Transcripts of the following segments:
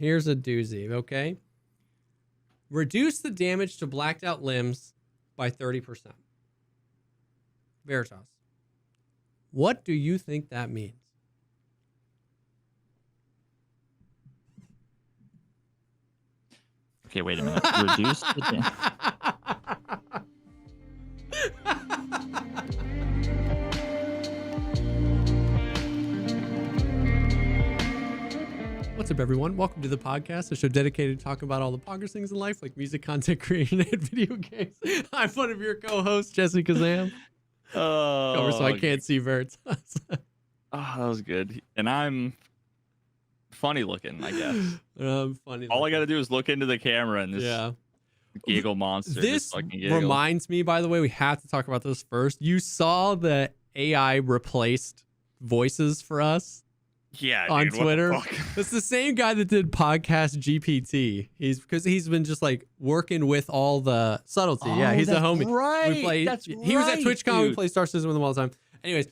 Here's a doozy, okay? Reduce the damage to blacked out limbs by 30%. Veritas. What do you think that means? Okay, wait a minute. Reduce the damage. What's up, everyone? Welcome to the podcast, a show dedicated to talking about all the poggers things in life, like music, content creation, and video games. I'm one of your co-hosts, Jesse Kazam. Cover so I can't see Veritas. That was good. And I'm funny looking, I guess. Funny. All I got to do is look into the camera and this giggle monster. This reminds me, by the way, we have to talk about this first. You saw the AI replaced voices for us. Yeah, on dude, Twitter. what the fuck? It's the same guy that did podcast GPT. He's been just like working with all the subtlety. Yeah, he's a homie. Right. He was at TwitchCon. We play Star Citizen with him all the time. Anyways,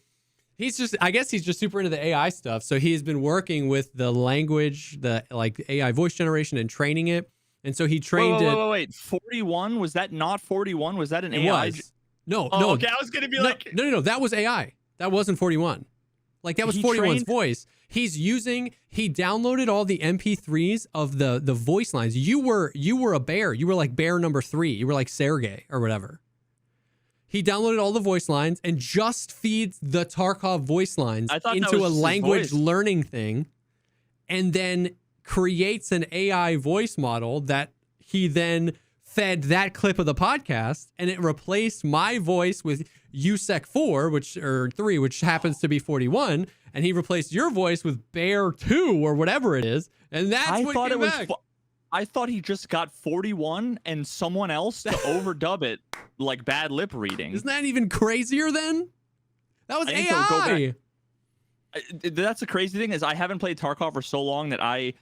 I guess he's just super into the AI stuff. So he's been working with the language, the like AI voice generation and training it. And so he trained it. Wait. 41? Was that not 41? Was that an AI? Was. No. Okay, I was gonna be like, no. That was AI. That wasn't 41. Like that was 41's voice. He downloaded all the MP3s of the voice lines. You were a bear. You were like bear number 3. You were like Sergey or whatever. He downloaded all the voice lines and just feeds the Tarkov voice lines into a language learning thing, and then creates an AI voice model that he then fed that clip of the podcast, and it replaced my voice with USEC 4, or 3, which happens to be 41, and he replaced your voice with Bear 2 or whatever it is, and that's what came back. I thought he just got 41 and someone else to overdub it like bad lip reading. Isn't that even crazier then? That was AI. That's the crazy thing is I haven't played Tarkov for so long that I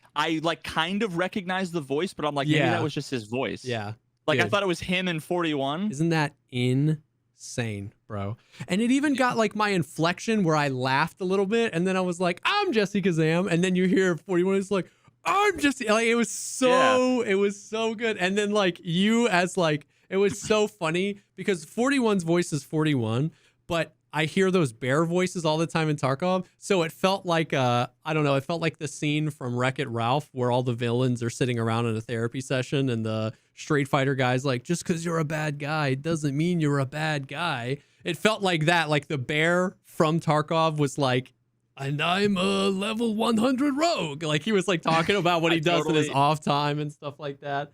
like kind of recognize the voice, but I'm like, maybe that was just his voice. Yeah. Like, dude, I thought it was him in 41. Isn't that insane, bro? And it even got like my inflection where I laughed a little bit, and then I was like, I'm Jesse Kazam, and then you hear 41, it's like, I'm Jesse. Like, it was so good. And then like you as like, it was so funny because 41's voice is 41, but I hear those bear voices all the time in Tarkov. So it felt like, I don't know, it felt like the scene from Wreck-It Ralph where all the villains are sitting around in a therapy session and the Street Fighter guy's like, just because you're a bad guy doesn't mean you're a bad guy. It felt like that, like the bear from Tarkov was like, and I'm a level 100 rogue. Like he was like talking about what he does in his off time and stuff like that.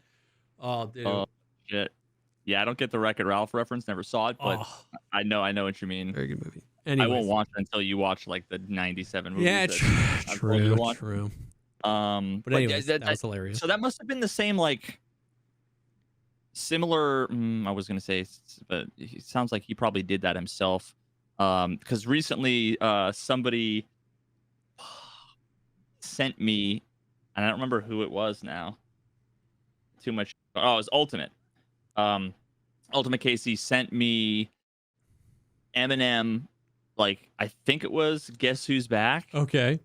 Oh, dude. Oh, shit. Yeah, I don't get the Wreck-It Ralph reference. Never saw it, but I know what you mean. Very good movie. Anyways. I won't watch it until you watch like the 97 movies. Yeah, true. But anyways, that was hilarious. So that must have been the same, like similar. I was gonna say, but it sounds like he probably did that himself. Because recently, somebody sent me, and I don't remember who it was now. Too much. Oh, it was Ultimate. Ultimate KC sent me Eminem, like I think it was Guess Who's Back. Okay.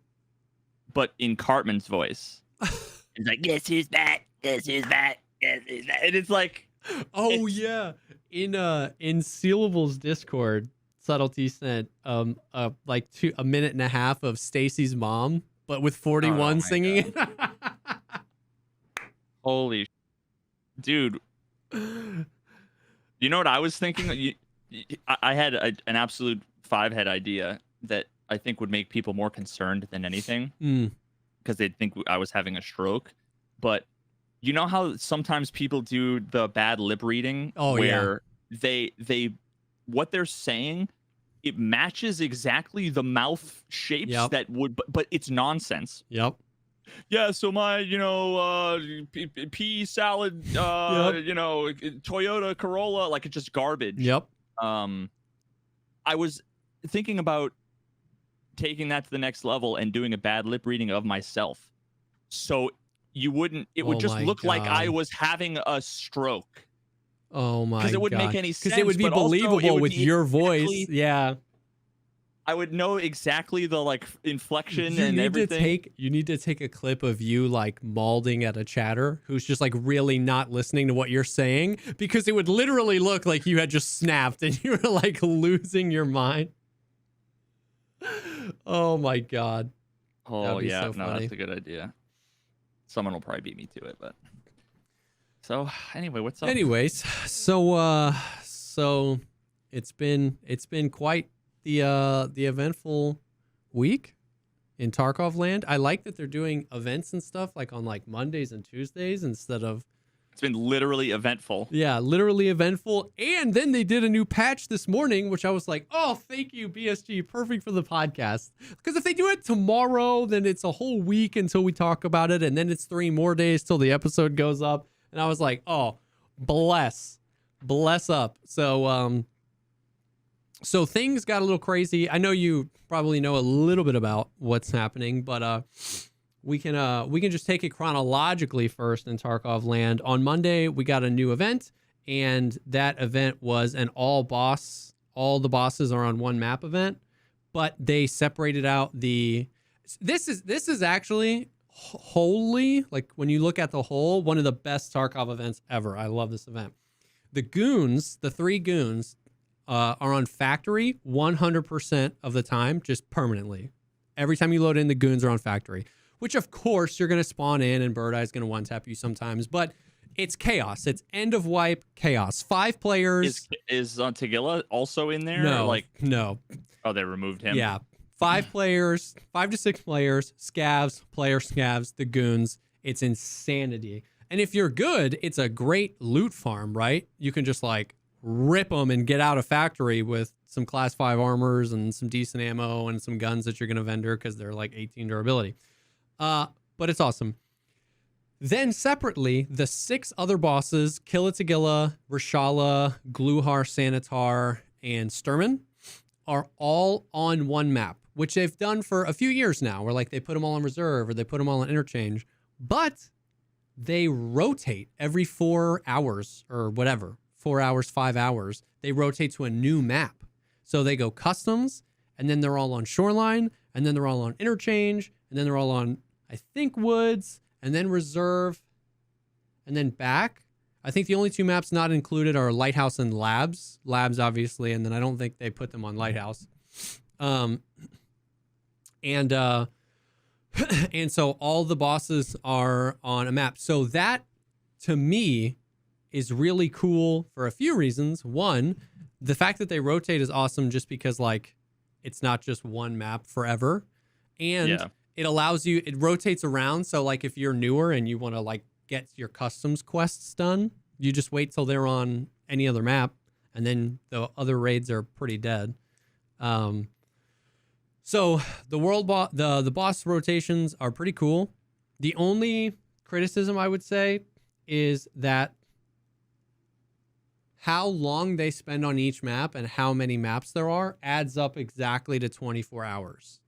But in Cartman's voice. It's like, guess who's back? Guess who's back? Guess who's back? And it's like, oh yeah. In Sealable's Discord, Subtlety sent like a minute and a half of Stacy's mom, but with 41 singing it. Holy dude. You know what I was thinking? I had an absolute 5-head idea that I think would make people more concerned than anything, because they'd think I was having a stroke. But you know how sometimes people do the bad lip reading, where they what they're saying, it matches exactly the mouth shapes that would, but it's nonsense. Yep. Yeah, so my, pea salad, Toyota Corolla, like it's just garbage. Yep. I was thinking about taking that to the next level and doing a bad lip reading of myself. So it would just look like I was having a stroke. Oh my God. Because it wouldn't make any sense. Because it would be believable with your voice. Yeah. I would know exactly the like inflection and everything. You need to take a clip of you like mauling at a chatter who's just like really not listening to what you're saying, because it would literally look like you had just snapped and you were like losing your mind. Oh my God. Oh yeah, so no, funny. that's a good idea. Someone will probably beat me to it, but so anyway, what's up? Anyways, so it's been quite the eventful week in Tarkov land. I like that they're doing events and stuff like on like Mondays and Tuesdays instead of. It's been literally eventful. Yeah, literally eventful. And then they did a new patch this morning, which I was like, oh, thank you, BSG. Perfect for the podcast. Because if they do it tomorrow, then it's a whole week until we talk about it. And then it's 3 more days till the episode goes up. And I was like, oh, bless up. So things got a little crazy. I know you probably know a little bit about what's happening, but we can just take it chronologically first in Tarkov land. On Monday, we got a new event, and that event was an all the bosses are on one map event, but they separated out this is actually wholly, like when you look at the whole, one of the best Tarkov events ever. I love this event. The goons, the 3 goons, are on factory 100% of the time, just permanently. Every time you load in, the goons are on factory. Which, of course, you're going to spawn in and Bird Eye's going to one-tap you sometimes. But it's chaos. It's end of wipe chaos. 5 players. Is Tagilla also in there? No. No. Oh, they removed him? Yeah. 5 players, 5 to 6 players, scavs, the goons. It's insanity. And if you're good, it's a great loot farm, right? You can just, like, rip them and get out of factory with some class 5 armors and some decent ammo and some guns that you're going to vendor because they're, like, 18 durability. But it's awesome. Then separately, the 6 other bosses, Kilatagilla, Reshala, Gluhar, Sanitar, and Sturman, are all on one map, which they've done for a few years now, where like they put them all on reserve or they put them all on interchange, but they rotate every 4 hours or whatever, 4 hours, 5 hours, they rotate to a new map. So they go customs, and then they're all on shoreline, and then they're all on interchange, and then they're all on, I think, woods, and then reserve, and then back. I think the only 2 maps not included are Lighthouse and Labs. Labs, obviously, and then I don't think they put them on Lighthouse. And so all the bosses are on a map. So that, to me, is really cool for a few reasons. One, the fact that they rotate is awesome just because, like, it's not just one map forever. And it allows you, it rotates around. So, like, if you're newer and you want to, like, get your customs quests done, you just wait till they're on any other map, and then the other raids are pretty dead. So the boss rotations are pretty cool. The only criticism I would say is that how long they spend on each map and how many maps there are adds up exactly to 24 hours.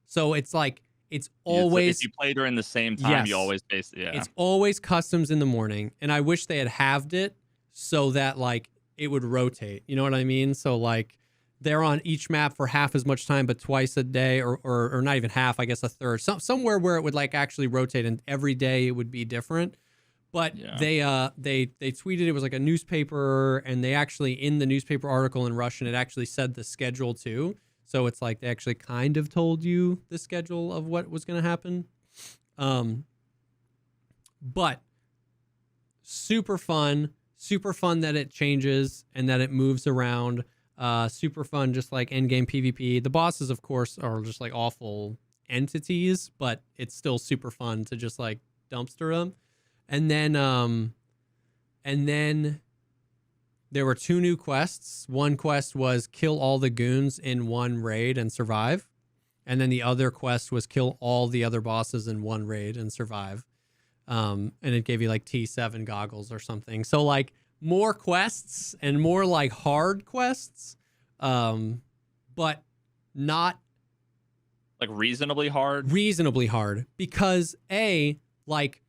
So it's like, it's always, if you play during the same time, you always face it's always customs in the morning, and I wish they had halved it so that like it would rotate. You know what I mean? So like they're on each map for half as much time, but twice a day, or not even half, I guess a third, somewhere where it would like actually rotate, and every day it would be different. But they tweeted it was like a newspaper, and they actually, in the newspaper article in Russian, it actually said the schedule too. So it's like they actually kind of told you the schedule of what was going to happen. But super fun that it changes and that it moves around. Super fun, just like endgame PvP. The bosses, of course, are just like awful entities, but it's still super fun to just like dumpster them. And then there were 2 new quests. One quest was kill all the goons in one raid and survive. And then the other quest was kill all the other bosses in one raid and survive. And it gave you like T7 goggles or something. So like more quests and more like hard quests, but not like reasonably hard. Reasonably hard because like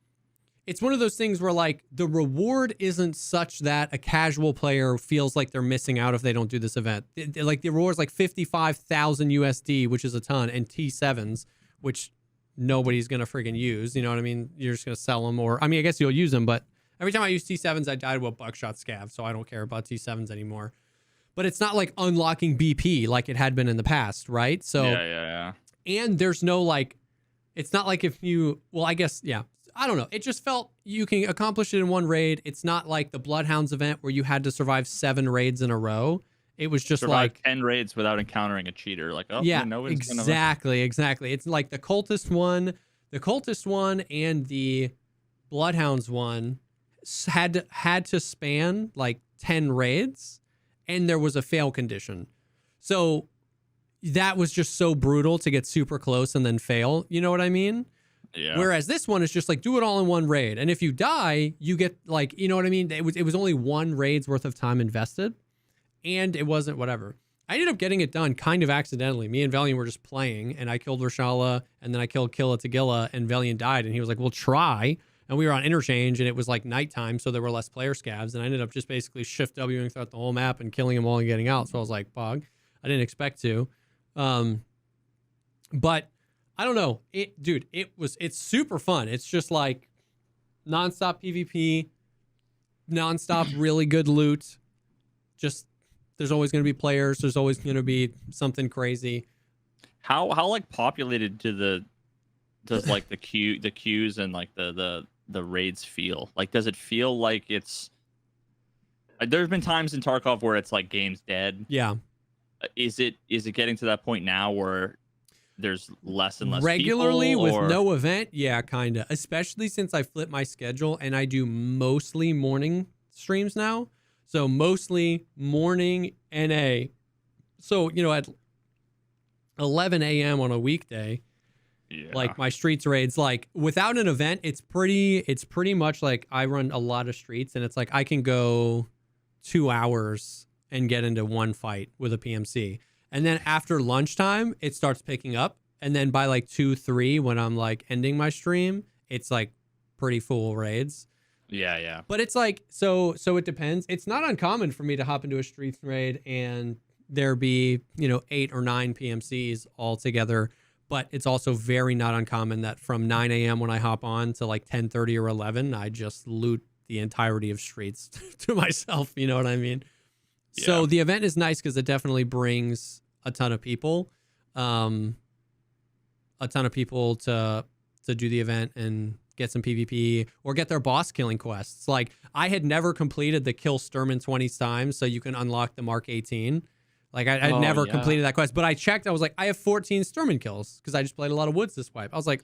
it's one of those things where like the reward isn't such that a casual player feels like they're missing out if they don't do this event. Like the reward is like 55,000 USD, which is a ton, and T7s, which nobody's gonna friggin' use. You know what I mean? You're just gonna sell them, or I mean, I guess you'll use them, but every time I use T7s, I died with buckshot scav, so I don't care about T7s anymore. But it's not like unlocking BP like it had been in the past, right? So yeah. And there's no like, it's not like if you, well, I guess, yeah. I don't know. It just felt you can accomplish it in one raid. It's not like the Bloodhounds event where you had to survive 7 raids in a row. It was just Survive like 10 raids without encountering a cheater. Like, oh, yeah, nobody's exactly. It's like the cultist one and the Bloodhounds one had to span like 10 raids, and there was a fail condition. So that was just so brutal to get super close and then fail. You know what I mean? Yeah. Whereas this one is just like do it all in one raid, and if you die, you get like, you know what I mean? It was only one raid's worth of time invested, and it wasn't whatever. I ended up getting it done kind of accidentally. Me and Valiant were just playing, and I killed Rashala, and then I killed Killa Tagilla, and Valiant died, and he was like, "Well, try." And we were on interchange, and it was like nighttime, so there were less player scavs, and I ended up just basically shift Wing throughout the whole map and killing them all and getting out. So I was like, "Bog," I didn't expect to, but. I don't know. It's super fun. It's just like nonstop PvP, nonstop really good loot. Just there's always going to be players. There's always going to be something crazy. How like populated does like the queues and like the raids feel? Like, does it feel like it's? There's been times in Tarkov where it's like game's dead. Yeah. Is it getting to that point now where there's less and less regularly people, with no event? Yeah, kind of, especially since I flipped my schedule and I do mostly morning streams now, so mostly morning NA. So at 11 a.m. on a weekday, like my streets raids, like without an event, it's pretty much like I run a lot of streets, and it's like I can go 2 hours and get into one fight with a PMC. And then after lunchtime, it starts picking up. And then by like 2-3, when I'm like ending my stream, it's like pretty full raids. Yeah. But it's like, so it depends. It's not uncommon for me to hop into a streets raid and there be, 8 or 9 PMCs all together. But it's also very not uncommon that from 9 a.m. when I hop on to like 10:30 or 11, I just loot the entirety of streets to myself. You know what I mean? Yeah. So the event is nice because it definitely brings a ton of people, to do the event and get some PvP or get their boss killing quests. Like I had never completed the kill Sturman 20 times so you can unlock the Mark 18. Like I'd never completed that quest, but I checked. I was like, I have 14 Sturman kills because I just played a lot of woods this wipe. I was like,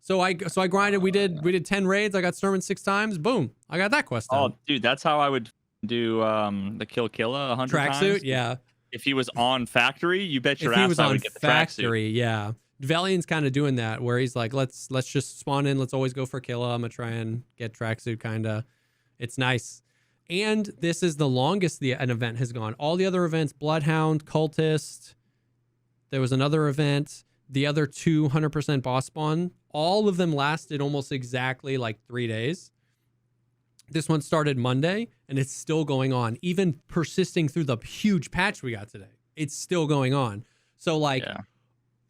So I grinded. We did 10 raids. I got Sturman 6 times. Boom, I got that quest done. Oh, dude, that's how I would do the kill Killa 100 times. Tracksuit, yeah. If he was on factory, you bet your ass I would get the factory, yeah. Valiant's kind of doing that where he's like, let's just spawn in. Let's always go for Killa. I'm gonna try and get tracksuit. Kind of, it's nice. And this is the longest an event has gone. All the other events, Bloodhound, Cultist. There was another event. The other 200% boss spawn. All of them lasted almost exactly like 3 days. This one started Monday, and it's still going on, even persisting through the huge patch we got today. It's still going on. So, like,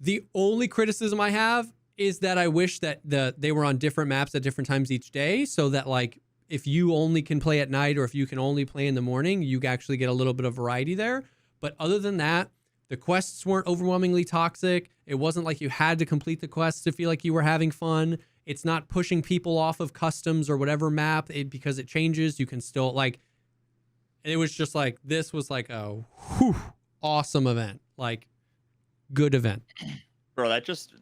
the only criticism I have is that I wish that they were on different maps at different times each day, so that, like, if you only can play at night or if you can only play in the morning, you actually get a little bit of variety there. But other than that, the quests weren't overwhelmingly toxic. It wasn't like you had to complete the quests to feel like you were having fun. It's not pushing people off of customs or whatever map because it changes. You can still like, it was just like, this was like a awesome event. Like good event. Bro, that just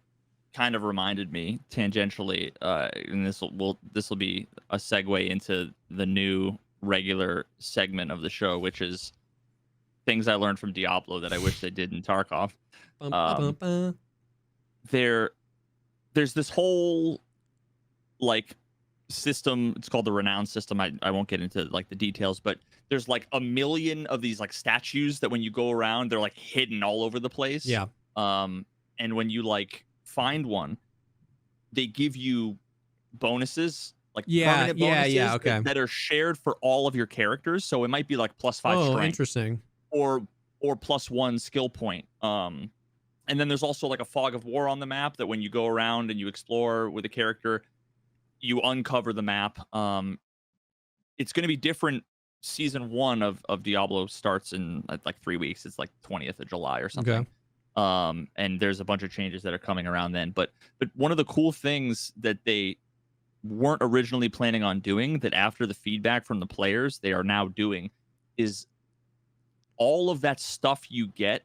kind of reminded me tangentially, and this will be a segue into the new regular segment of the show, which is things I learned from Diablo that I wish they did in Tarkov. There's this whole like system. It's called the Renown system. I won't get into like the details, but there's like a million of these like statues that when you go around, they're like hidden all over the place. Yeah. And when you like find one, they give you bonuses, like Yeah, permanent yeah, bonuses yeah. Okay. that are shared for all of your characters. So it might be like +5 Oh, strength interesting. or +1 skill point. And then there's also like a fog of war on the map that when you go around and you explore with a character, you uncover the map. It's going to be different. Season 1 of Diablo starts in like 3 weeks. It's like 20th of July or Okay. something. And there's a bunch of changes that are coming around then. But one of the cool things that they weren't originally planning on doing, that after the feedback from the players they are now doing, is all of that stuff you get,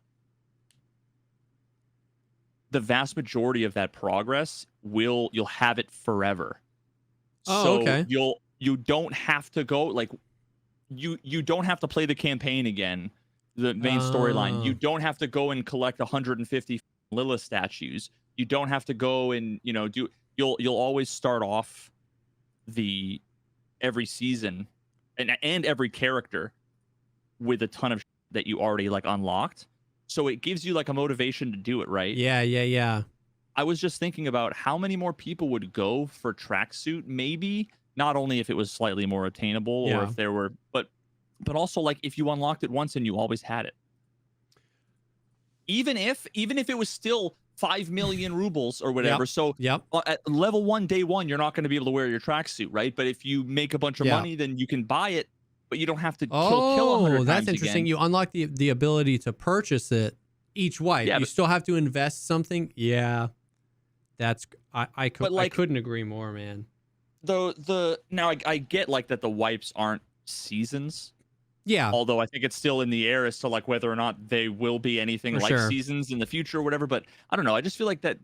the vast majority of that progress you'll have it forever. Oh, So okay. you don't have to go like you don't have to play the campaign again, the main storyline. You don't have to go and collect 150 Lilith statues. You don't have to go and do. You'll always start off every season and every character with a ton of that you already like unlocked. So it gives you like a motivation to do it, right? Yeah, yeah, yeah. I was just thinking about how many more people would go for tracksuit, maybe not only if it was slightly more attainable or Yeah. if there were, but also like if you unlocked it once and you always had it. Even if it was still 5 million rubles or whatever. Yep. So Yep. at level 1, day 1, you're not going to be able to wear your tracksuit, right? But if you make a bunch of Yeah. money, then you can buy it, but you don't have to kill 100 Oh, times that's interesting. again. You unlock the ability to purchase it each wipe. Yeah, you still have to invest something. Yeah. That's I couldn't agree more, man. Now I get like that the wipes aren't seasons. Yeah. Although I think it's still in the air as to like whether or not they will be anything For like sure. seasons in the future or whatever. But I don't know. I just feel like that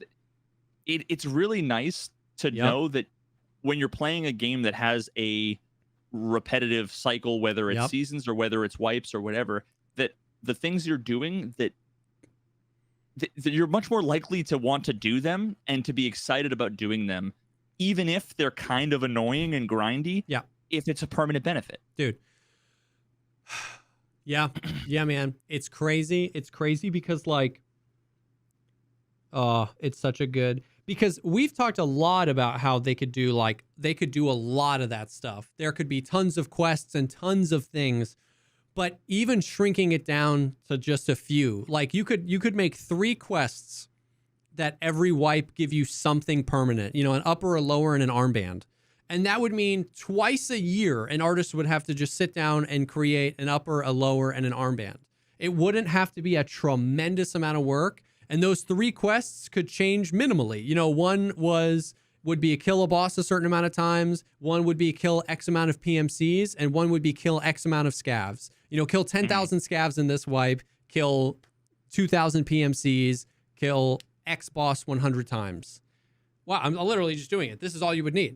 it's really nice to know that when you're playing a game that has a repetitive cycle, whether it's seasons or whether it's wipes or whatever, that the things you're doing that you're much more likely to want to do them and to be excited about doing them, even if they're kind of annoying and grindy. Yeah. If it's a permanent benefit. Dude. Yeah. Yeah, man. It's crazy. It's crazy because like, it's such a good, because we've talked a lot about how they could do a lot of that stuff. There could be tons of quests and tons of things, but even shrinking it down to just a few, like you could make 3 quests that every wipe give you something permanent, an upper, a lower, and an armband. And that would mean twice a year, an artist would have to just sit down and create an upper, a lower, and an armband. It wouldn't have to be a tremendous amount of work. And those 3 quests could change minimally. One would be kill a boss a certain amount of times. One would be kill X amount of PMCs, and one would be kill X amount of scavs. Kill 10,000 scavs in this wipe, kill 2,000 PMCs, kill X boss 100 times. Wow, I'm literally just doing it. This is all you would need.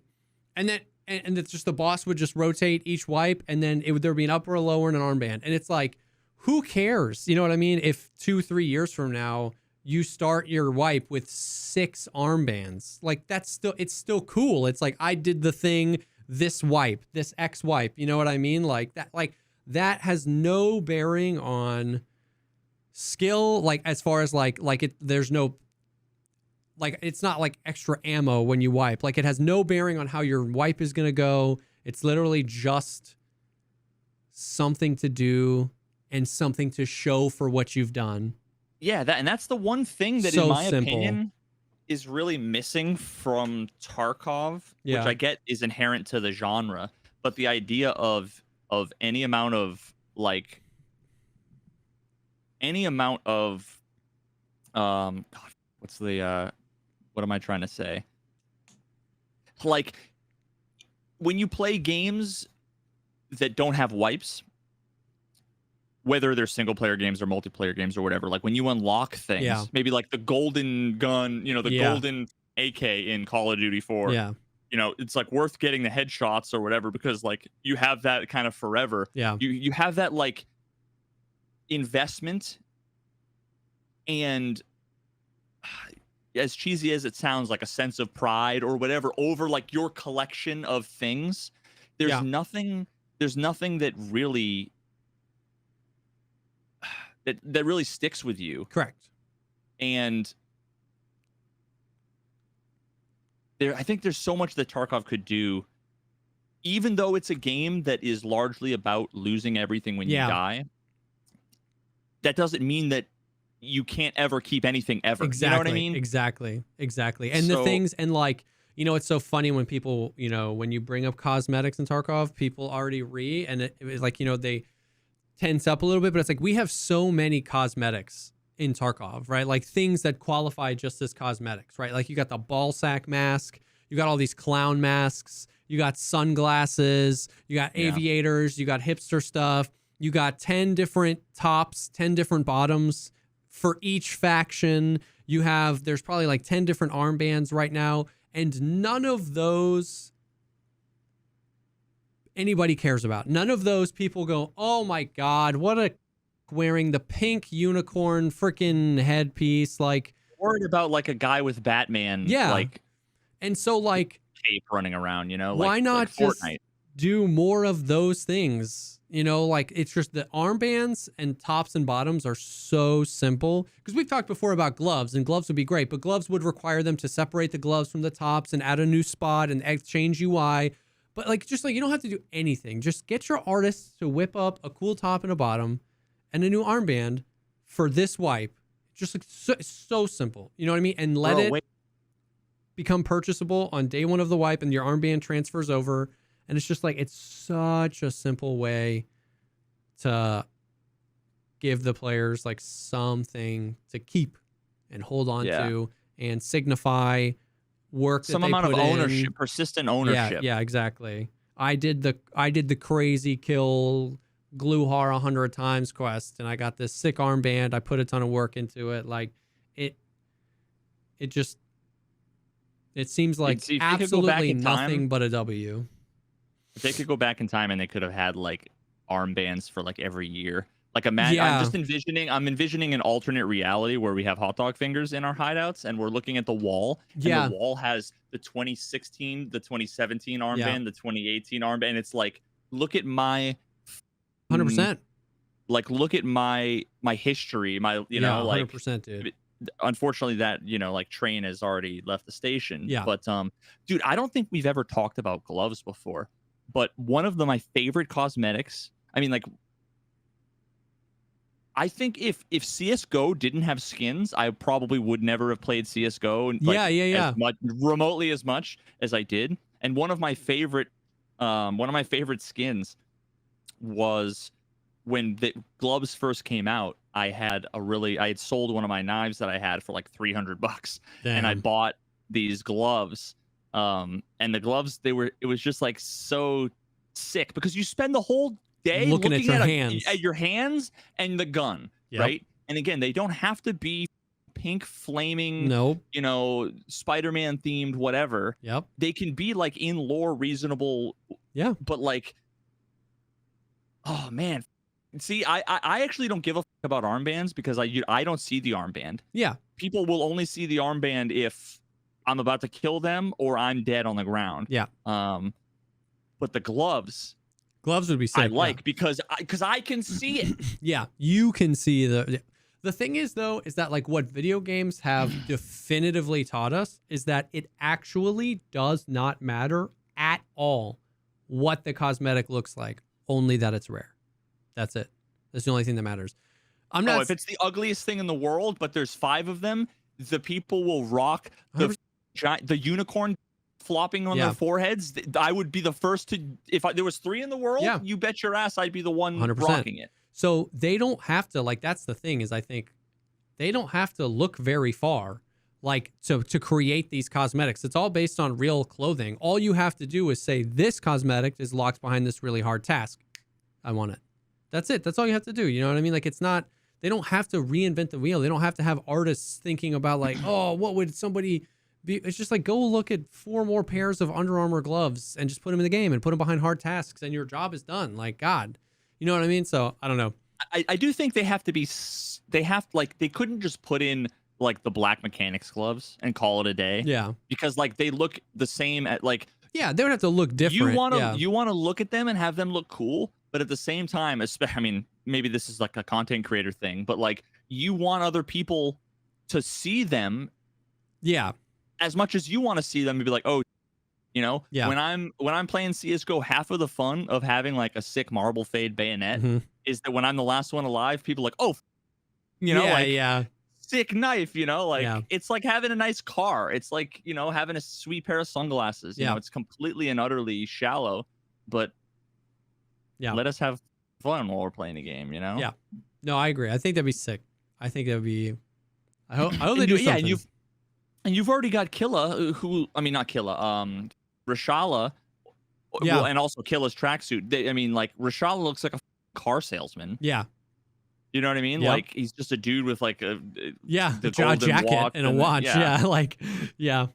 And then and it's just the boss would just rotate each wipe, and then there'd be an upper, a lower, and an armband. And it's like, who cares? You know what I mean? If 2-3 years from now you start your wipe with 6 armbands, like it's still cool. It's like, I did the thing this wipe, this X wipe. You know what I mean? Like that has no bearing on skill. Like as far as there's no. Like, it's not like extra ammo when you wipe. Like, it has no bearing on how your wipe is going to go. It's literally just something to do and something to show for what you've done. Yeah, that's the one thing that, in my opinion, is really missing from Tarkov, which I get is inherent to the genre. But the idea of any amount of God, what's the what am I trying to say? Like, when you play games that don't have wipes, whether they're single player games or multiplayer games or whatever, like when you unlock things, maybe like the golden gun, golden AK in Call of Duty 4, it's like worth getting the headshots or whatever because like you have that kind of forever. Yeah. You have that like investment, and as cheesy as it sounds, like a sense of pride or whatever over like your collection of things. There's nothing that really that really sticks with you. Correct. And I think there's so much that Tarkov could do, even though it's a game that is largely about losing everything when you die. That doesn't mean that you can't ever keep anything ever. Exactly. You know what I mean? Exactly. And the things, and like, you know, it's so funny when people, you know, when you bring up cosmetics in Tarkov, people already and it's like, you know, they tense up a little bit, but it's like, we have so many cosmetics in Tarkov, right? Like things that qualify just as cosmetics, right? Like you got the ball sack mask, you got all these clown masks, you got sunglasses, you got aviators, you got hipster stuff, you got 10 different tops, 10 different bottoms for each faction. You have, there's probably like 10 different armbands right now, and none of those anybody cares about. None of those people go, oh my God, what a wearing the pink unicorn freaking headpiece. Like, worried about like a guy with Batman. Like, and so like cape running around, you know, why not like just Fortnite. Do more of those things? You know, like it's just the armbands and tops and bottoms are so simple, because we've talked before about gloves, and gloves would be great, but gloves would require them to separate the gloves from the tops and add a new spot and change UI. But like, just like, you don't have to do anything. Just get your artists to whip up a cool top and a bottom and a new armband for this wipe. Just like so simple. You know what I mean? And let it become purchasable on day one of the wipe, and your armband transfers over. And it's just like, it's such a simple way to give the players like something to keep and hold on to and signify work. Some amount of ownership, persistent ownership. Yeah, exactly. I did the crazy kill Gluhar 100 times quest, and I got this sick armband. I put a ton of work into it. Like it seems like absolutely nothing but a W. If they could go back in time and they could have had like armbands for like every year. Like I'm envisioning an alternate reality where we have hot dog fingers in our hideouts, and we're looking at the wall. And the wall has the 2016, the 2017 armband, the 2018 armband. It's like, look at my 100%. Like, look at my history, my, you know, like 100%, dude. Unfortunately, that, you know, like train has already left the station. Yeah. But dude, I don't think we've ever talked about gloves before. But one of my favorite cosmetics, I mean, like, I think if CSGO didn't have skins, I probably would never have played CSGO. Like, as much, remotely as much as I did. And one of my favorite skins was when the gloves first came out. I had sold one of my knives that I had for like $300, and I bought these gloves. And the gloves, it was just like so sick, because you spend the whole day looking at your hands and the gun, right? And again, they don't have to be pink flaming, you know, Spider-Man themed, whatever. They can be like in lore reasonable. But like, oh man, see, I actually don't give a fuck about armbands, because I don't see the armband. People will only see the armband if I'm about to kill them or I'm dead on the ground. But the gloves would be sick. I like, because I can see it. You can see the thing is, though, is that like what video games have definitively taught us is that it actually does not matter at all what the cosmetic looks like, only that it's rare. That's it. That's the only thing that matters. If it's the ugliest thing in the world, but there's 5 of them, the people will rock the unicorn flopping on their foreheads. I would be the first to, if there was 3 in the world, you bet your ass I'd be the one 100%. Rocking it. So they don't have to, like, that's the thing, is I think they don't have to look very far, like, to create these cosmetics. It's all based on real clothing. All you have to do is say, this cosmetic is locked behind this really hard task. I want it. That's it. That's all you have to do. You know what I mean? Like, it's not, they don't have to reinvent the wheel. They don't have to have artists thinking about like, oh, what would somebody be? It's just like, go look at 4 more pairs of Under Armour gloves and just put them in the game and put them behind hard tasks, and your job is done. Like, God, you know what I mean? So I don't know. I do think they have to be, they couldn't just put in like the black mechanics gloves and call it a day. Because like they look the same at like, they would have to look different. You want to look at them and have them look cool. But at the same time, I mean, maybe this is like a content creator thing, but like you want other people to see them as much as you want to see them to be like, oh, you know, Yeah. when I'm playing CS:GO, half of the fun of having like a sick marble fade bayonet is that when I'm the last one alive, people are like, oh, you know, like sick knife, you know, like it's like having a nice car. It's like, you know, having a sweet pair of sunglasses. You know, it's completely and utterly shallow, but let us have fun while we're playing a game, you know? Yeah. No, I agree. I think that'd be sick. I think that'd be. I hope they do something. Yeah, and you've already got Killa, who I mean not Killa, Reshala, well, and also Killa's tracksuit. I mean, like Reshala looks like a car salesman. Yeah. You know what I mean? Yep. Like he's just a dude with like a jacket and a watch. Yeah.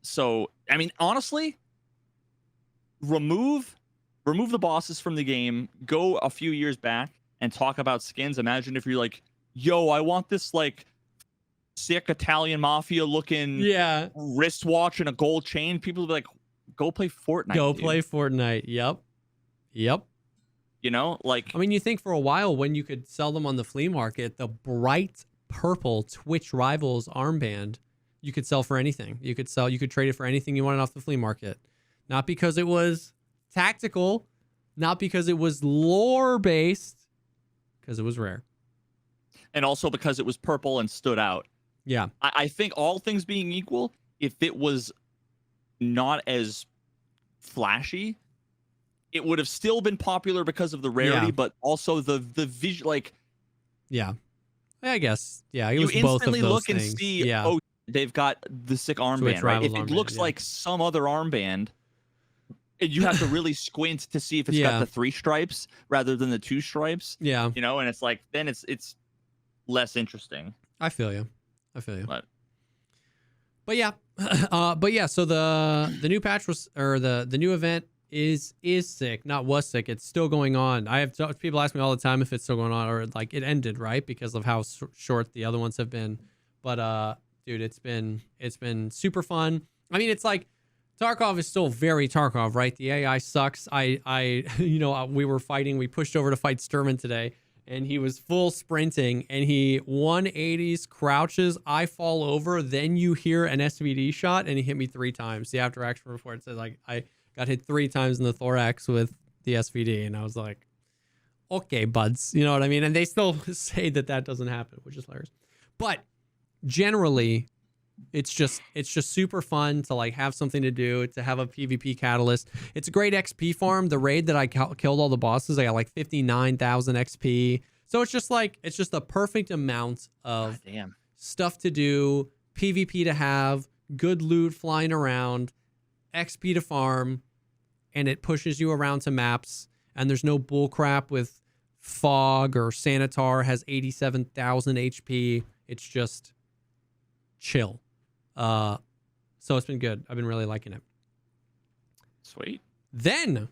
So I mean, honestly, remove the bosses from the game. Go a few years back and talk about skins. Imagine if you're like, yo, I want this like sick Italian mafia looking wristwatch and a gold chain. People will be like, go play Fortnite. Play Fortnite. Yep. You know, like, I mean, you think for a while when you could sell them on the flea market, the bright purple Twitch Rivals armband, you could sell for anything. You could trade it for anything you wanted off the flea market. Not because it was tactical, not because it was lore based, because it was rare. And also because it was purple and stood out. Yeah. I think all things being equal, if it was not as flashy, it would have still been popular because of the rarity, but also the visual, like. Yeah. I guess. Yeah. It was you both of instantly those look things. and see, oh, they've got the sick armband, right? If it looks like some other armband, you have to really squint to see if it's got the 3 stripes rather than the 2 stripes. Yeah. You know, and it's like, then it's less interesting. I feel you. But yeah. So the new patch was, or the new event is sick, not was sick. It's still going on. I have people ask me all the time if it's still going on or like it ended, right? Because of how short the other ones have been. But dude, it's been super fun. I mean, it's like Tarkov is still very Tarkov, right? The AI sucks. We pushed over to fight Sturman today, and he was full sprinting, and he 180s, crouches, I fall over, then you hear an SVD shot, and he hit me 3 times. The after action report says like I got hit 3 times in the thorax with the SVD, and I was like, okay, buds, you know what I mean? And they still say that doesn't happen, which is hilarious. But generally, it's just super fun to like have something to do, to have a PvP catalyst. It's a great XP farm. The raid that I killed all the bosses, I got like 59,000 XP. So it's just the perfect amount of stuff to do, PvP to have, good loot flying around, XP to farm, and it pushes you around to maps. And there's no bullcrap with Fog or Sanitar has 87,000 HP. It's just chill. So it's been good. I've been really liking it. Sweet. Then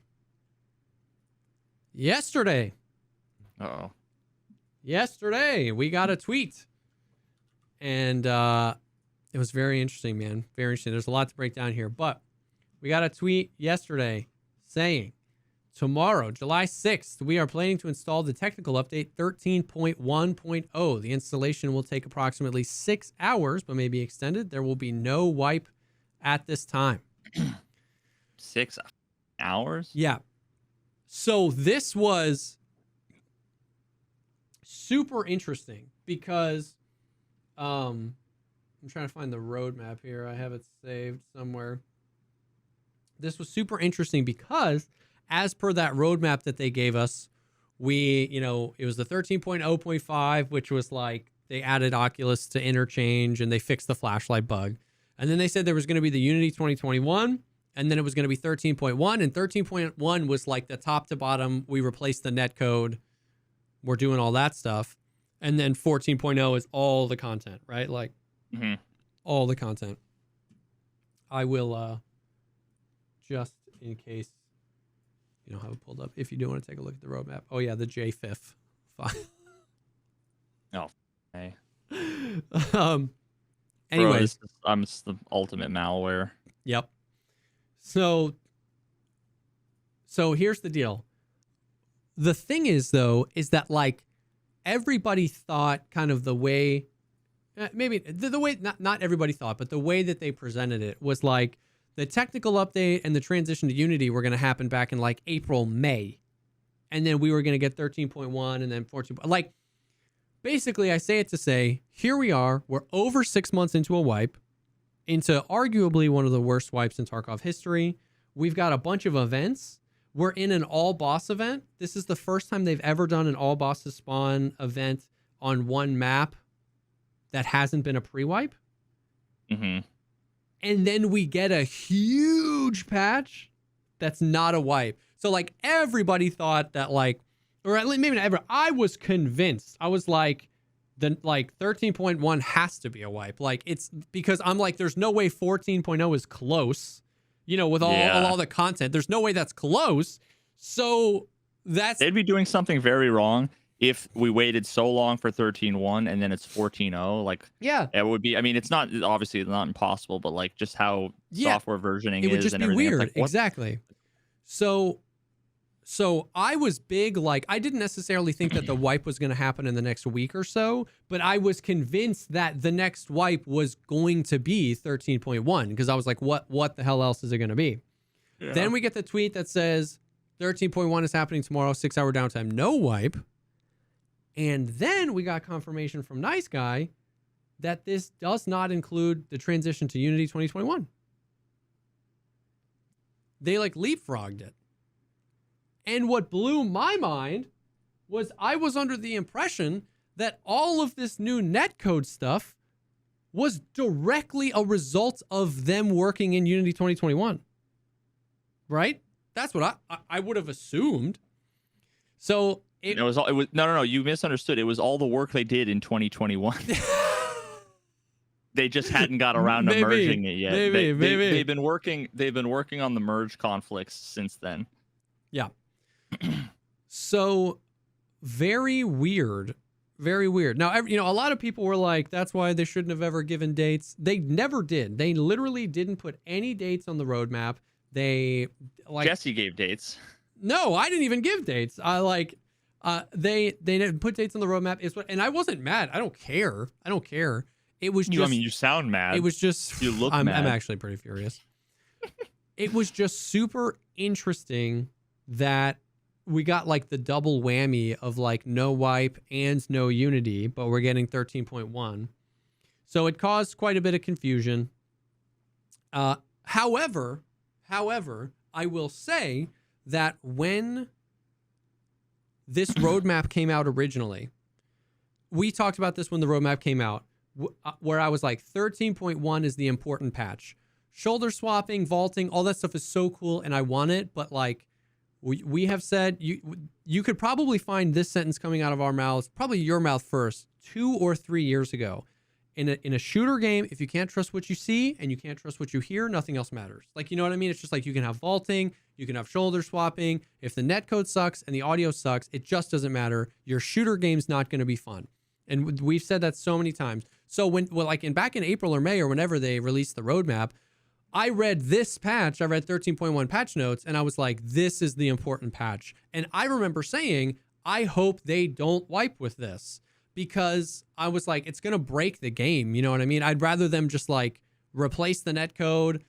yesterday we got a tweet, and it was very interesting, man. Very interesting. There's a lot to break down here, but we got a tweet yesterday saying, tomorrow, July 6th, we are planning to install the technical update 13.1.0. The installation will take approximately 6 hours, but may be extended. There will be no wipe at this time. 6 hours? Yeah. So this was super interesting because I'm trying to find the roadmap here. I have it saved somewhere. This was super interesting because as per that roadmap that they gave us, it was the 13.0.5, which was like they added Oculus to interchange and they fixed the flashlight bug. And then they said there was going to be the Unity 2021, and then it was going to be 13.1. And 13.1 was like the top to bottom. We replaced the netcode. We're doing all that stuff. And then 14.0 is all the content, right? Like all the content. I will, just in case you don't have it pulled up, if you do want to take a look at the roadmap. Oh yeah, the JFIF file. Oh, okay. Anyways, I'm the ultimate malware. Yep. So here's the deal. The thing is, though, is that like everybody thought kind of the way maybe the way not everybody thought, but the way that they presented it was like the technical update and the transition to Unity were going to happen back in like April, May. And then we were going to get 13.1 and then 14. Like, basically, I say it to say, here we are. We're over 6 months into a wipe, into arguably one of the worst wipes in Tarkov history. We've got a bunch of events. We're in an all-boss event. This is the first time they've ever done an all-bosses spawn event on one map that hasn't been a pre-wipe. Mm-hmm. And then we get a huge patch that's not a wipe. So, like, everybody thought that, like, or at least maybe not everybody, I was convinced. I was like, 13.1 has to be a wipe. Like, it's because I'm like, there's no way 14.0 is close, you know, with all the content. There's no way that's close. So they'd be doing something very wrong if we waited so long for 13.1 and then it's 14.0. Like, yeah, it would be. I mean, it's not obviously not impossible, but like just how software versioning it would is just and be everything. weird. Like, exactly. So I was big, like, I didn't necessarily think that the wipe was going to happen in the next week or so, but I was convinced that the next wipe was going to be 13.1 because I was like, what the hell else is it going to be? Yeah. Then we get the tweet that says 13.1 is happening tomorrow, 6 hour downtime, no wipe. And then we got confirmation from Nice Guy that this does not include the transition to Unity 2021. They like leapfrogged it. And what blew my mind was I was under the impression that all of this new netcode stuff was directly a result of them working in Unity 2021. Right? That's what I would have assumed. So it was no, you misunderstood. It was all the work they did in 2021. They just hadn't got around to merging it yet. They've been working on the merge conflicts since then. Yeah. So very weird. Now, you know, a lot of people were like, that's why they shouldn't have ever given dates. They never did. They literally didn't put any dates on the roadmap. They like Jesse gave dates. No, I didn't even give dates. They didn't put dates on the roadmap. And I wasn't mad. I don't care. It was just, I mean, you sound mad. It was just, you look mad. I'm actually pretty furious. It was just super interesting that we got like the double whammy of like no wipe and no Unity, but we're getting 13.1. So it caused quite a bit of confusion. However, I will say that when this roadmap came out originally, we talked about this when the roadmap came out, where I was like, 13.1 is the important patch. Shoulder swapping, vaulting, all that stuff is so cool, and I want it, but like, we have said, you could probably find this sentence coming out of our mouths, probably your mouth first, 2 or 3 years ago. In a shooter game, if you can't trust what you see and you can't trust what you hear, nothing else matters. Like, you know what I mean? It's just like you can have vaulting, you can have shoulder swapping. If the netcode sucks and the audio sucks, it just doesn't matter. Your shooter game's not going to be fun. And we've said that so many times. So back in April or May or whenever they released the roadmap, I read this patch, I read 13.1 patch notes, and I was like, this is the important patch. And I remember saying, I hope they don't wipe with this, because I was like, it's going to break the game. You know what I mean? I'd rather them just like replace the netcode,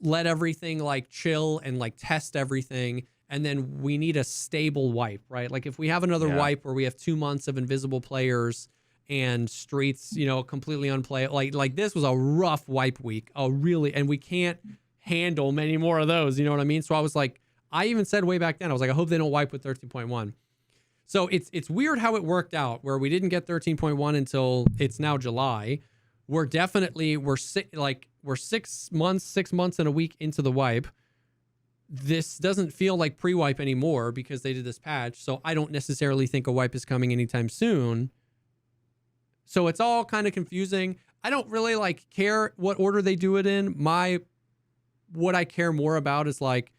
let everything like chill and like test everything. And then we need a stable wipe, right? Like if we have another wipe where we have 2 months of invisible players and streets, you know, completely unplayable. Like this was a rough wipe week. And we can't handle many more of those. You know what I mean? So I was like, I even said way back then, I was like, I hope they don't wipe with 13.1. So it's weird how it worked out where we didn't get 13.1 until it's now July. We're 6 months and a week into the wipe. This doesn't feel like pre-wipe anymore because they did this patch. So I don't necessarily think a wipe is coming anytime soon. So it's all kind of confusing. I don't really like care what order they do it in. What I care more about is like,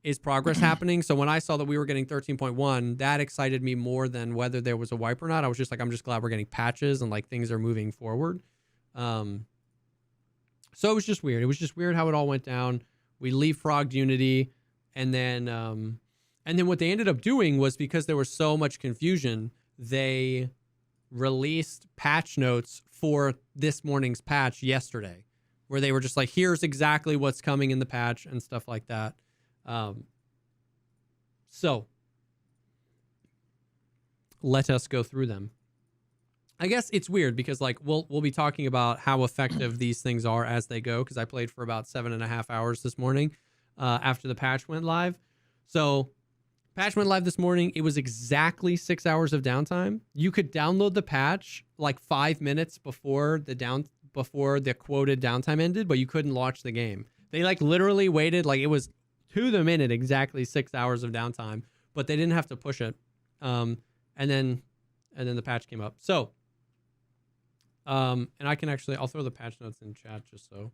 is progress happening? So when I saw that we were getting 13.1, that excited me more than whether there was a wipe or not. I was just like, I'm just glad we're getting patches and like things are moving forward. So it was just weird. It was just weird how it all went down. We leapfrogged Unity, and then what they ended up doing was, because there was so much confusion, they released patch notes for this morning's patch yesterday, where they were just like, here's exactly what's coming in the patch and stuff like that. So let us go through them. I guess it's weird because like we'll be talking about how effective these things are as they go, because I played for about 7.5 hours this morning after the patch went live. So patch went live this morning. It was exactly 6 hours of downtime. You could download the patch like 5 minutes before the quoted downtime ended, but you couldn't launch the game. They like literally waited, like it was to the minute exactly 6 hours of downtime, but they didn't have to push it. And then the patch came up. So and I can actually, I'll throw the patch notes in chat just so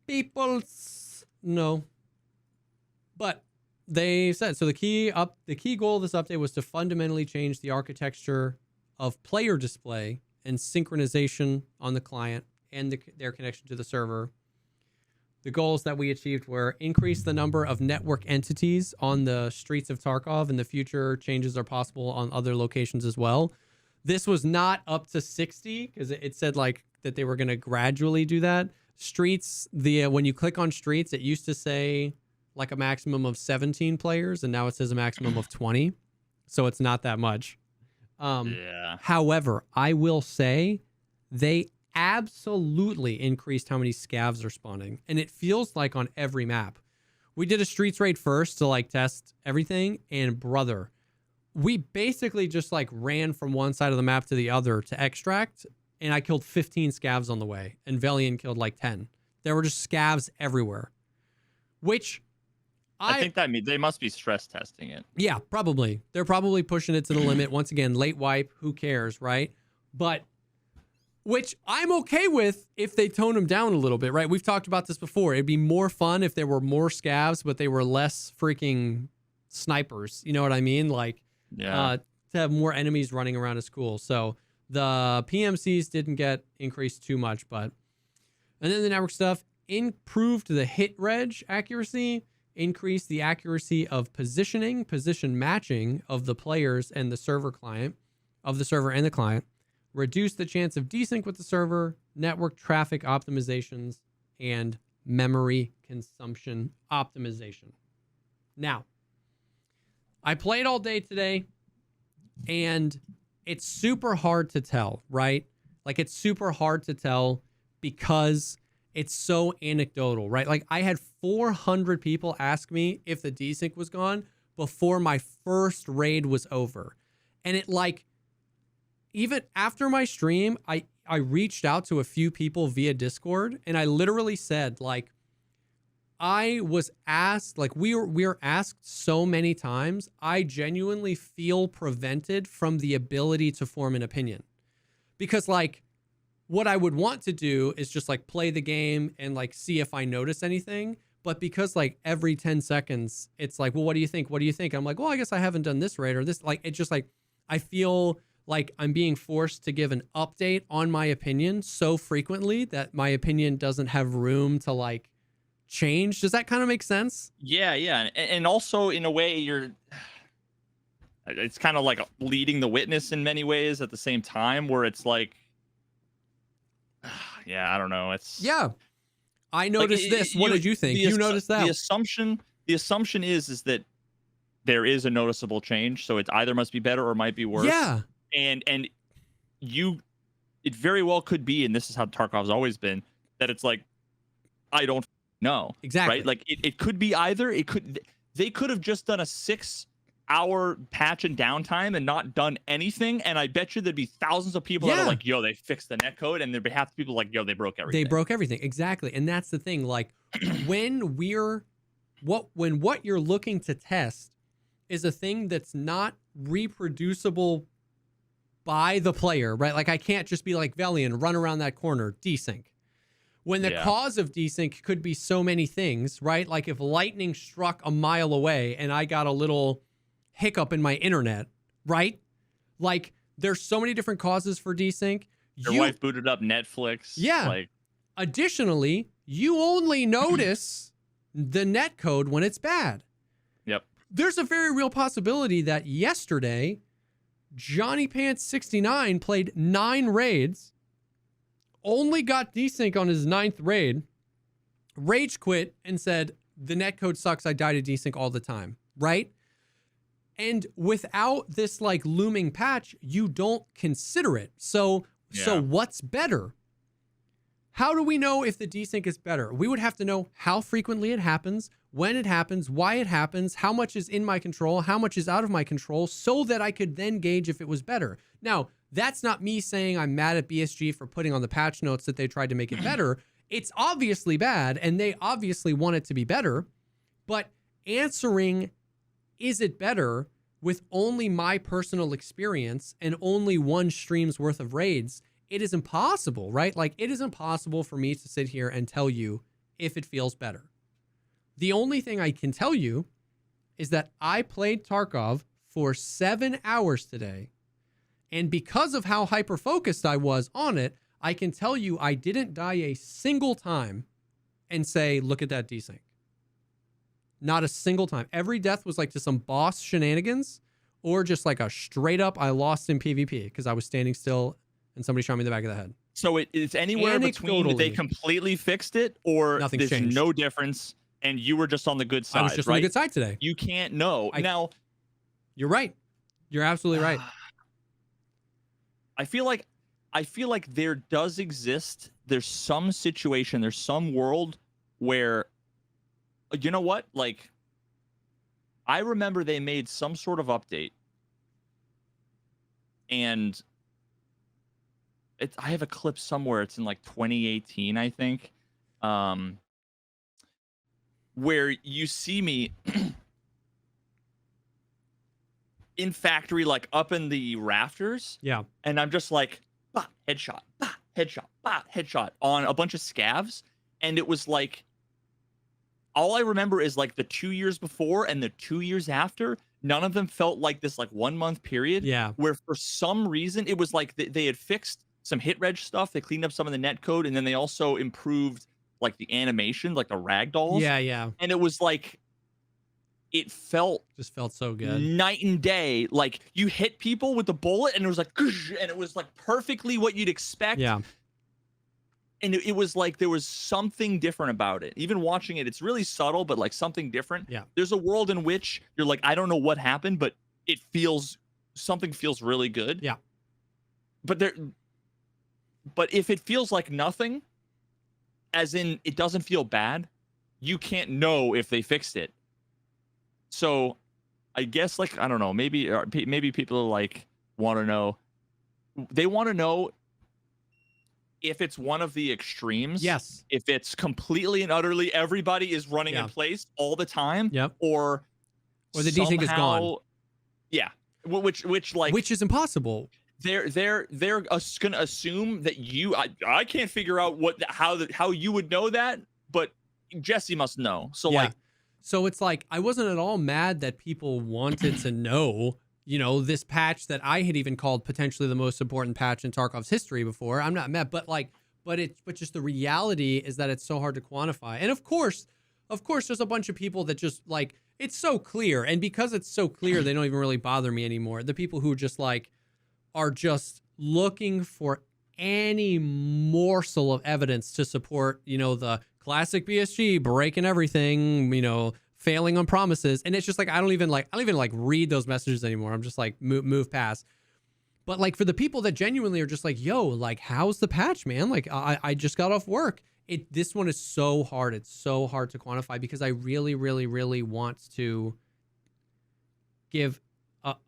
people know. But they said, so the key goal of this update was to fundamentally change the architecture of player display and synchronization on the client and their connection to the server. The goals that we achieved were increase the number of network entities on the streets of Tarkov. In the future, changes are possible on other locations as well. This was not up to 60 because it said like that they were going to gradually do that. Streets, when you click on streets, it used to say like a maximum of 17 players, and now it says a maximum of 20. So it's not that much. Yeah. However, I will say they absolutely increased how many scavs are spawning, and it feels like on every map. We did a streets raid first to like test everything, and brother, we basically just like ran from one side of the map to the other to extract, and I killed 15 scavs on the way, and Velian killed like 10. There were just scavs everywhere, which I think that means they must be stress testing it. Yeah, probably. They're probably pushing it to the limit. Once again, late wipe, who cares, right? But which I'm okay with if they tone them down a little bit, right? We've talked about this before. It'd be more fun if there were more scavs, but they were less freaking snipers. You know what I mean? Like, to have more enemies running around is cool. So the PMCs didn't get increased too much, but and then the network stuff improved the hit reg accuracy, increased the accuracy of position matching of the players and the server and the client, reduce the chance of desync with the server, network traffic optimizations, and memory consumption optimization. Now, I played all day today, and it's super hard to tell, right? Like, it's super hard to tell because it's so anecdotal, right? Like, I had 400 people ask me if the desync was gone before my first raid was over. And it like, even after my stream, I reached out to a few people via Discord, and I literally said, like, I was asked, like, we were asked so many times, I genuinely feel prevented from the ability to form an opinion. Because, like, what I would want to do is just, like, play the game and, like, see if I notice anything. But because, like, every 10 seconds, it's like, well, what do you think? What do you think? I'm like, well, I guess I haven't done this right or this. Like, it just, like, I feel like I'm being forced to give an update on my opinion so frequently that my opinion doesn't have room to, like, change. Does that kind of make sense? Yeah. And also, in a way, it's kind of like leading the witness in many ways at the same time, where it's like, yeah, I don't know. I noticed like, this. What did you think? You noticed that? The assumption is that there is a noticeable change, so it either must be better or might be worse. Yeah. And it very well could be, and this is how Tarkov's always been, that it's like, I don't know. Exactly. Right? Like, it could be either. They could have just done a 6-hour patch and downtime and not done anything, and I bet you there'd be thousands of people that are like, yo, they fixed the netcode, and there'd be half the people like, yo, they broke everything. They broke everything. Exactly. And that's the thing. Like, when what you're looking to test is a thing that's not reproducible by the player, right? Like, I can't just be like, Velian, run around that corner, desync. When the cause of desync could be so many things, right? Like, if lightning struck a mile away and I got a little hiccup in my internet, right? Like, there's so many different causes for desync. Your wife booted up Netflix. Yeah. Like, additionally, you only notice the netcode when it's bad. Yep. There's a very real possibility that yesterday Johnny Pants 69 played 9 raids, only got desync on his 9th raid, rage quit and said, the netcode sucks, I die to desync all the time, right? And without this like looming patch, you don't consider it. So what's better? How do we know if the desync is better? We would have to know how frequently it happens, when it happens, why it happens, how much is in my control, how much is out of my control, so that I could then gauge if it was better. Now, that's not me saying I'm mad at BSG for putting on the patch notes that they tried to make it better. It's obviously bad, and they obviously want it to be better. But answering, is it better, with only my personal experience and only one stream's worth of raids, it is impossible, right? Like, it is impossible for me to sit here and tell you if it feels better. The only thing I can tell you is that I played Tarkov for 7 hours today, and because of how hyper-focused I was on it, I can tell you I didn't die a single time and say, look at that desync. Not a single time. Every death was like to some boss shenanigans or just like a straight up, I lost in PvP because I was standing still and somebody shot me in the back of the head. So it's anywhere between they completely fixed it or nothing's there's changed. No difference and you were just on the good side, I was just on the good side today. You can't know. Now, you're right. You're absolutely right. I feel like there does exist, there's some situation, there's some world where, you know what? Like, I remember they made some sort of update and I have a clip somewhere. It's in like 2018, I think, where you see me in factory, like up in the rafters. Yeah. And I'm just like, bah, headshot, bah, headshot, bah, headshot on a bunch of scavs. And it was like, all I remember is like the 2 years before and the 2 years after, none of them felt like this like 1 month period. Yeah. Where for some reason, it was like they had fixed some hit reg stuff. They cleaned up some of the netcode, and then they also improved like the animation, like the ragdolls. Yeah, yeah. And it was like, it just felt so good. Night and day. Like you hit people with the bullet and it was like, and it was like perfectly what you'd expect. Yeah. And it was like, there was something different about it. Even watching it, it's really subtle, but like something different. Yeah. There's a world in which you're like, I don't know what happened, but something feels really good. Yeah. But if it feels like nothing, as in it doesn't feel bad, you can't know if they fixed it. So I guess, like, I don't know, maybe people like want to know. They want to know if it's one of the extremes. Yes. If it's completely and utterly everybody is running in place all the time. Yep. Or the desync is gone. Yeah. Which is impossible. They're gonna assume that I can't figure out how you would know that, but Jesse must know. So yeah. So it's like, I wasn't at all mad that people wanted to know, this patch that I had even called potentially the most important patch in Tarkov's history before. I'm not mad, but just the reality is that it's so hard to quantify. And of course, there's a bunch of people that just like, it's so clear. And because it's so clear, they don't even really bother me anymore. The people who just like, are just looking for any morsel of evidence to support, the classic BSG breaking everything, failing on promises. And it's just like, I don't even read those messages anymore. I'm just like, move past. But like for the people that genuinely are just like, yo, like, how's the patch, man? Like, I just got off work. This one is so hard. It's so hard to quantify because I really, really, really want to give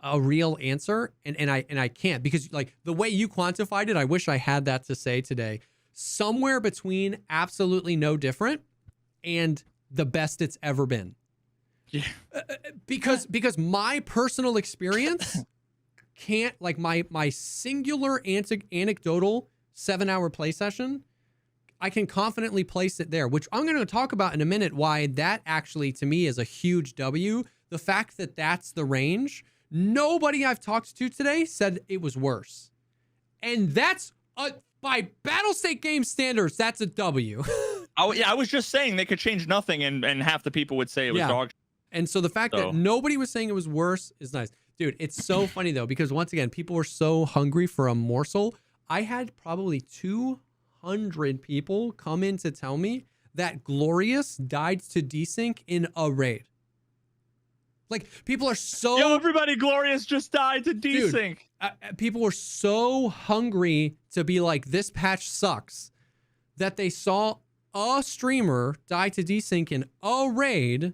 a real answer, and I can't, because like the way you quantified it, I wish I had that to say today. Somewhere between absolutely no different and the best it's ever been. Yeah. Because my personal experience can't, like, my singular anecdotal 7-hour play session, I can confidently place it there, which I'm going to talk about in a minute, why that actually to me is a huge W. The fact that that's the range. Nobody I've talked to today said it was worse. And that's, by Battlestate game standards, that's a W. I was just saying they could change nothing and half the people would say it was dog. And so the fact that nobody was saying it was worse is nice. Dude, it's so funny though, because once again, people were so hungry for a morsel. I had probably 200 people come in to tell me that Glorious died to desync in a raid. Like, people are so... Yo, everybody, Glorious just died to desync. Dude, people were so hungry to be like, this patch sucks, that they saw a streamer die to desync in a raid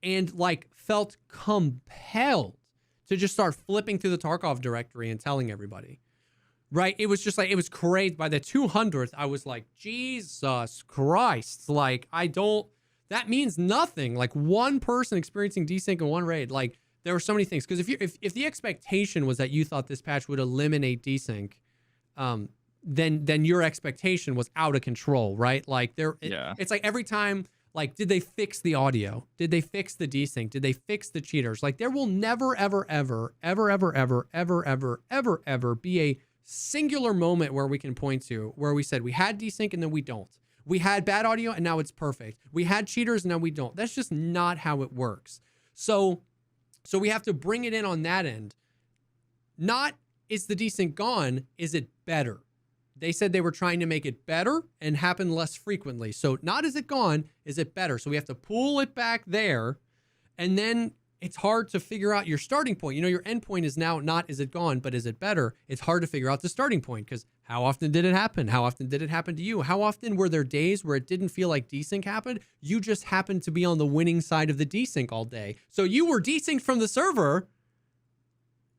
and like felt compelled to just start flipping through the Tarkov directory and telling everybody. Right? It was just like, it was crazy. By the 200th, I was like, Jesus Christ. Like, that means nothing. Like, one person experiencing desync in one raid. Like, there were so many things. Because if the expectation was that you thought this patch would eliminate desync, then your expectation was out of control, right? Like, it's like every time, like, did they fix the audio? Did they fix the desync? Did they fix the cheaters? Like, there will never, ever, ever, ever, ever, ever, ever, ever, ever, ever be a singular moment where we can point to where we said we had desync and then we don't. We had bad audio and now it's perfect. We had cheaters and now we don't. That's just not how it works. So we have to bring it in on that end. Not is the desync gone, is it better? They said they were trying to make it better and happen less frequently. So not is it gone, is it better? So we have to pull it back there, and then it's hard to figure out your starting point. You know, your end point is now not is it gone, but is it better? It's hard to figure out the starting point because how often did it happen? How often did it happen to you? How often were there days where it didn't feel like desync happened? You just happened to be on the winning side of the desync all day. So you were desynced from the server.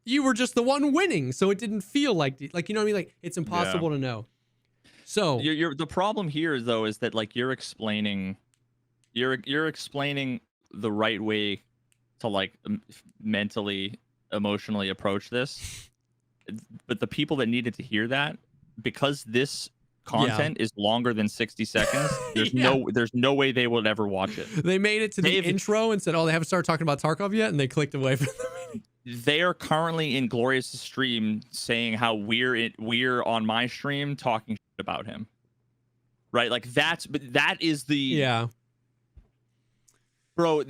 You were just the one winning. So it didn't feel like, you know what I mean? Like, it's impossible to know. So the problem here though is that like you're explaining the right way to like mentally, emotionally approach this, but the people that needed to hear that, because this content is longer than 60 seconds, there's no way they would ever watch it. They made it to the intro and said, oh, they haven't started talking about Tarkov yet, and they clicked away from the meeting. They are currently in Glorious' stream saying how we're on my stream talking shit about him, right? Like that is the bro.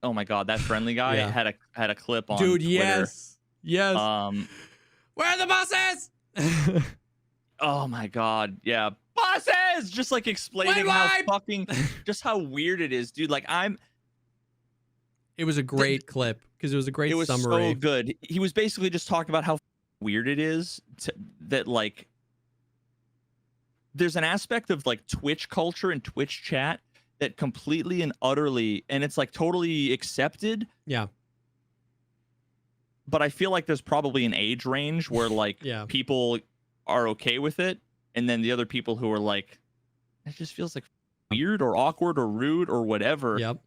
Oh my god, that friendly guy had a clip on Dude, Twitter. Yes. Where are the bosses? Oh my god, yeah, bosses! Just like explaining how weird it is, dude. Like It was a great clip because it was a great summary. It was so good. He was basically just talking about how weird it is that like there's an aspect of like Twitch culture and Twitch chat that completely and utterly, and it's like totally accepted. Yeah. But I feel like there's probably an age range where like people are okay with it, and then the other people who are like, it just feels like weird or awkward or rude or whatever. Yep.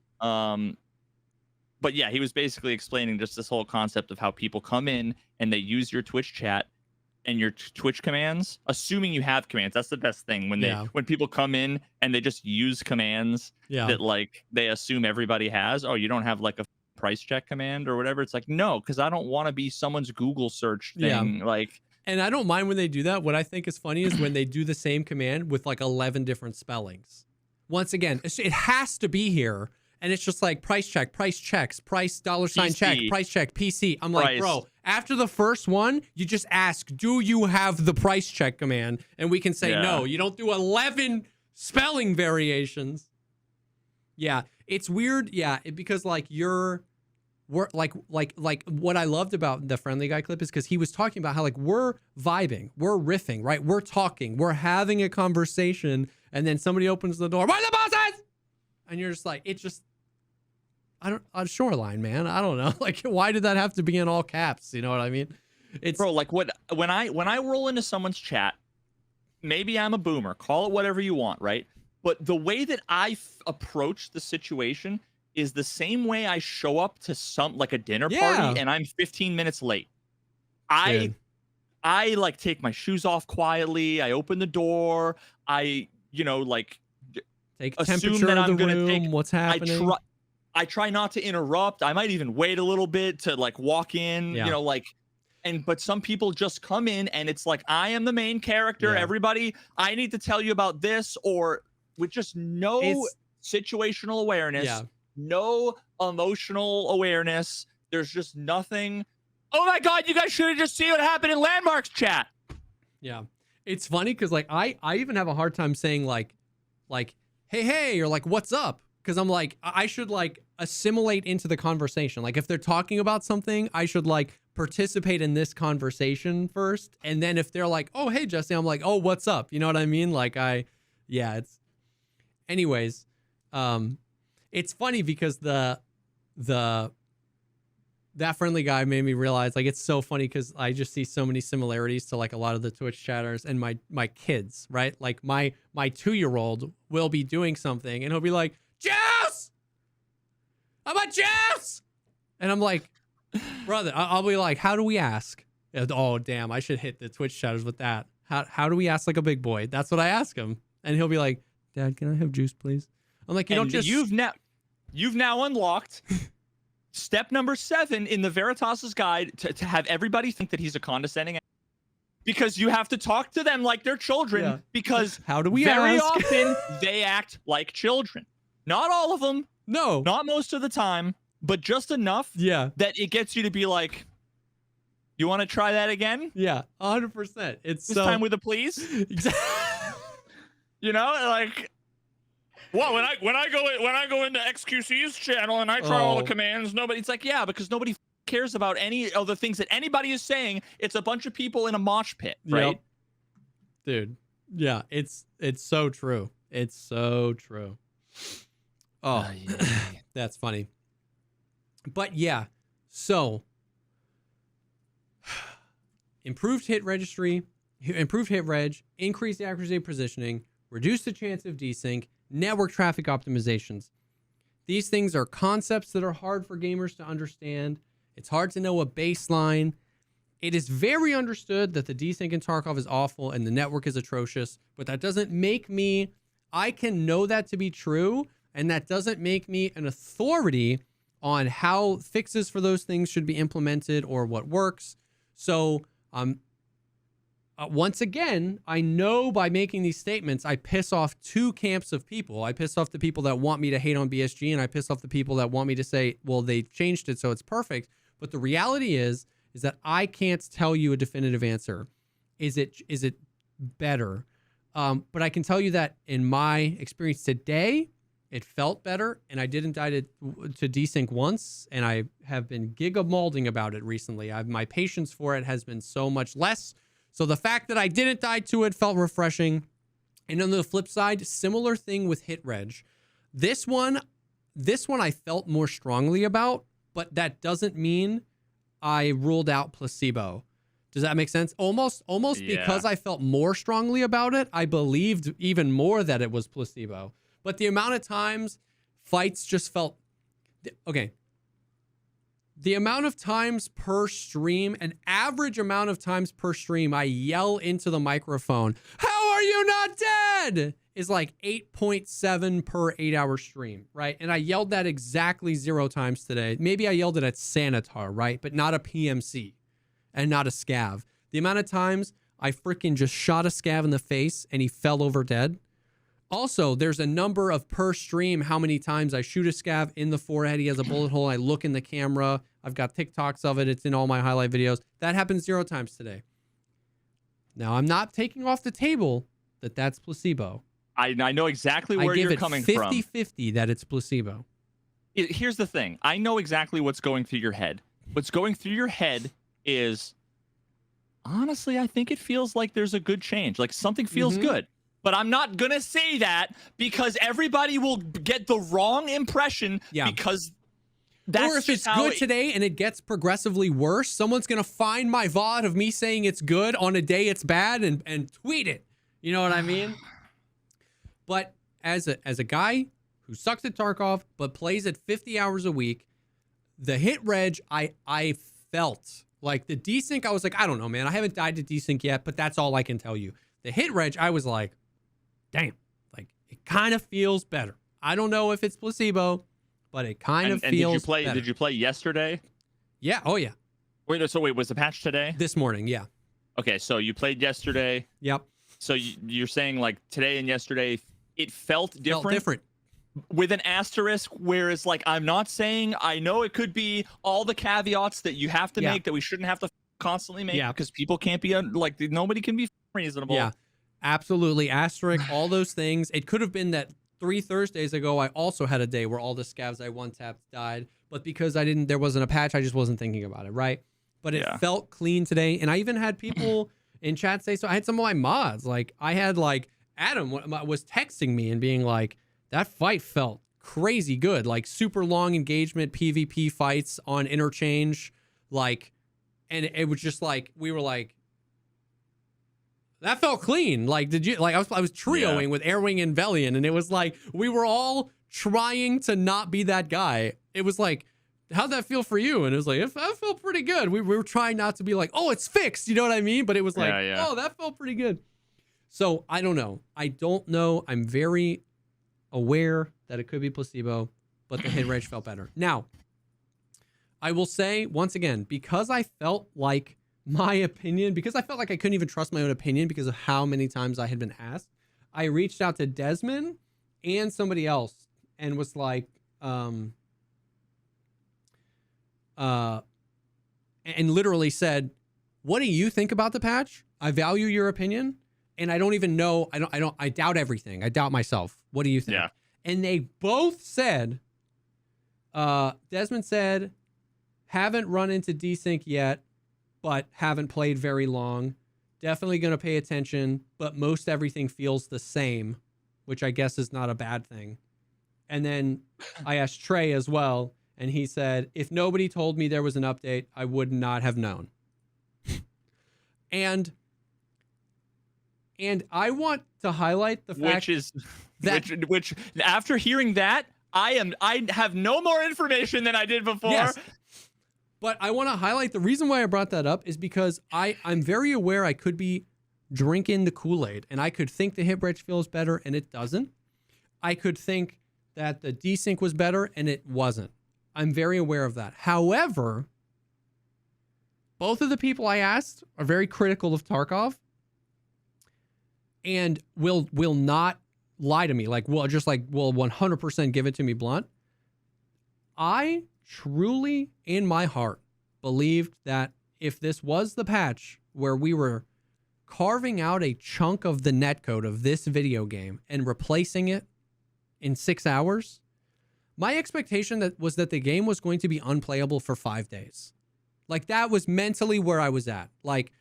But yeah, he was basically explaining just this whole concept of how people come in and they use your Twitch chat and your Twitch commands, assuming you have commands. That's the best thing when people come in and they just use commands that like they assume everybody has. Oh, you don't have like a price check command or whatever. It's like, no, because I don't want to be someone's Google search thing. Like, and I don't mind when they do that. What I think is funny is when they do the same command with like 11 different spellings. Once again, it has to be here. And it's just like price check, price checks, price $sign check, price check, PC. I'm like, bro, after the first one, you just ask, do you have the price check command? And we can say, no, you don't do 11 spelling variations. Yeah, it's weird. Yeah, because like we're like what I loved about the friendly guy clip is because he was talking about how like we're vibing, we're riffing, right? We're talking, we're having a conversation, and then somebody opens the door. Where are the bosses? And you're just like, it's just, on Shoreline, man. I don't know. Like, why did that have to be in all caps? You know what I mean? It's bro, like when I roll into someone's chat, maybe I'm a boomer, call it whatever you want, right? But the way that I approach the situation is the same way I show up to like a dinner party and I'm 15 minutes late. I like take my shoes off quietly. I open the door. I, like take temperature of the room. What's happening? I try not to interrupt. I might even wait a little bit to like walk in, but some people just come in and it's like, I am the main character. Everybody, I need to tell you about this, or with just no situational awareness, no emotional awareness. There's just nothing. Oh my God, you guys should have just seen what happened in Landmarks chat. Yeah. It's funny because like I even have a hard time saying like hey or like what's up, because I'm like I should like assimilate into the conversation. Like if they're talking about something, I should like participate in this conversation first, and then if they're like, oh hey Jesse, I'm like, oh what's up, you know what I mean? Like it's anyways. It's funny because that friendly guy made me realize, like, it's so funny because I just see so many similarities to like a lot of the Twitch chatters and my kids, right? Like my 2-year-old will be doing something and he'll be like, Jess! I'm a Jess! And I'm like, brother, I'll be like, how do we ask? Oh, damn, I should hit the Twitch chatters with that. How do we ask like a big boy? That's what I ask him. And he'll be like, Dad, can I have juice, please? I'm like, you've now unlocked step number 7 in the Veritas's guide to have everybody think that he's a condescending, because you have to talk to them like they're children, because how do we very ask? often they act like children. Not all of them. No. Not most of the time, but just enough that it gets you to be like, you want to try that again? Yeah, 100%. It's this time with a please. Exactly. You know, like, well, when I go into XQC's channel and I try all the commands, it's like, yeah, because nobody cares about any of the things that anybody is saying. It's a bunch of people in a mosh pit, right? Yep. Dude. Yeah, it's so true. It's so true. Oh, that's funny. But yeah, so improved hit registry, improved hit reg, increased accuracy of positioning, reduce the chance of desync, network traffic optimizations. These things are concepts that are hard for gamers to understand. It's hard to know a baseline. It is very understood that the desync in Tarkov is awful and the network is atrocious, but that doesn't make me, I can know that to be true, and that doesn't make me an authority on how fixes for those things should be implemented or what works. So, once again, I know by making these statements, I piss off 2 camps of people. I piss off the people that want me to hate on BSG, and I piss off the people that want me to say, well, they changed it, so it's perfect. But the reality is that I can't tell you a definitive answer. Is it better? But I can tell you that in my experience today, it felt better, and I didn't die to desync once, and I have been giga-molding about it recently. My patience for it has been so much less. So the fact that I didn't die to it felt refreshing. And on the flip side, similar thing with hit reg. This one I felt more strongly about, but that doesn't mean I ruled out placebo. Does that make sense? Almost because I felt more strongly about it, I believed even more that it was placebo. But the amount of times fights just felt... Okay. The amount of times per stream, an average amount of times per stream, I yell into the microphone, how are you not dead? Is like 8.7 per 8-hour stream, right? And I yelled that exactly 0 times today. Maybe I yelled it at Sanitar, right? But not a PMC and not a scav. The amount of times I freaking just shot a scav in the face and he fell over dead. Also, there's a number of per stream how many times I shoot a scav in the forehead. He has a bullet hole. I look in the camera. I've got TikToks of it. It's in all my highlight videos. That happened 0 times today. Now, I'm not taking off the table that that's placebo. I know exactly where you're coming from. I give it 50-50 that it's placebo. Here's the thing. I know exactly what's going through your head. What's going through your head is, honestly, I think it feels like there's a good change. Like something feels good. But I'm not going to say that because everybody will get the wrong impression because that's or if it's good today and it gets progressively worse, someone's going to find my VOD of me saying it's good on a day it's bad and tweet it. You know what I mean? But as a guy who sucks at Tarkov but plays it 50 hours a week, the hit reg, I felt like the desync, I was like, I don't know, man. I haven't died to desync yet, but that's all I can tell you. The hit reg, I was like, damn, like it kind of feels better. I don't know if it's placebo, but it kind of feels better. Did you play yesterday? Yeah. Oh, yeah. Wait, was the patch today? This morning, yeah. Okay, so you played yesterday. Yep. So you're saying like today and yesterday, it felt different? with an asterisk, whereas like I'm not saying, I know it could be all the caveats that you have to make that we shouldn't have to constantly make because people can't be like nobody can be reasonable. Yeah, absolutely. Asterisk, all those things. It could have been that 3 Thursdays ago I also had a day where all the scavs I one tapped died, but because there wasn't a patch, I just wasn't thinking about it, right? But it felt clean today, and I even had people in chat say so. I had some of my mods, like I had like Adam was texting me and being like, that fight felt crazy good, like super long engagement PvP fights on interchange, like, and it was just like we were like, that felt clean. Like, did you like? I was trioing with Airwing and Velian, and it was like we were all trying to not be that guy. It was like, how'd that feel for you? And it was like, it felt pretty good. We were trying not to be like, oh, it's fixed. You know what I mean? But it was like, oh, that felt pretty good. So I don't know. I'm very aware that it could be placebo, but the hit rate felt better. Now, I will say once again, because I felt like my opinion, because I felt like I couldn't even trust my own opinion because of how many times I had been asked, I reached out to Desmond and somebody else and was like, and literally said, what do you think about the patch? I value your opinion. And I don't even know. I doubt everything. I doubt myself. What do you think? Yeah. And they both said, Desmond said, haven't run into desync yet, but haven't played very long. Definitely going to pay attention, but most everything feels the same, which I guess is not a bad thing. And then I asked Trey as well, and he said, if nobody told me there was an update, I would not have known. And I want to highlight the fact which after hearing that, I have no more information than I did before. Yes. But I want to highlight the reason why I brought that up is because I'm very aware I could be drinking the Kool-Aid and I could think the hit bridge feels better and it doesn't. I could think that the desync was better and it wasn't. I'm very aware of that. However, both of the people I asked are very critical of Tarkov and will not lie to me. Like, will 100% give it to me blunt. I truly, in my heart, believed that if this was the patch where we were carving out a chunk of the netcode of this video game and replacing it in 6 hours, my expectation was that the game was going to be unplayable for 5 days. Like, that was mentally where I was at. Like,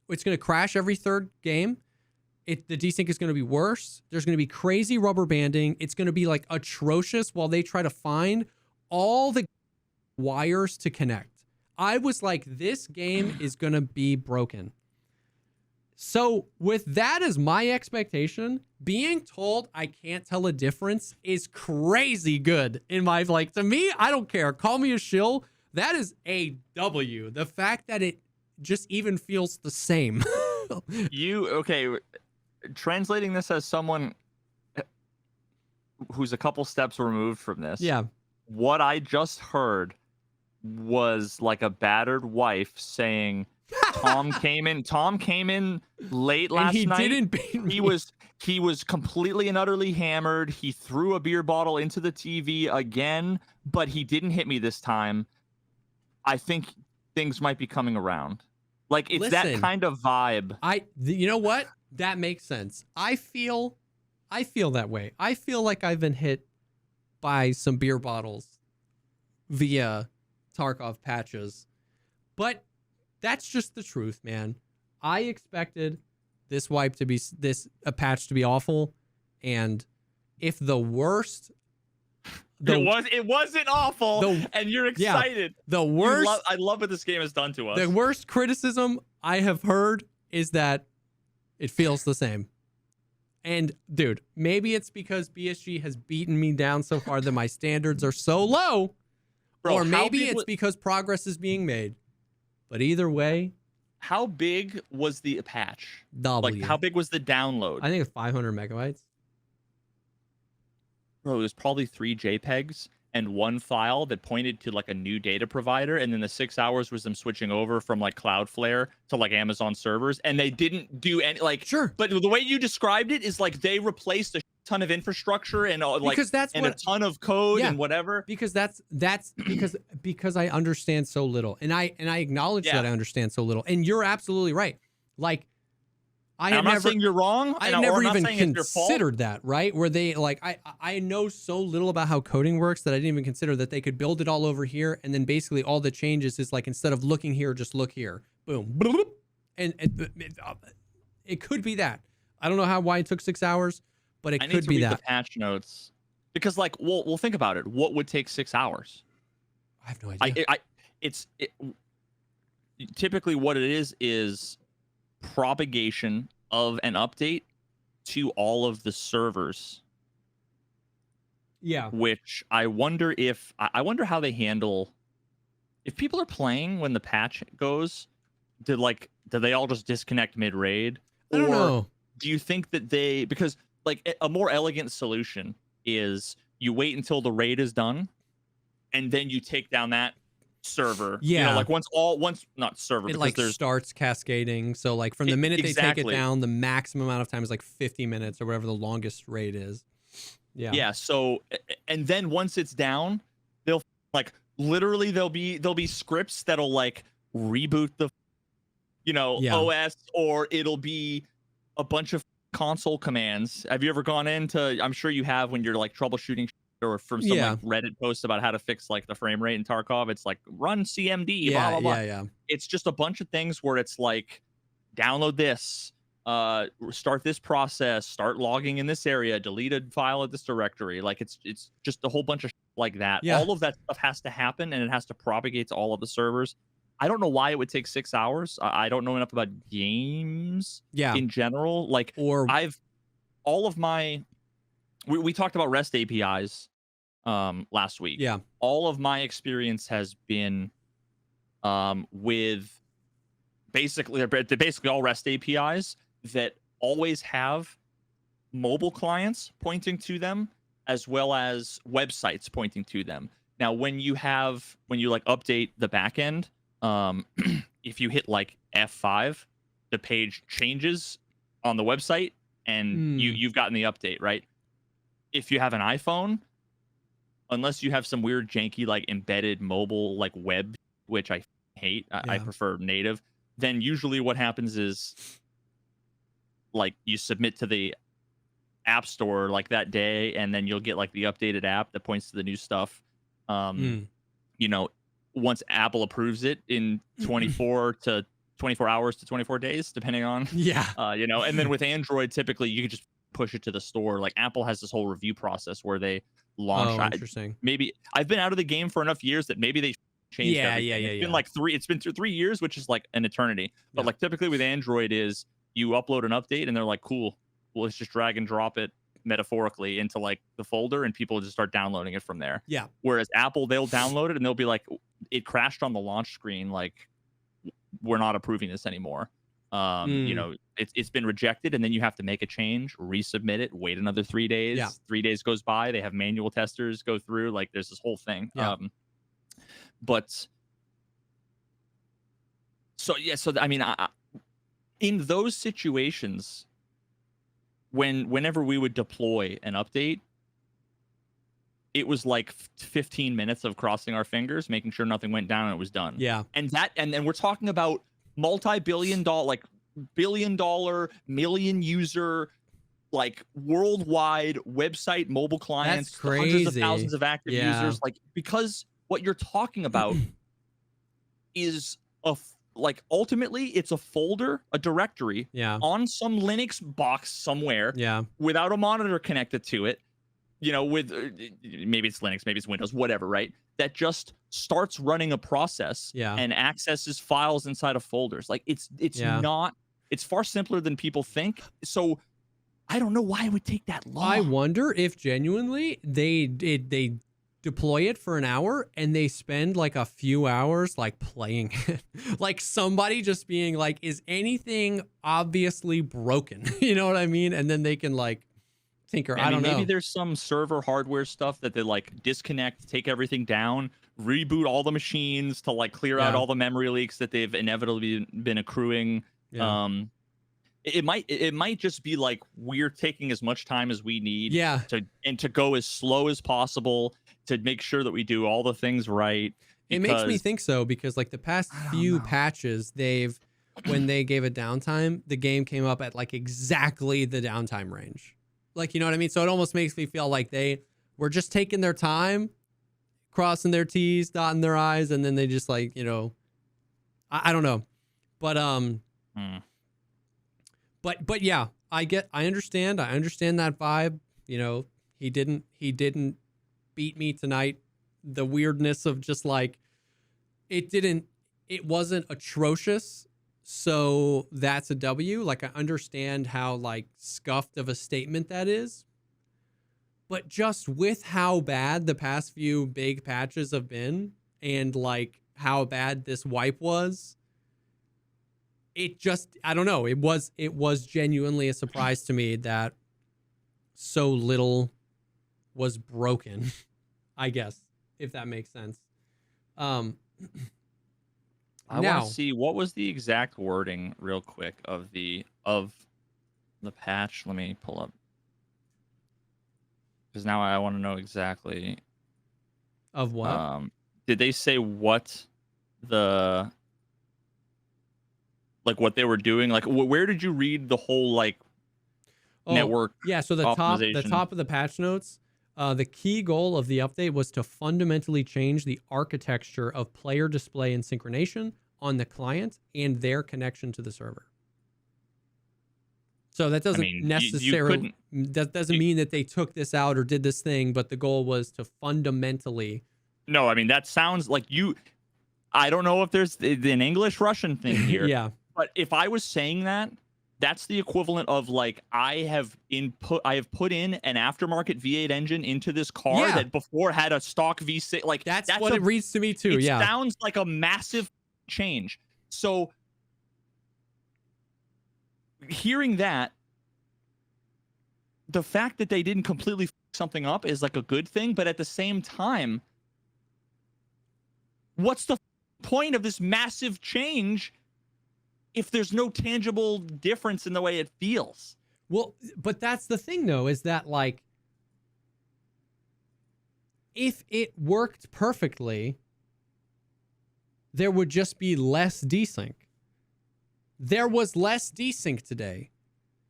it's going to crash every third game. The desync is going to be worse. There's going to be crazy rubber banding. It's going to be like atrocious while they try to find all the wires to connect. I was like, this game is going to be broken. So with that as my expectation, being told I can't tell a difference is crazy good in my, like, to me, I don't care. Call me a shill. That is a W. The fact that it just even feels the same. Translating this as someone who's a couple steps removed from this. Yeah. What I just heard was like a battered wife saying, Tom came in late last night. He didn't beat me. He was completely and utterly hammered. He threw a beer bottle into the TV again, but he didn't hit me this time. I think things might be coming around. Like, it's that kind of vibe. You know what? That makes sense. I feel that way. I feel like I've been hit by some beer bottles via Tarkov patches. But that's just the truth, man. I expected this wipe to be a patch to be awful, and if the worst it wasn't awful, and you're excited. Yeah, the worst I love what this game has done to us. The worst criticism I have heard is that it feels the same. And dude, maybe it's because BSG has beaten me down so far that my standards are so low. Bro, or maybe it's because progress is being made. But either way. How big was the patch? W. Like, how big was the download? I think it's 500 megabytes. Bro, it was probably 3 JPEGs and 1 file that pointed to like a new data provider. And then the 6 hours was them switching over from like Cloudflare to like Amazon servers. And they didn't do any, like, sure. But the way you described it is like they replaced a ton of infrastructure and like because that's and a ton of code and whatever. Because that's because I understand so little, and I acknowledge that I understand so little. And you're absolutely right. Like I'm not saying you're wrong. I never even considered that, right? Where they like I know so little about how coding works that I didn't even consider that they could build it all over here, and then basically all the changes is like instead of looking here, just look here, boom, and it could be that. I don't know why it took 6 hours, but it could be that. The patch notes, because like we'll think about it. What would take 6 hours? I have no idea. Typically what it is propagation of an update to all of the servers. Yeah. Which I wonder how they handle if people are playing when the patch goes. Do they all just disconnect mid-raid? I don't know. Do you think that because like a more elegant solution is you wait until the raid is done and then you take down that server. Yeah. You know, like not server, it because like there's starts cascading. So like from the minute they take it down, the maximum amount of time is like 50 minutes or whatever the longest raid is. Yeah. Yeah. So and then once it's down, they'll like literally there'll be scripts that'll like reboot the OS, or it'll be a bunch of console commands. Have you ever gone into, I'm sure you have, when you're like troubleshooting or from some like Reddit post about how to fix like the frame rate in Tarkov, it's like run CMD, blah blah blah. Yeah. It's just a bunch of things where it's like download this, start this process, start logging in this area, delete a file at this directory. Like it's just a whole bunch of like that. Yeah. All of that stuff has to happen, and it has to propagate to all of the servers. I don't know why it would take 6 hours. I don't know enough about games in general. Like, we talked about REST APIs last week. Yeah. All of my experience has been with they're basically all REST APIs that always have mobile clients pointing to them as well as websites pointing to them. Now, when you like update the backend, if you hit like F5, the page changes on the website and you've gotten the update, right? If you have an iPhone, unless you have some weird janky like embedded mobile like web, which I hate, I prefer native, then usually what happens is like you submit to the app store like that day, and then you'll get like the updated app that points to the new stuff. Once Apple approves it in 24 hours to 24 days, depending on, and then with Android, typically you can just push it to the store. Like Apple has this whole review process where they launch. Oh, interesting. Maybe I've been out of the game for enough years that maybe they changed everything. It's been like it's been 3 years, which is like an eternity. But like typically with Android is you upload an update and they're like, cool, well, let's just drag and drop it metaphorically into like the folder, and people just start downloading it from there. Yeah. Whereas Apple, they'll download it and they'll be like, it crashed on the launch screen, like we're not approving this anymore. It's been rejected, and then you have to make a change, resubmit it, wait another 3 days. 3 days goes by, they have manual testers go through, like there's this whole thing. In those situations, whenever we would deploy an update, it was like 15 minutes of crossing our fingers, making sure nothing went down, and it was done. Yeah. And then we're talking about multi-billion-dollar, like billion-dollar, million user, like worldwide website mobile clients, That's crazy. hundreds of thousands of active users. Like, because what you're talking about is ultimately it's a folder, a directory on some Linux box somewhere without a monitor connected to it, with maybe it's Linux, maybe it's Windows, whatever, right? That just starts running a process and accesses files inside of folders. Like it's far simpler than people think. So I don't know why it would take that long. I wonder if genuinely they deploy it for an hour and they spend like a few hours like playing it. Like somebody just being like, is anything obviously broken? You know what I mean? And then they can like tinker. I don't know. Maybe there's some server hardware stuff that they like disconnect, take everything down, reboot all the machines to like clear out all the memory leaks that they've inevitably been accruing. it might just be like we're taking as much time as we need Yeah. to go as slow as possible to make sure that we do all the things right. It makes me Because think so, because like the past I don't few know. patches, when they gave a downtime, the game came up at like exactly the downtime range. Like, you know what I mean? So it almost makes me feel like they were just taking their time, crossing their T's, dotting their I's, and then they just like, you know, I don't know. But but yeah, I understand that vibe. You know, he didn't beat me tonight. The weirdness of just like it wasn't atrocious. So that's a W. Like, I understand how like scuffed of a statement that is. But just with how bad the past few big patches have been, and like how bad this wipe was, it just, I don't know. It was genuinely a surprise to me that so little was broken, I guess, if that makes sense. I want to see what was the exact wording real quick of the patch. Let me pull up, because now I want to know exactly of what. Did they say what the what they were doing? Like, where did you read the whole network? Yeah, so the optimization? top of the patch notes. The key goal of the update was to fundamentally change the architecture of player display and synchronization on the client and their connection to the server. So that doesn't necessarily that doesn't mean that they took this out or did this thing, but the goal was to fundamentally. No, I mean, that sounds like you. I don't know if there's an English-Russian thing here. Yeah. But if I was saying that, that's the equivalent of like I have put in an aftermarket V8 engine into this car that before had a stock V6. Like that's what it reads to me too. It sounds like a massive change. So hearing that, the fact that they didn't completely f something up is like a good thing, but at the same time, what's the point of this massive change if there's no tangible difference in the way it feels? Well, but that's the thing though, is that like, if it worked perfectly, there would just be less desync. There was less desync today,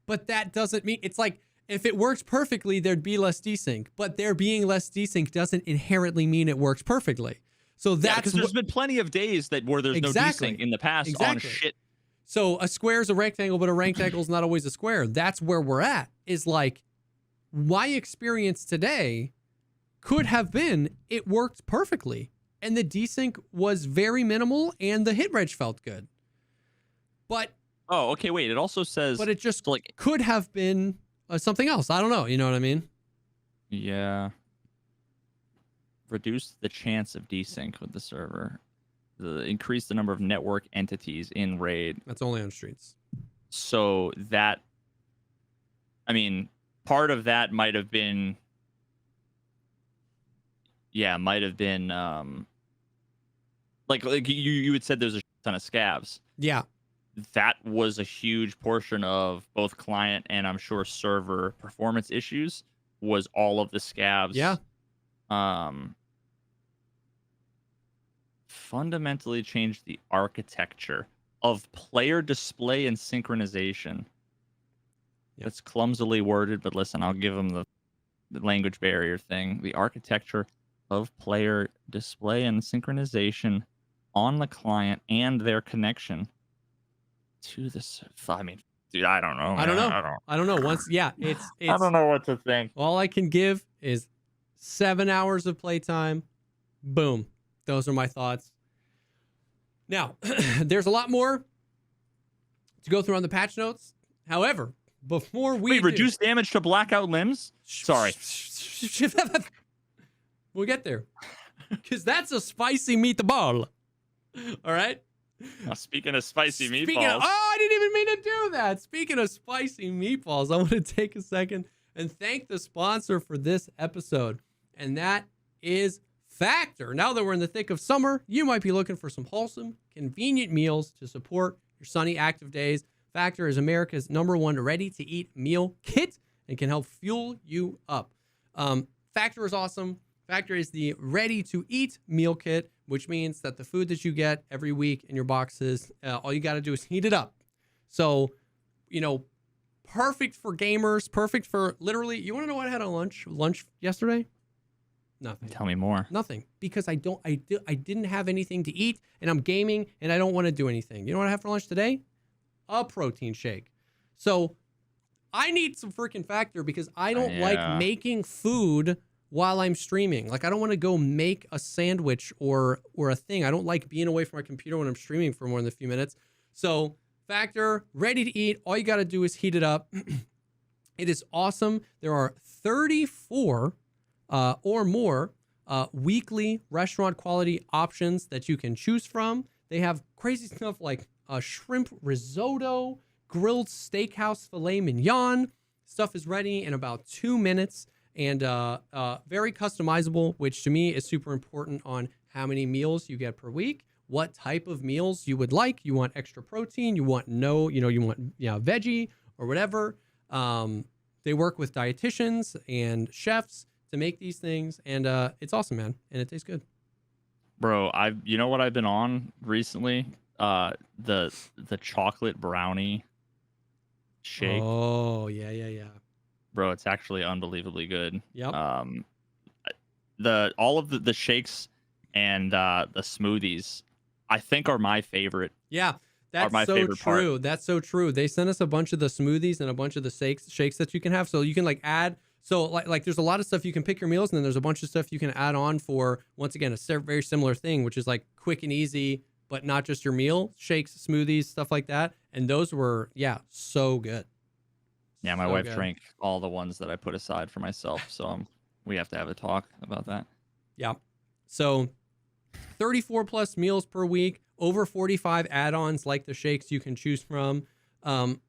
but that doesn't mean, it's like, if it works perfectly, there'd be less desync, but there being less desync doesn't inherently mean it works perfectly. So that's because there's been plenty of days where there's no desync in the past on shit. So a square is a rectangle, but a rectangle is not always a square. That's where we're at, is like, my experience today could have been it worked perfectly and the desync was very minimal and the hit reg felt good. But okay, wait, it also says, but it just like could have been something else. I don't know. You know what I mean? Yeah. Reduce the chance of desync with the server. Increase the number of network entities in RAID. That's only on streets. So that, I mean, part of that might have been, like you had said there's a ton of scavs. Yeah. That was a huge portion of both client and I'm sure server performance issues, was all of the scavs. Yeah. Fundamentally change the architecture of player display and synchronization. Yep. It's clumsily worded, but listen, I'll give them the language barrier thing. The architecture of player display and synchronization on the client and their connection to this. I mean, dude, I don't know. I don't know. I don't know. Once, it's I don't know what to think. All I can give is 7 hours of playtime. Boom. Those are my thoughts. Now, there's a lot more to go through on the patch notes. However, before we reduce damage to blackout limbs. Sorry. We'll get there. Because that's a spicy meatball. All right? Now, speaking of spicy meatballs. I didn't even mean to do that. Speaking of spicy meatballs, I want to take a second and thank the sponsor for this episode. And that is Factor. Now that we're in the thick of summer, you might be looking for some wholesome, convenient meals to support your sunny, active days. Factor is America's #1 ready-to-eat meal kit and can help fuel you up. Factor is awesome. Factor is the ready-to-eat meal kit, which means that the food that you get every week in your boxes, all you got to do is heat it up. So, perfect for gamers, perfect for literally. You want to know what I had on lunch yesterday? Nothing. Tell me more. Nothing, because I didn't have anything to eat, and I'm gaming, and I don't want to do anything. You know what I have for lunch today? A protein shake. So I need some freaking Factor because I don't like making food while I'm streaming. Like, I don't want to go make a sandwich or a thing. I don't like being away from my computer when I'm streaming for more than a few minutes. So Factor, ready to eat. All you got to do is heat it up. It is awesome. There are 34 or more weekly restaurant quality options that you can choose from. They have crazy stuff like shrimp risotto, grilled steakhouse filet mignon. Stuff is ready in about 2 minutes and very customizable, which to me is super important on how many meals you get per week, what type of meals you would like. You want extra protein, you want you want veggie or whatever. They work with dietitians and chefs to make these things, and it's awesome, man, and it tastes good. Bro, you know what I've been on recently? The chocolate brownie shake. Oh, yeah. Bro, it's actually unbelievably good. Yep. All of the shakes and the smoothies, I think, are my favorite. Yeah, that's so true. That's so true. They sent us a bunch of the smoothies and a bunch of the shakes that you can have. So you can add. So like there's a lot of stuff you can pick your meals, and then there's a bunch of stuff you can add on for, once again, a very similar thing, which is like quick and easy, but not just your meal. Shakes, smoothies, stuff like that. And those were, so good. Yeah, my wife drank all the ones that I put aside for myself. So we have to have a talk about that. Yeah. So 34 plus meals per week, over 45 add-ons like the shakes you can choose from. They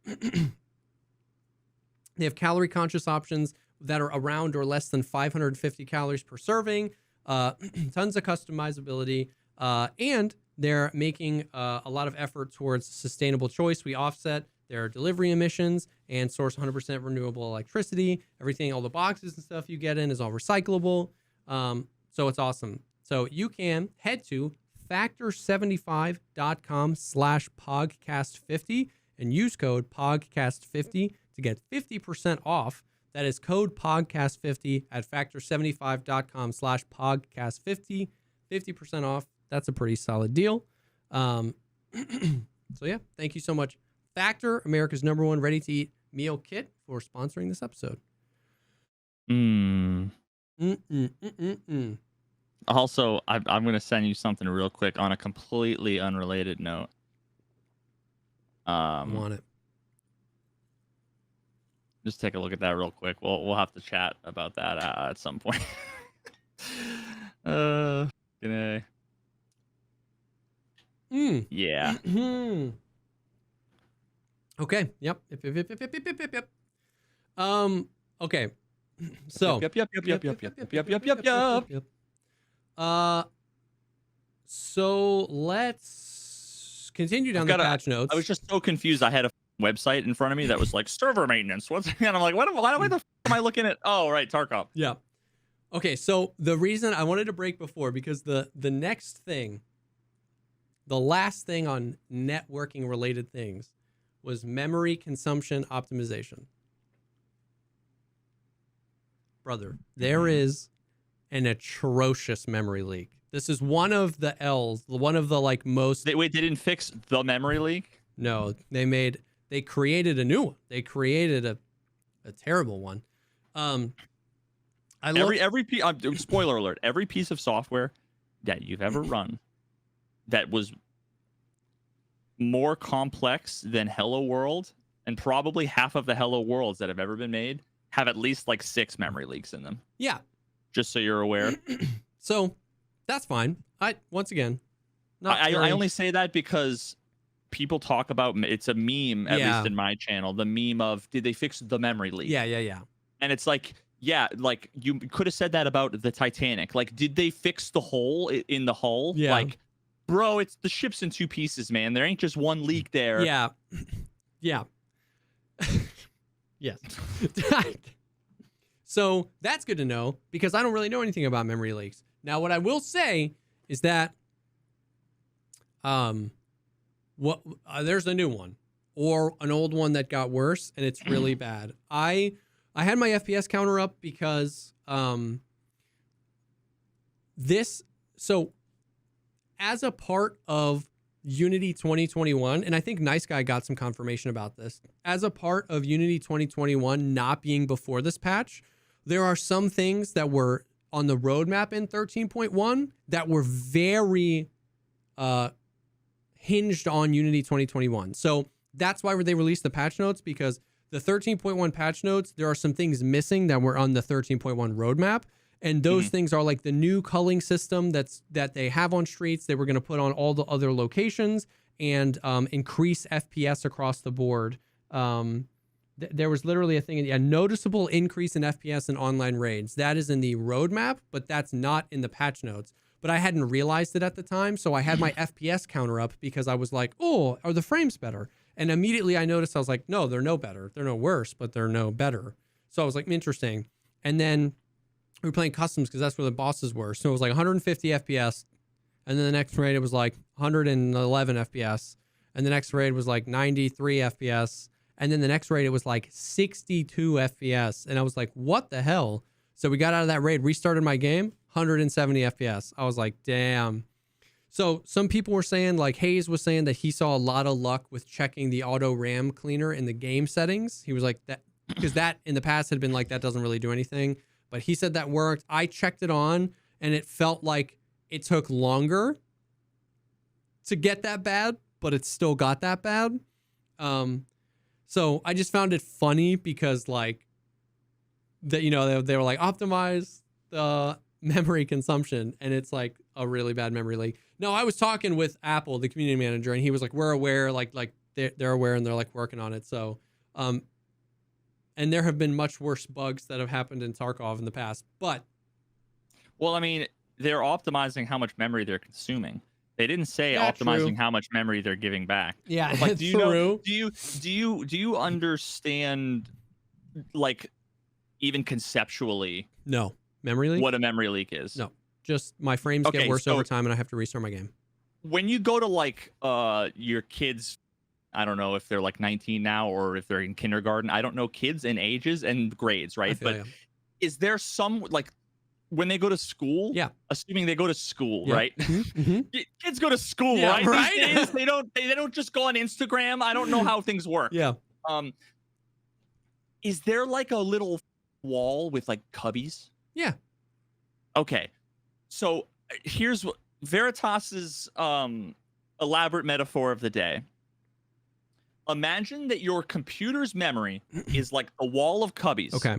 have calorie conscious options that are around or less than 550 calories per serving. Tons of customizability. And they're making a lot of effort towards sustainable choice. We offset their delivery emissions and source 100% renewable electricity. Everything, all the boxes and stuff you get in is all recyclable. So it's awesome. So you can head to factor75.com/pogcast50 and use code POGCAST50 to get 50% off. That is code POGCAST50 at factor75.com/pogcast50. 50% off. That's a pretty solid deal. So yeah, thank you so much, Factor, America's #1 ready-to-eat meal kit, for sponsoring this episode. Also, I'm going to send you something real quick on a completely unrelated note. I want it. Just take a look at that real quick. We'll have to chat about that at some point. G'day. Yeah. Okay. Yep. Okay. So. Yep. So let's continue down the patch notes. I was just so confused. I had a website in front of me that was like server maintenance. And I'm like, why the f am I looking at? Oh, right, Tarkov. Yeah. Okay. So the reason I wanted to break before, because the next thing, the last thing on networking related things, was memory consumption optimization. Brother, there is an atrocious memory leak. This is one of the L's, one of the most. They didn't fix the memory leak? No, they created a new one. They created a terrible one. Spoiler alert, every piece of software that you've ever run that was more complex than Hello World, and probably half of the Hello Worlds that have ever been made, have at least 6 memory leaks in them. Yeah. Just so you're aware. So that's fine. I only say that because people talk about, it's a meme, at least in my channel, the meme of, did they fix the memory leak? Yeah. And it's you could have said that about the Titanic. Did they fix the hole in the hull? Yeah. Bro, it's the ship's in 2 pieces, man. There ain't just one leak there. Yeah. Yeah. Yes. So that's good to know because I don't really know anything about memory leaks. Now, what I will say is that there's a new one or an old one that got worse and it's really bad. I had my FPS counter up because so as a part of Unity 2021, and I think Nice Guy got some confirmation about this, as a part of Unity 2021 not being before this patch, there are some things that were on the roadmap in 13.1 that were very hinged on Unity 2021. So that's why they released the patch notes, because the 13.1 patch notes, there are some things missing that were on the 13.1 roadmap. And those things are like the new culling system that they have on streets. They were going to put on all the other locations and increase FPS across the board. There was literally a noticeable increase in FPS in online raids. That is in the roadmap, but that's not in the patch notes. But I hadn't realized it at the time, so I had my FPS counter up because I was like, oh, are the frames better? And immediately I noticed, I was like, no, they're no better. They're no worse, but they're no better. So I was like, interesting. And then we were playing customs because that's where the bosses were. So it was like 150 FPS. And then the next raid, it was like 111 FPS. And the next raid was like 93 FPS. And then the next raid, it was like 62 FPS. And I was like, what the hell? So we got out of that raid, restarted my game, 170 FPS. I was like, damn. So some people were saying, like Hayes was saying that he saw a lot of luck with checking the auto RAM cleaner in the game settings. He was like, that because that in the past had been like, that doesn't really do anything. But he said that worked. I checked it on and it felt like it took longer to get that bad, but it still got that bad. So I just found it funny because like that, they were like optimize the memory consumption, and it's like a really bad memory leak. No, I was talking with Apple, the community manager, and he was like, we're aware, like they're aware and they're like working on it. So, and there have been much worse bugs that have happened in Tarkov in the past, but. Well, I mean, they're optimizing how much memory they're consuming. They didn't say optimizing how much memory they're giving back. Yeah, like, do you true. Do you understand, like, even conceptually? No. Memory leak? What a memory leak is? No. Just my frames get worse over time and I have to restart my game. When you go to like your kids, I don't know if they're like 19 now or if they're in kindergarten. I don't know kids and ages and grades, right? But is there some like when they go to school? Yeah. Assuming they go to school, yeah. right? Kids go to school, right? Right? These days, they don't just go on Instagram. I don't know how things work. Yeah. Is there like a little wall with like cubbies? Yeah. Okay. So here's what Veritas's elaborate metaphor of the day. Imagine that your computer's memory is like a wall of cubbies. Okay.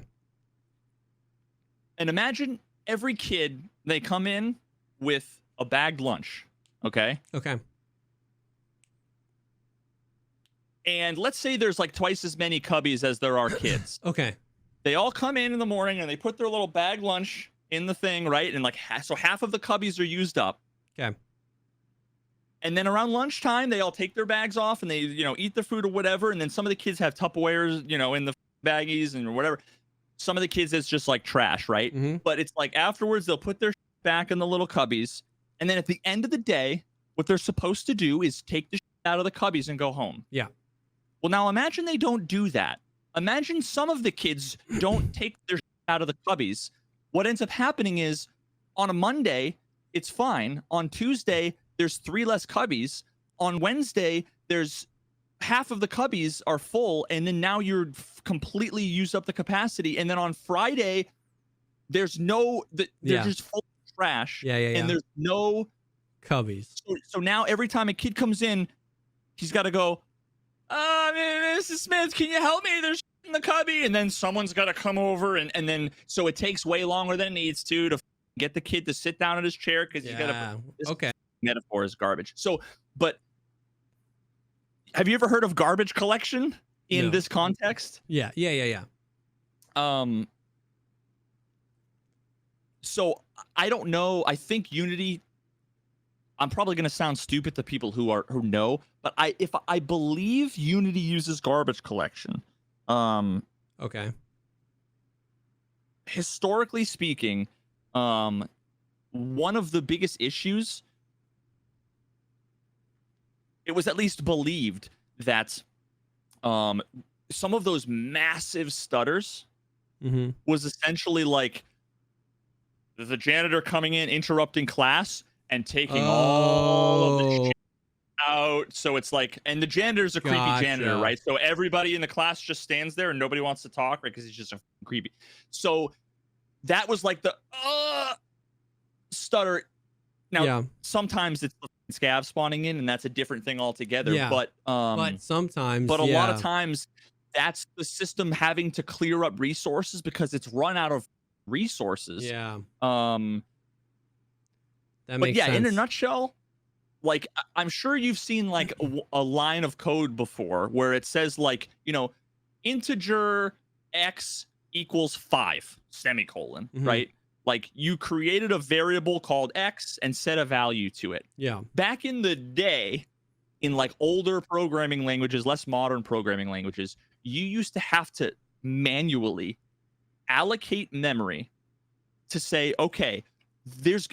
And imagine every kid, they come in with a bagged lunch. Okay. Okay. And let's say there's like twice as many cubbies as there are kids. Okay. They all come in the morning and they put their little bagged lunch in the thing, right? And like so half of the cubbies are used up. Okay. And then around lunchtime, they all take their bags off and they, eat the food or whatever. And then some of the kids have Tupperwares, in the baggies and whatever. Some of the kids, it's just like trash, right? Mm-hmm. But it's like afterwards, they'll put their back in the little cubbies. And then at the end of the day, what they're supposed to do is take the out of the cubbies and go home. Yeah. Well, now imagine they don't do that. Imagine some of the kids don't take their out of the cubbies. What ends up happening is on a Monday, it's fine. On Tuesday, there's 3 less cubbies. On Wednesday, there's half of the cubbies are full. And then now you're completely used up the capacity. And then on Friday, there's they're just full of trash. Yeah. And there's no cubbies. So now every time a kid comes in, he's got to go, Mrs. Smith, can you help me? There's in the cubby. And then someone's got to come over. And then, so it takes way longer than it needs to get the kid to sit down in his chair because he's got to. Okay. Metaphor is garbage. So, but have you ever heard of garbage collection in this context? Yeah. So I don't know. I think Unity, I'm probably going to sound stupid to people who know, but I believe Unity uses garbage collection. Okay. Historically speaking, one of the biggest issues, it was at least believed that some of those massive stutters was essentially like the janitor coming in, interrupting class, and taking all of the shit out. So it's like, and the janitor's a creepy janitor, right? So everybody in the class just stands there and nobody wants to talk, right? Because he's just creepy. So that was like the stutter. Now, sometimes it's scav spawning in, and that's a different thing altogether. Yeah. But sometimes, a lot of times, that's the system having to clear up resources because it's run out of resources. Yeah. That but makes yeah, sense. in a nutshell, like I'm sure you've seen like a line of code before where it says like, you know, integer x equals 5, semicolon, right? Like you created a variable called x and set a value to it. Yeah. Back in the day, in like older programming languages, less modern programming languages, you used to have to manually allocate memory to say, okay,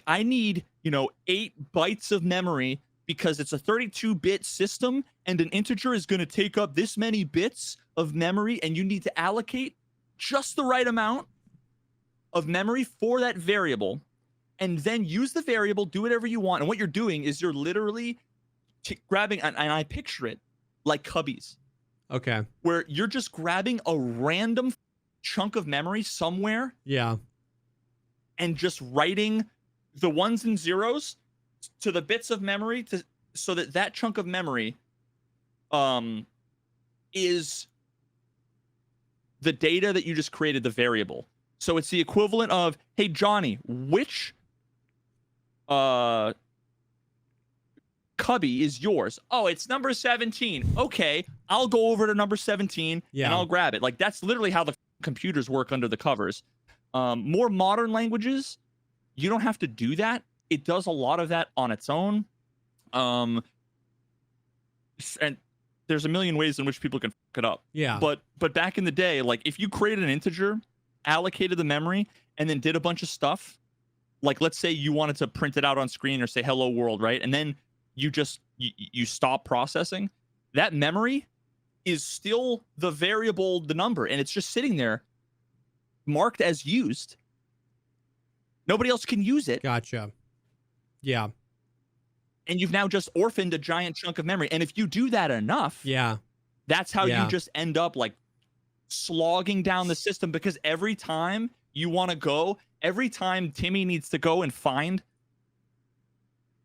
I need, you know, 8 bytes of memory because it's a 32-bit system and an integer is going to take up this many bits of memory, and you need to allocate just the right amount of memory for that variable, and then use the variable, do whatever you want. And what you're doing is you're literally grabbing, and I picture it like cubbies. Okay. Where you're just grabbing a random chunk of memory somewhere. Yeah. And just writing the ones and zeros to the bits of memory so that chunk of memory is the data that you just created, the variable. So it's the equivalent of, hey, Johnny, which cubby is yours? Oh, it's number 17. Okay, I'll go over to number 17 and I'll grab it. Like, that's literally how the computers work under the covers. More modern languages, you don't have to do that. It does a lot of that on its own. And there's a million ways in which people can fuck it up. Yeah. But back in the day, like if you created an integer, allocated the memory, and then did a bunch of stuff, like let's say you wanted to print it out on screen or say hello world, right? And then you just you stop processing, that memory is still the variable, the number, and it's just sitting there marked as used. Nobody else can use it. Gotcha. Yeah. And you've now just orphaned a giant chunk of memory. And if you do that enough, that's how you just end up like slogging down the system, because every time you want to go, every time Timmy needs to go and find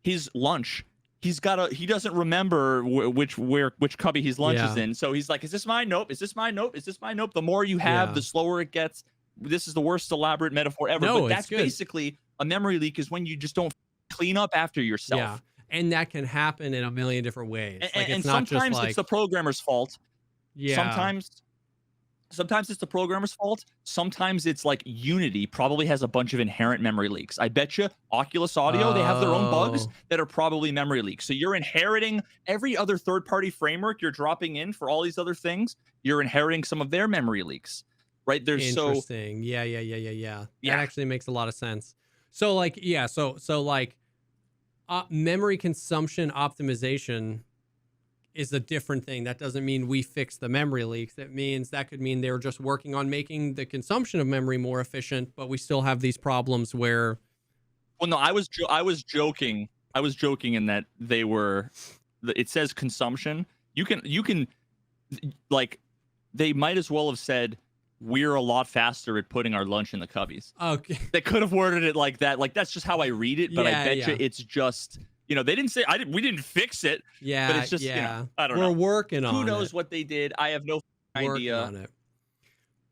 his lunch, he doesn't remember which cubby his lunch is in. So he's like, is this mine? Nope. Is this mine? Nope. Is this mine? Nope. The more you have, the slower it gets. This is the worst elaborate metaphor ever. No, but that's basically a memory leak, is when you just don't clean up after yourself. Yeah. And that can happen in a million different ways. Like, and it's not sometimes just like, it's the programmer's fault. Yeah. Sometimes it's the programmer's fault. Sometimes it's like Unity probably has a bunch of inherent memory leaks. I bet you Oculus Audio, they have their own bugs that are probably memory leaks. So you're inheriting every other third-party framework you're dropping in for all these other things. You're inheriting some of their memory leaks, right? There's interesting. Yeah. That actually makes a lot of sense. So like, so like memory consumption optimization is a different thing. That doesn't mean we fix the memory leaks. That could mean they're just working on making the consumption of memory more efficient, but we still have these problems where. Well, no, I was joking. I was joking in that it says consumption. You can like, they might as well have said, we're a lot faster at putting our lunch in the cubbies. Okay. They could have worded it like that. Like, that's just how I read it. But I bet you it's just, they didn't say, we didn't fix it. Yeah. But it's just, I don't know. We're working on it. Who knows what they did? I have no idea. On it.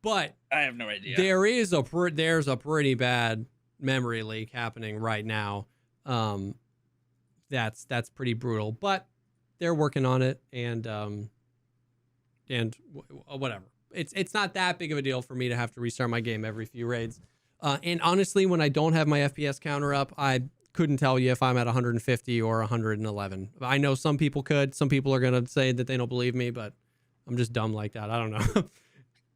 But I have no idea. There's a pretty bad memory leak happening right now. That's pretty brutal, but they're working on it, and whatever. It's not that big of a deal for me to have to restart my game every few raids. And honestly, when I don't have my FPS counter up, I couldn't tell you if I'm at 150 or 111. I know some people could. Some people are going to say that they don't believe me, but I'm just dumb like that. I don't know.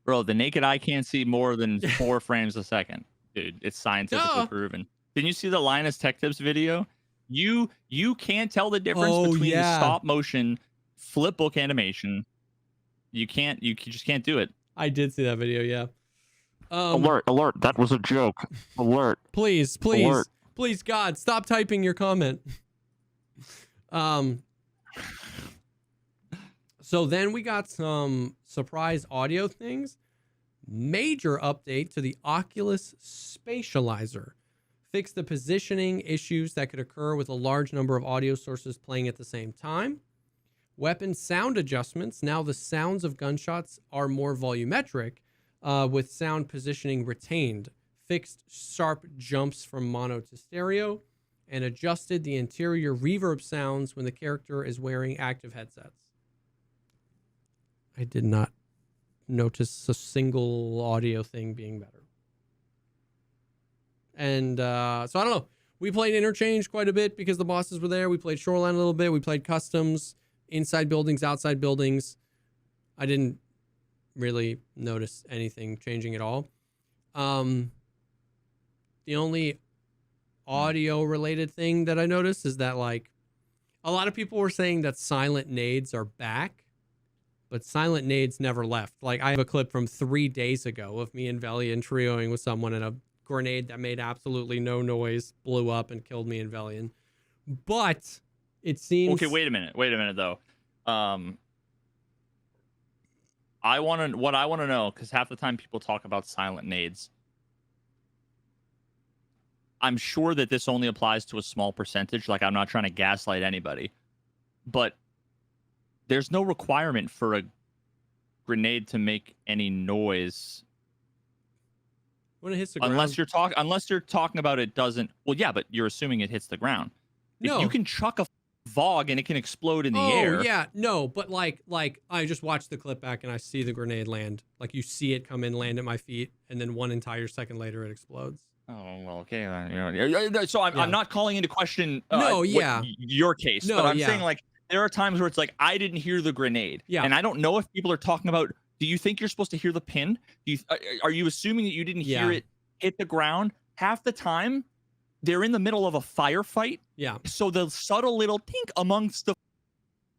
Bro, the naked eye can't see more than 4 frames a second. Dude, it's scientifically proven. Didn't you see the Linus Tech Tips video? You can't tell the difference between the stop motion flip book animation. You just can't do it. I did see that video, yeah. Alert, that was a joke. Alert. Please, God, stop typing your comment. So then we got some surprise audio things. Major update to the Oculus Spatializer. Fix the positioning issues that could occur with a large number of audio sources playing at the same time. Weapon sound adjustments. Now the sounds of gunshots are more volumetric, with sound positioning retained. Fixed sharp jumps from mono to stereo, and adjusted the interior reverb sounds when the character is wearing active headsets. I did not notice a single audio thing being better. And so I don't know. We played Interchange quite a bit because the bosses were there. We played Shoreline a little bit. We played Customs, inside buildings, outside buildings. I didn't really notice anything changing at all. The only audio related thing that I noticed is that, like, a lot of people were saying that silent nades are back, but silent nades never left. Like, I have a clip from 3 days ago of me and Velian trioing with someone, and a grenade that made absolutely no noise blew up and killed me and Velian. But it seems... Okay, wait a minute though. What I want to know, because half the time people talk about silent nades. I'm sure that this only applies to a small percentage. Like, I'm not trying to gaslight anybody, but there's no requirement for a grenade to make any noise when it hits the ground. Unless you're talking about it doesn't. Well, yeah, but you're assuming it hits the ground. No, if you can chuck a VOG and it can explode in the air. Oh yeah, no, but like I just watched the clip back and I see the grenade land. Like, you see it come in, land at my feet, and then 1 entire second later it explodes. Oh, well, okay. So I'm not calling into question your case, no, but I'm saying, like, there are times where it's like, I didn't hear the grenade. Yeah. And I don't know if people are talking about, do you think you're supposed to hear the pin? Are you assuming that you didn't hear it hit the ground? Half the time, they're in the middle of a firefight. Yeah. So the subtle little tink amongst the...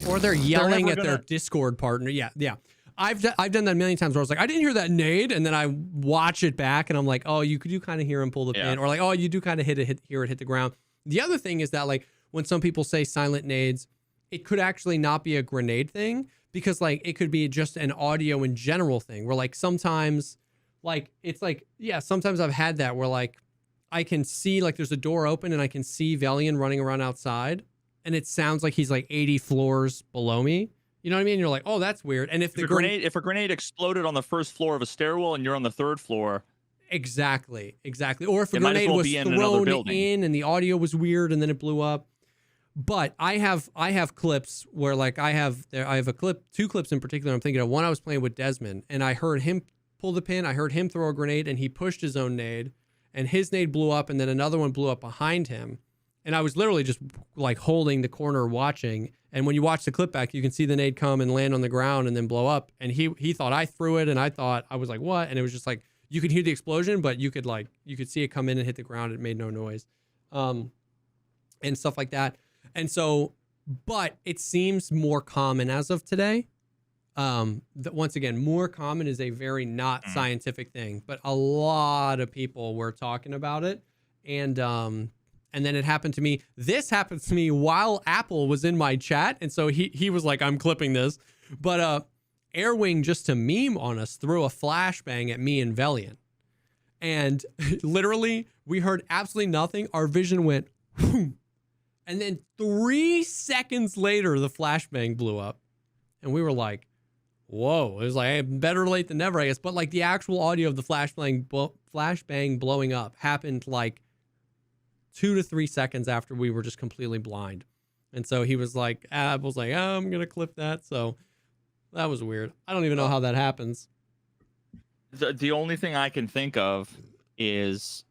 Or they're yelling at their Discord partner. Yeah, yeah. I've done that a million times where I was like, I didn't hear that nade, and then I watch it back and I'm like, oh, you do kind of hear him pull the pin, or like, oh, you do kind of hear it hit the ground. The other thing is that, like, when some people say silent nades, it could actually not be a grenade thing, because, like, it could be just an audio in general thing where, like, sometimes, like, it's like, yeah, sometimes I've had that where, like, I can see, like, there's a door open and I can see Velian running around outside, and it sounds like he's like 80 floors below me. You know what I mean? You're like, oh, that's weird. And if a grenade exploded on the first floor of a stairwell and you're on the 3rd floor. Exactly. Or if a grenade was thrown in and the audio was weird and then it blew up. But I have clips where, like, I have a clip, 2 clips in particular I'm thinking of. One, I was playing with Desmond and I heard him pull the pin. I heard him throw a grenade and he pushed his own nade, and his nade blew up, and then another one blew up behind him. And I was literally just, like, holding the corner watching. And when you watch the clip back, you can see the nade come and land on the ground and then blow up. And he thought I threw it, and I was like, what? And it was just like, you could hear the explosion, but you could see it come in and hit the ground. It made no noise. And stuff like that. And so, but it seems more common as of today. Once again, more common is a very not scientific thing, but a lot of people were talking about it. And then it happened to me. This happened to me while Apple was in my chat. And so he was like, I'm clipping this. But Airwing, just to meme on us, threw a flashbang at me and Velian. And literally, we heard absolutely nothing. Our vision went, whoom. And then 3 seconds later, the flashbang blew up. And we were like, whoa. It was like, hey, better late than never, I guess. But, like, the actual audio of the flashbang blowing up happened, like, 2 to 3 seconds after we were just completely blind. And so he was like, Ab was like, oh, I'm going to clip that. So that was weird. I don't even know how that happens. The only thing I can think of is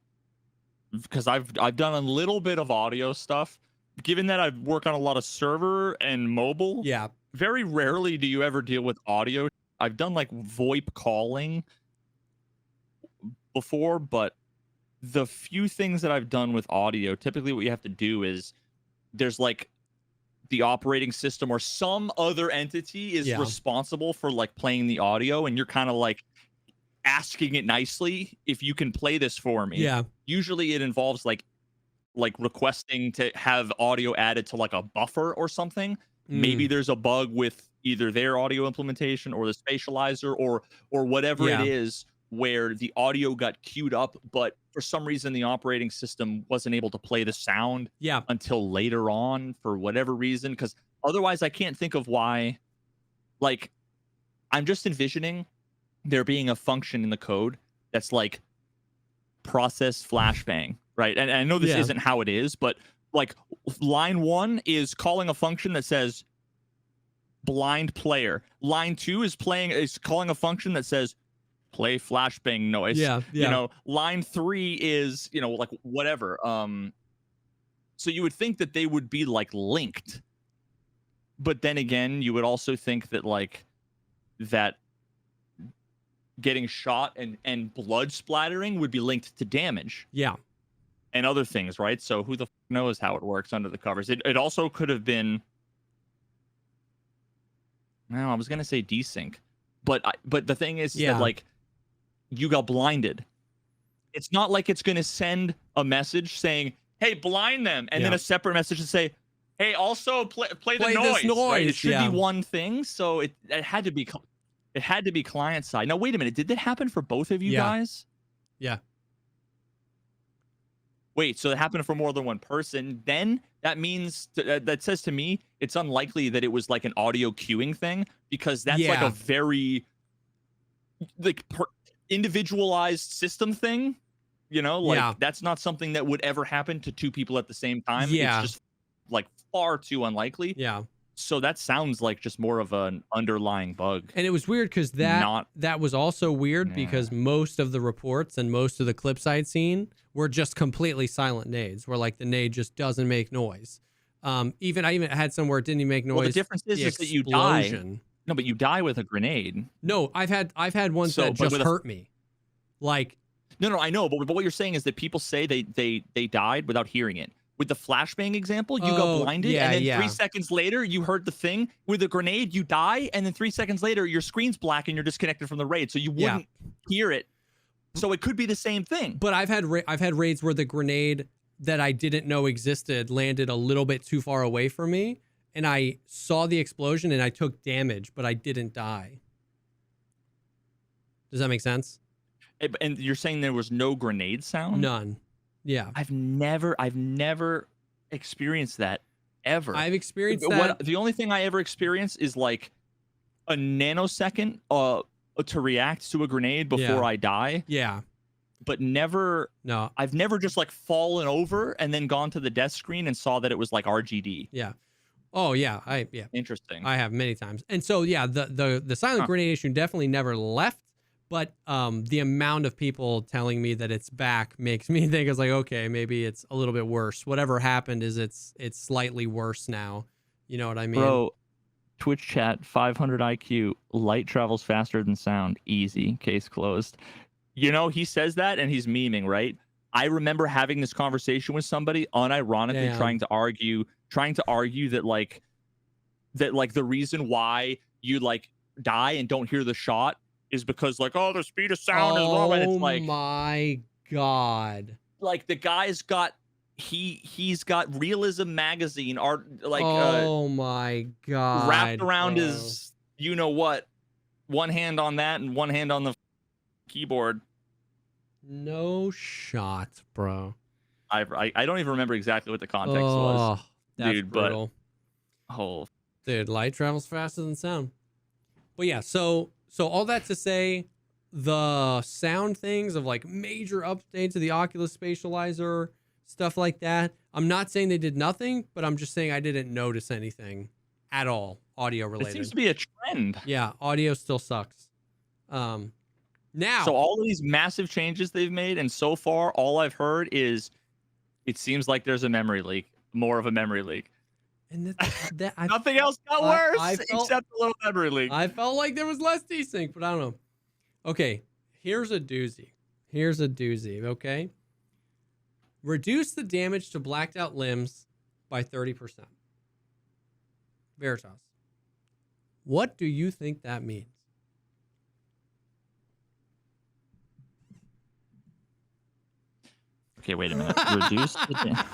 because I've done a little bit of audio stuff. Given that I work on a lot of server and mobile, Yeah. very rarely do you ever deal with audio. I've done like VoIP calling before, but the few things that I've done with audio, typically what you have to do is there's like the operating system or some other entity is responsible for like playing the audio, and you're kind of like asking it nicely if you can play this for me. Yeah. Usually it involves like requesting to have audio added to like a buffer or something. Maybe there's a bug with either their audio implementation or the spatializer or whatever it is, where the audio got queued up, but for some reason the operating system wasn't able to play the sound until later on for whatever reason. Because otherwise I can't think of why. Like, I'm just envisioning there being a function in the code that's like process flashbang, right? And I know this isn't how it is, but like line 1 is calling a function that says blind player. Line 2 is calling a function that says play flashbang noise. You know, line 3 is, you know, like whatever. So you would think that they would be like linked, but then again, you would also think that like that getting shot and blood splattering would be linked to damage. And other things, right? So who the knows how it works under the covers? It also could have been. No, I was gonna say desync, but the thing is that like you got blinded. It's not like it's gonna send a message saying, "Hey, blind them," and then a separate message to say, "Hey, also play the noise." Right? It should be one thing, so it had to be. It had to be client side. Now, wait a minute. Did that happen for both of you guys? Wait, so it happened for more than one person. Then that means that says to me it's unlikely that it was like an audio queuing thing, because that's like a very like individualized system thing. You know, like that's not something that would ever happen to two people at the same time. It's just like far too unlikely. So that sounds like just more of an underlying bug. And it was weird because that was also weird because most of the reports and most of the clips I'd seen were just completely silent nades, where like the nade just doesn't make noise. I even had some where it didn't even make noise. Well, the difference is that you die. No, but you die with a grenade. No, I've had ones that just hurt me. Like, no, I know, but what you're saying is that people say they died without hearing it. With the flashbang example, you got blinded, and then 3 seconds later, you heard the thing. With a grenade, you die, and then 3 seconds later, your screen's black and you're disconnected from the raid, so you wouldn't hear it. So it could be the same thing. But I've had raids where the grenade that I didn't know existed landed a little bit too far away from me, and I saw the explosion and I took damage, but I didn't die. Does that make sense? And you're saying there was no grenade sound? None. Yeah. I've never experienced that ever. I've experienced that. The only thing I ever experienced is like a nanosecond to react to a grenade before I die. But never. No. I've never just like fallen over and then gone to the death screen and saw that it was like RGD. Oh yeah. Interesting. I have many times. And so the silent grenade issue definitely never left. But the amount of people telling me that it's back makes me think it's like, okay, maybe it's a little bit worse. Whatever happened is it's slightly worse now. You know what I mean? Bro, Twitch chat, 500 IQ, light travels faster than sound. Easy, case closed. You know, he says that and he's memeing, right? I remember having this conversation with somebody, unironically trying to argue that like the reason why you like die and don't hear the shot is because like, oh, the speed of sound is low, and it's like, oh my god, like the guy's got he's got Realism magazine art, like oh my god, wrapped around his you know what, one hand on that and one hand on the keyboard. No shot, bro. I don't even remember exactly what the context was, dude. Brutal. But dude, light travels faster than sound. But yeah, so all that to say, the sound things of like major updates to the Oculus spatializer, stuff like that. I'm not saying they did nothing, but I'm just saying I didn't notice anything at all audio related. It seems to be a trend. Yeah, audio still sucks. Now, so all of these massive changes they've made, and so far all I've heard is It seems like there's a memory leak, more of a memory leak. And Nothing else got worse I felt, except a little memory leak. I felt like there was less desync, but I don't know. Okay, here's a doozy. Okay? Reduce the damage to blacked out limbs by 30%. Veritas. What do you think that means? Okay, wait a minute. Reduce the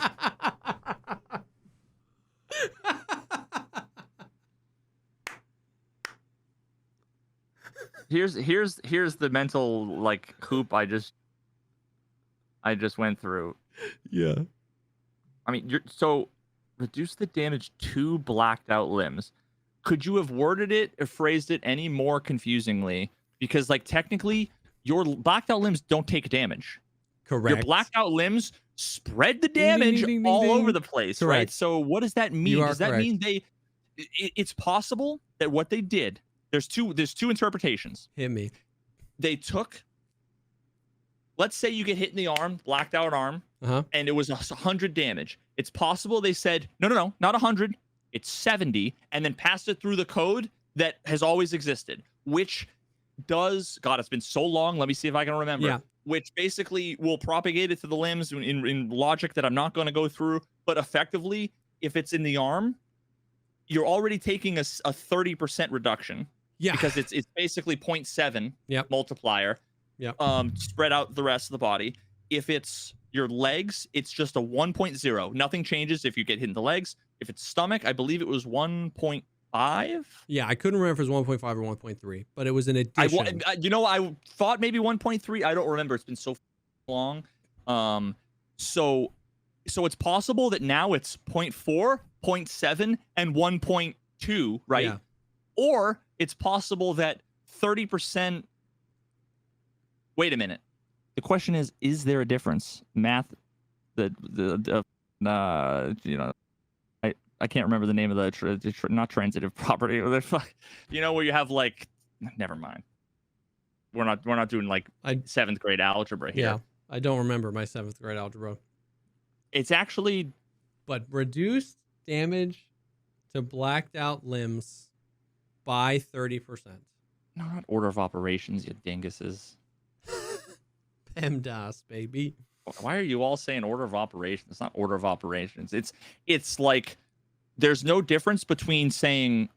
here's the mental like hoop I just went through. Yeah. I mean, so reduce the damage to blacked out limbs. Could you have worded it or phrased it any more confusingly? Because like technically, your blacked out limbs don't take damage. Correct. Your blacked out limbs spread the damage all over the place, correct. right? So what does that mean? Does that mean it's possible that what they did, there's two interpretations. Hit me. They took, let's say you get hit in the arm, blacked out arm, and it was 100 damage. It's possible they said, no, not 100, it's 70, and then passed it through the code that has always existed, which does, God, it's been so long. Let me see if I can remember. Yeah. Which basically will propagate it to the limbs in logic that I'm not going to go through. But effectively, if it's in the arm, you're already taking a 30% reduction. Yeah. Because it's basically 0.7 multiplier. Yep. Spread out the rest of the body. If it's your legs, it's just a 1.0. Nothing changes if you get hit in the legs. If it's stomach, I believe it was 1.5. Yeah, I couldn't remember if it was 1.5 or 1.3, but it was an addition. I thought maybe 1.3. I don't remember. It's been so long. So it's possible that now it's 0.4, 0.7, and 1.2, right? Yeah. Or it's possible that 30%. Wait a minute. The question is there a difference? Math, I can't remember the name of the not transitive property. You know, where you have like, never mind. We're not doing like 7th grade algebra here. Yeah, I don't remember my 7th grade algebra. It's actually, but reduced damage to blacked out limbs by 30%. Not order of operations, you dinguses. PEMDAS, baby. Why are you all saying order of operations? It's not order of operations. It's like, there's no difference between saying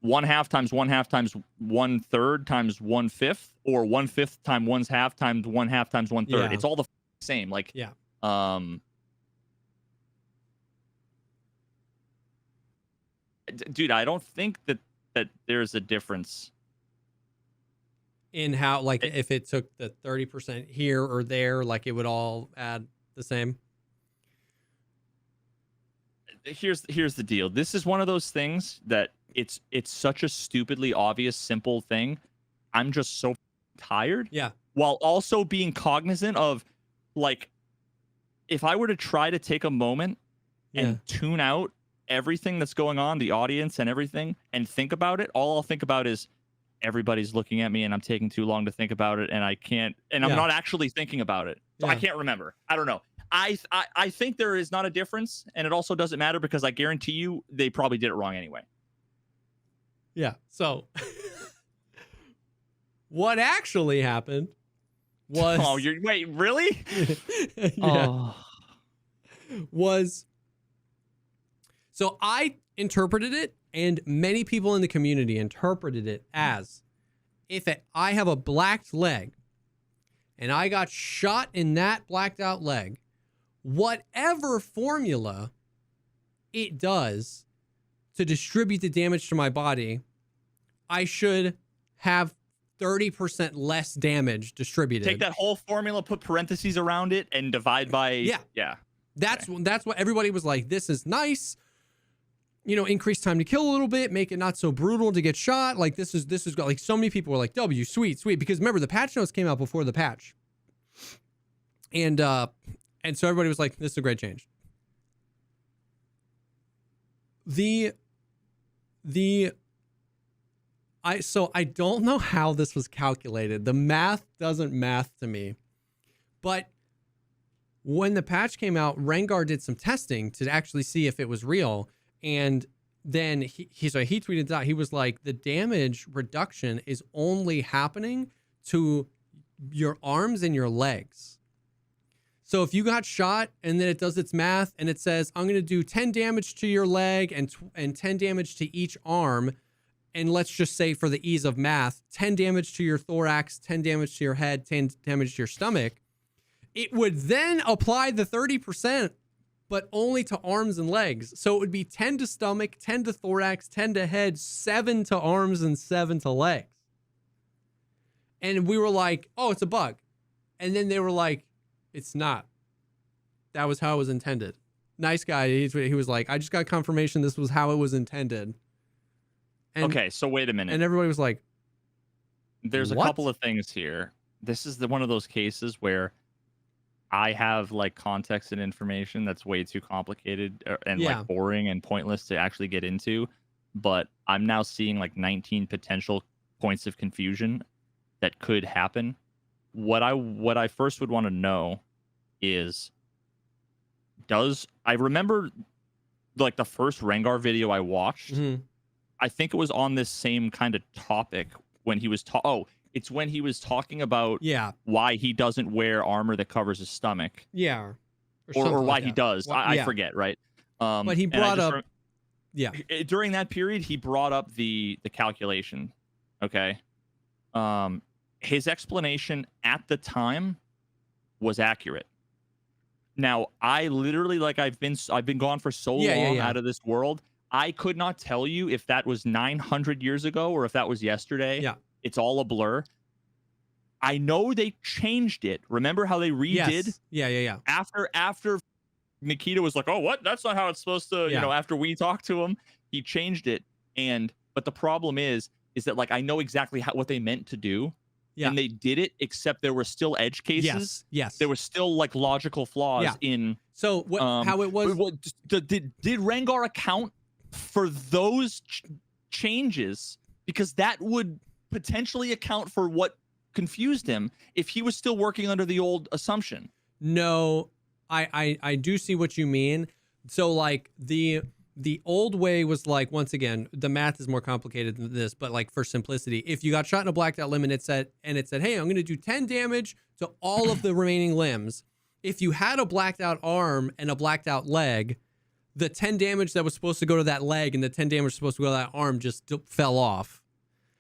1/2 times 1/2 times 1/3 times 1/5 or 1/5 times 1/2 times 1/2 times 1/3. Yeah. It's all the same. Like, yeah. Dude, I don't think that there's a difference in how, like, if it took the 30% here or there, like it would all add the same. Here's the deal. This is one of those things that it's such a stupidly obvious, simple thing. I'm just so tired. Yeah. While also being cognizant of, like, if I were to try to take a moment and tune out everything that's going on, the audience and everything, and think about it, all I'll think about is everybody's looking at me and I'm taking too long to think about it, and I can't, and I'm not actually thinking about it. So I can't remember. I don't know. I think there is not a difference, and it also doesn't matter because I guarantee you they probably did it wrong anyway. Yeah. So what actually happened was wait, really? So I interpreted it, and many people in the community interpreted it as, if I have a blacked leg and I got shot in that blacked out leg, whatever formula it does to distribute the damage to my body, I should have 30% less damage distributed. Take that whole formula, put parentheses around it, and divide by... Yeah. That's what everybody was like, this is nice. You know, increase time to kill a little bit, make it not so brutal to get shot. Like, this is like, so many people were like, W, sweet. Because remember, the patch notes came out before the patch. And so everybody was like, this is a great change. So I don't know how this was calculated. The math doesn't math to me. But when the patch came out, Rengar did some testing to actually see if it was real. And then he tweeted out, he was like, the damage reduction is only happening to your arms and your legs. So if you got shot and then it does its math and it says, I'm going to do 10 damage to your leg and 10 damage to each arm. And let's just say for the ease of math, 10 damage to your thorax, 10 damage to your head, 10 damage to your stomach. It would then apply the 30%, but only to arms and legs. So it would be 10 to stomach, 10 to thorax, 10 to head, 7 to arms, and 7 to legs. And we were like, oh, it's a bug. And then they were like, it's not. That was how it was intended. Nice guy. He was like, I just got confirmation this was how it was intended. And, okay, so wait a minute. And everybody was like, there's what? a couple of things here. This is one of those cases where I have like context and information that's way too complicated and like boring and pointless to actually get into. But I'm now seeing like 19 potential points of confusion that could happen. What I first would want to know is, I remember like the first Rengar video I watched. Mm-hmm. I think it was on this same kind of topic when he was it's when he was talking about why he doesn't wear armor that covers his stomach. Yeah. Or why he does. Well, I forget, right? But he brought up during that period he brought up the calculation. Okay. His explanation at the time was accurate. Now, I literally I've been gone for so long out of this world. I could not tell you if that was 900 years ago or if that was yesterday. Yeah. It's all a blur. I know they changed it. Remember how they redid? Yes. Yeah. After Nikita was like, oh, what? That's not how it's supposed to, after we talked to him, he changed it. But the problem is that like, I know exactly what they meant to do. Yeah. And they did it, except there were still edge cases. Yes. There were still like logical flaws in. So how it was. Did Rengar account for those changes? Because that would potentially account for what confused him if he was still working under the old assumption. No, I do see what you mean. So like the old way was like, once again, the math is more complicated than this, but like for simplicity, if you got shot in a blacked out limb and it said, hey, I'm going to do 10 damage to all of the remaining limbs. If you had a blacked out arm and a blacked out leg, the 10 damage that was supposed to go to that leg and the 10 damage supposed to go to that arm just fell off.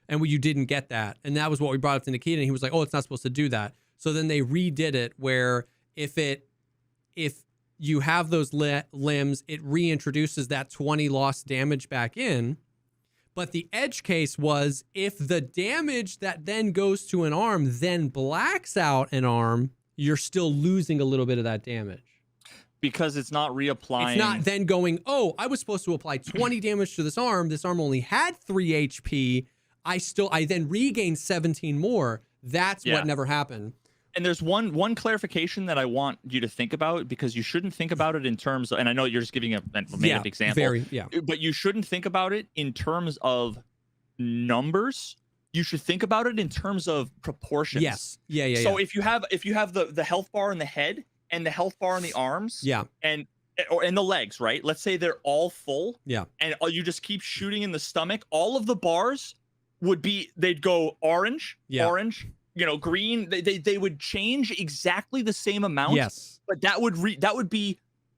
And you didn't get that. And that was what we brought up to Nikita. And he was like, oh, it's not supposed to do that. So then they redid it where if you have those limbs, it reintroduces that 20 lost damage back in. But the edge case was if the damage that then goes to an arm then blacks out an arm, you're still losing a little bit of that damage. Because it's not reapplying. It's not then going, oh, I was supposed to apply 20 damage to this arm. This arm only had 3 HP. I then regained 17 more. That's what never happened. And there's one clarification that I want you to think about, because you shouldn't think about it in terms of, and I know you're just giving a made-up example, but you shouldn't think about it in terms of numbers. You should think about it in terms of proportions. Yes. Yeah. So if you have the health bar in the head and the health bar in the arms, and the legs, right? Let's say they're all full, and you just keep shooting in the stomach. All of the bars they'd go orange, green. They would change exactly the same amount. Yes, but that would be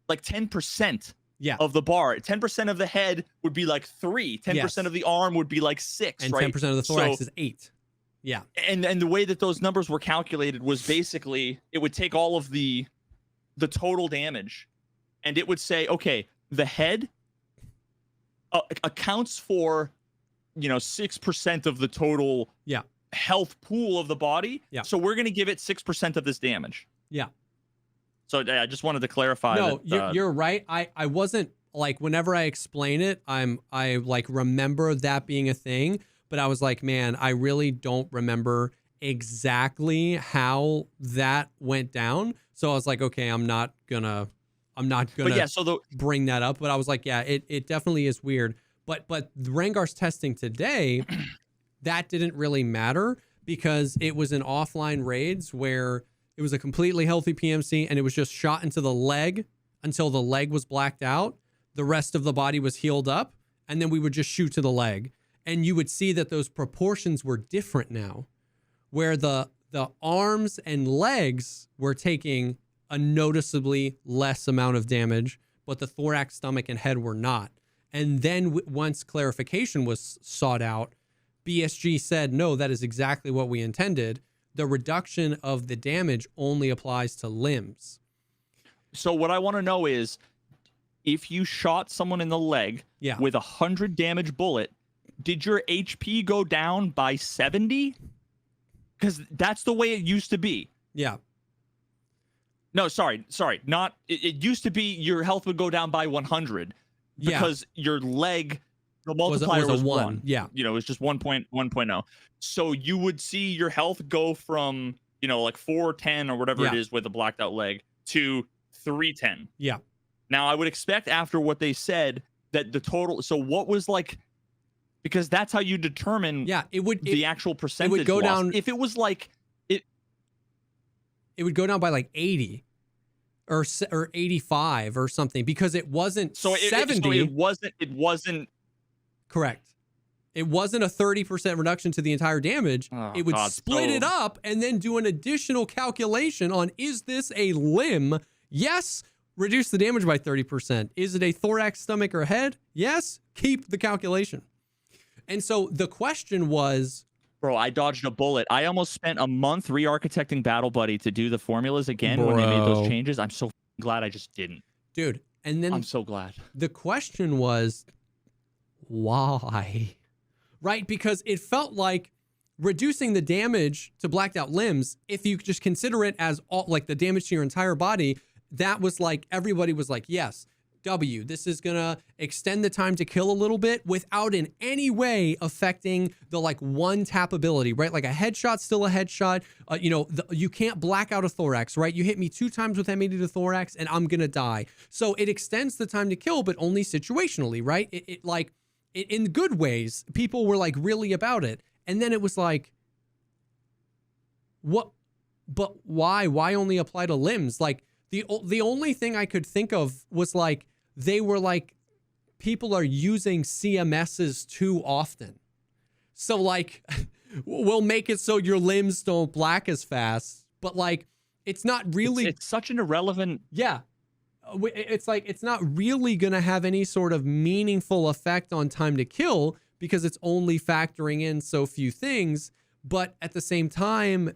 like 10%. Of the bar. 10% of the head would be like 3. 10% of the arm would be like 6. And right? 10% of the thorax is 8. Yeah. And the way that those numbers were calculated was basically it would take all of the total damage, and it would say, okay, the head accounts for 6% of the total health pool of the body. Yeah. So we're gonna give it 6% of this damage. Yeah. So I just wanted to clarify. No, you're right. I wasn't like, whenever I explain it, I like remember that being a thing, but I was like, man, I really don't remember exactly how that went down. So I was like, okay, I'm not gonna bring that up. But I was like, yeah, it definitely is weird. But Rengar's testing today, that didn't really matter because it was in offline raids where It was a completely healthy PMC, and it was just shot into the leg until the leg was blacked out. The rest of the body was healed up, and then we would just shoot to the leg. And you would see that those proportions were different now, where the arms and legs were taking a noticeably less amount of damage, but the thorax, stomach, and head were not. And then once clarification was sought out, BSG said, no, that is exactly what we intended. The reduction of the damage only applies to limbs. So what I want to know is, if you shot someone in the leg with 100 damage bullet, did your HP go down by 70? Because that's the way it used to be. Yeah. No, sorry. Not it used to be your health would go down by 100 because your leg, the multiplier was 1. Yeah. You know, it's just 1.1.0. So you would see your health go from, you know, like 410 or whatever it is with a blacked out leg to 310. Yeah. Now, I would expect after what they said that the total. So what was like, because that's how you determine the actual percentage. It would go loss. down. If it was like it would go down by like 80 or 85 or something, because it wasn't 70. So it wasn't correct. It wasn't a 30% reduction to the entire damage. It would split it up and then do an additional calculation on, is this a limb? Yes. Reduce the damage by 30%. Is it a thorax, stomach, or head? Yes. Keep the calculation. And so the question was, bro, I dodged a bullet. I almost spent a month re-architecting Battle Buddy to do the formulas again when they made those changes. I'm so glad I just didn't. Dude, and then I'm so glad. The question was, why? Right? Because it felt like reducing the damage to blacked out limbs, if you just consider it as all like the damage to your entire body, that was like, everybody was like, yes, W, this is gonna extend the time to kill a little bit without in any way affecting the like one tap ability, right? Like a headshot's still a headshot. You can't black out a thorax, right? You hit me 2 times with M80 to thorax and I'm gonna die. So it extends the time to kill, but only situationally, right? In good ways, people were like really about it. And then it was like, what? But why? Why only apply to limbs? Like the only thing I could think of was like, they were like, people are using CMSs too often. So like, we'll make it so your limbs don't black as fast, but like, it's not really. It's such an irrelevant. Yeah. It's like, it's not really going to have any sort of meaningful effect on time to kill because it's only factoring in so few things. But at the same time,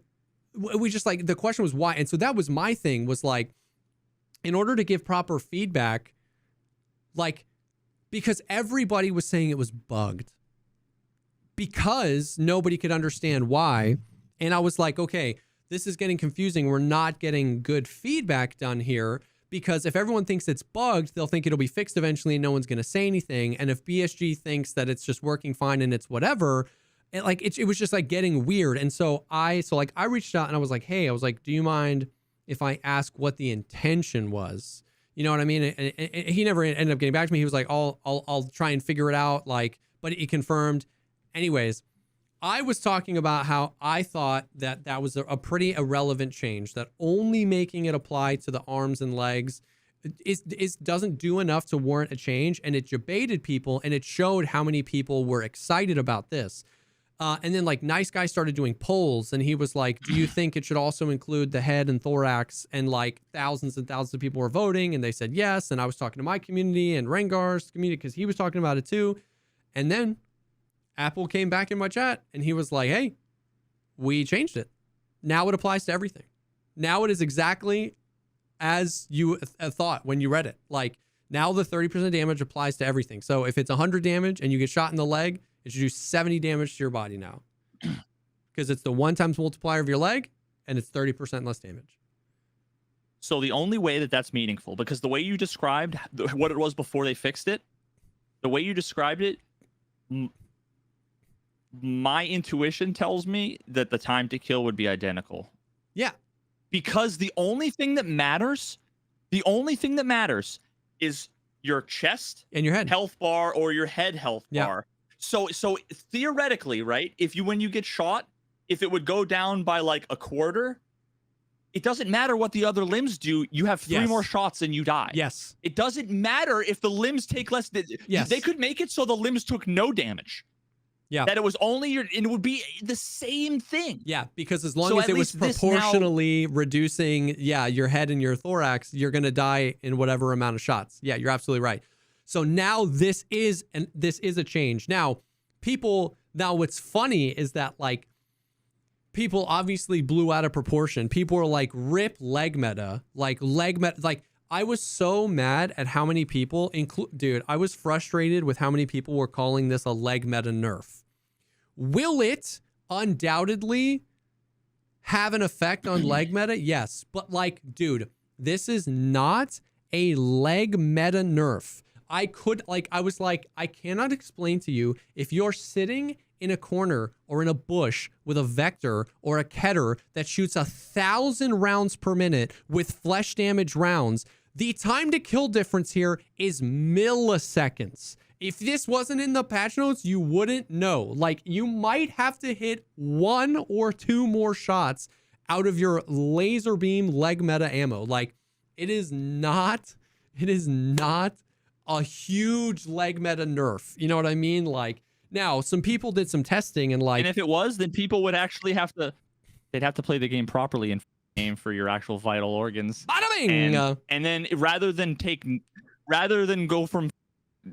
we just like, the question was why. And so that was my thing, was like, in order to give proper feedback, like, because everybody was saying it was bugged because nobody could understand why. And I was like, okay, this is getting confusing. We're not getting good feedback done here, because if everyone thinks it's bugged, they'll think it'll be fixed eventually and no one's going to say anything. And if BSG thinks that it's just working fine and it's whatever, it was just like getting weird. And so I reached out and I was like, hey, do you mind if I ask what the intention was? You know what I mean? And he never ended up getting back to me. He was like, I'll try and figure it out. Like, but he confirmed. Anyways, I was talking about how I thought that was a pretty irrelevant change, that only making it apply to the arms and legs doesn't do enough to warrant a change. And it debated people, and it showed how many people were excited about this. And then like Nice Guy started doing polls, and he was like, do you think it should also include the head and thorax? And like thousands and thousands of people were voting, and they said yes. And I was talking to my community and Rengar's community because he was talking about it too. And then Apple came back in my chat and he was like, hey, we changed it. Now it applies to everything. Now it is exactly as you thought when you read it. Like, now the 30% damage applies to everything. So if it's 100 damage and you get shot in the leg, it should do 70 damage to your body now, because it's the 1 times multiplier of your leg and it's 30% less damage. So the only way that that's meaningful, because the way you described what it was before they fixed it, the way you described it, my intuition tells me that the time to kill would be identical. Yeah. Because the only thing that matters is your chest and your head health bar or your head health bar. So theoretically, right, when you get shot, if it would go down by like a quarter, it doesn't matter what the other limbs do. You have 3 more shots and you die. Yes. It doesn't matter if the limbs take less. Yes. They could make it so the limbs took no damage. Yeah. That it was only your, and it would be the same thing. Yeah, because as long as it was proportionally reducing, your head and your thorax, you're going to die in whatever amount of shots. Yeah, you're absolutely right. So now this is a change. Now, what's funny is that like people obviously blew out of proportion. People were like, rip leg meta, like I was so mad at how many people dude, I was frustrated with how many people were calling this a leg meta nerf. Will it undoubtedly have an effect on leg meta? Yes. But like, dude, this is not a leg meta nerf. I cannot explain to you, if you're sitting in a corner or in a bush with a vector or a keter that shoots 1,000 rounds per minute with flesh damage rounds, the time to kill difference here is milliseconds. If this wasn't in the patch notes, you wouldn't know. Like, you might have to hit 1 or 2 more shots out of your laser beam leg meta ammo. Like, it is not a huge leg meta nerf. You know what I mean? Like, now some people did some testing and like, and if it was, then people would actually they'd have to play the game properly and aim for your actual vital organs. Bada bing! And then rather than go from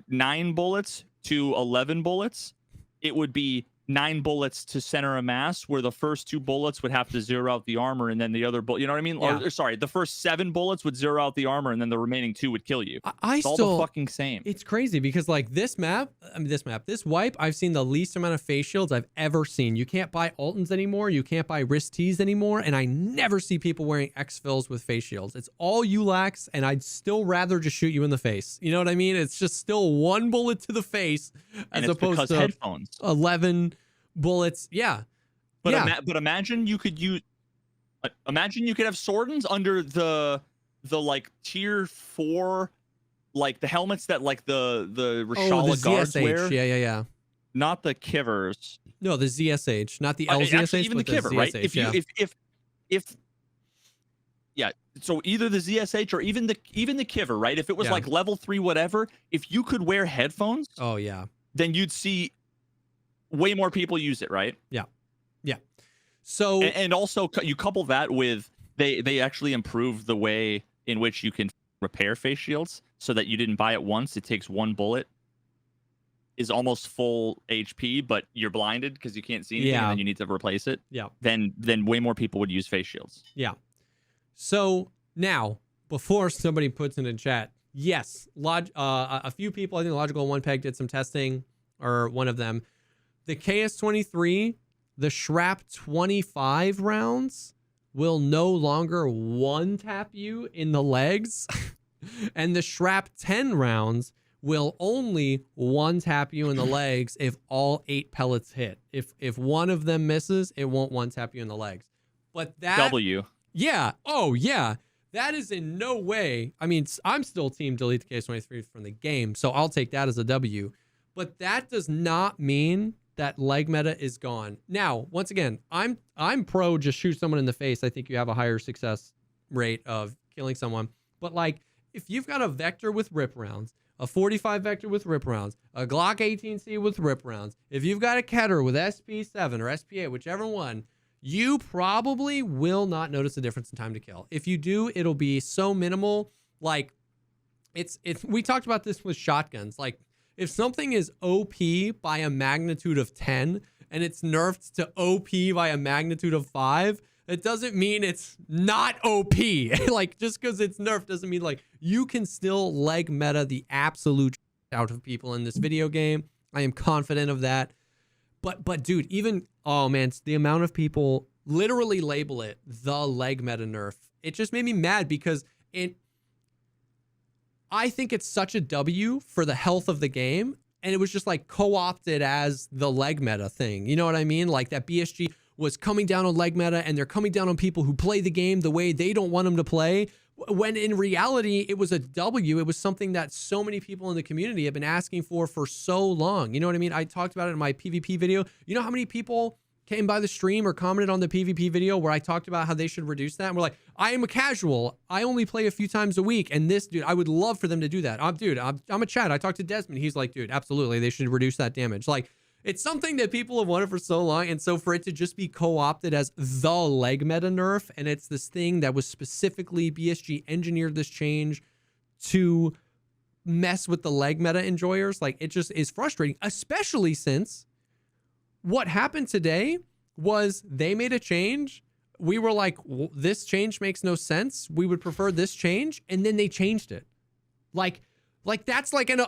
9 bullets to 11 bullets, it would be 9 bullets to center of mass, where the first 2 bullets would have to zero out the armor, and then the other you know what I mean? Yeah. Or sorry, the first 7 bullets would zero out the armor, and then the remaining 2 would kill you. It's all the fucking same. It's crazy because like this wipe, I've seen the least amount of face shields I've ever seen. You can't buy Altons anymore. You can't buy wrist tees anymore. And I never see people wearing exfils with face shields. It's all ULAX, and I'd still rather just shoot you in the face. You know what I mean? It's just still 1 bullet to the face as opposed to headphones. 11 bullets. Yeah. But but imagine you could have Swordens under the like tier 4, like the helmets that like the Reshala guards wear. Yeah. Not the Kivers. No, the ZSH, not the LZSH, actually, even the Kiver, right? So either the ZSH or even the Kiver, right? If it was like level 3 whatever, if you could wear headphones, then you'd see way more people use it, right? Yeah. So and also you couple that with they actually improved the way in which you can repair face shields, so that you didn't buy it once. It takes 1 bullet, is almost full HP, but you're blinded because you can't see anything, and then you need to replace it. Yeah. Then way more people would use face shields. Yeah. So now, before somebody puts in the chat, yes, a few people, I think Logical 1 Peg did some testing, or one of them. The KS-23, the Shrap 25 rounds will no longer 1-tap you in the legs, and the Shrap 10 rounds will only 1-tap you in the legs if all 8 pellets hit. If one of them misses, it won't 1-tap you in the legs. But that W. Yeah. Oh, yeah. That is in no way. I mean, I'm still team delete the KS-23 from the game, so I'll take that as a W. But that does not mean that leg meta is gone. Now, once again, I'm pro just shoot someone in the face. I think you have a higher success rate of killing someone. But like, if you've got a vector with rip rounds, a 45 vector with rip rounds, a Glock 18C with rip rounds, if you've got a Keter with SP7 or SP8, whichever one, you probably will not notice a difference in time to kill. If you do, it'll be so minimal. Like, it's we talked about this with shotguns. Like, if something is OP by a magnitude of 10 and it's nerfed to OP by a magnitude of 5, it doesn't mean it's not OP. Like, just because it's nerfed doesn't mean, like, you can still leg meta the absolute out of people in this video game. I am confident of that. But dude, even, oh man, it's the amount of people literally label it the leg meta nerf. It just made me mad because I think it's such a W for the health of the game. And it was just like co-opted as the leg meta thing. You know what I mean? Like that BSG was coming down on leg meta, and they're coming down on people who play the game the way they don't want them to play. When in reality, it was a W. It was something that so many people in the community have been asking for so long. You know what I mean? I talked about it in my PvP video. You know how many people came by the stream or commented on the PvP video where I talked about how they should reduce that. And we're like, I am a casual. I only play a few times a week. And this, dude, I would love for them to do that. I'm a chat. I talked to Desmond. He's like, dude, absolutely. They should reduce that damage. Like, it's something that people have wanted for so long. And so for it to just be co-opted as the leg meta nerf, and it's this thing that was specifically BSG engineered this change to mess with the leg meta enjoyers, like it just is frustrating, especially since what happened today was they made a change. We were like, this change makes no sense. We would prefer this change. And then they changed it. Like that's like an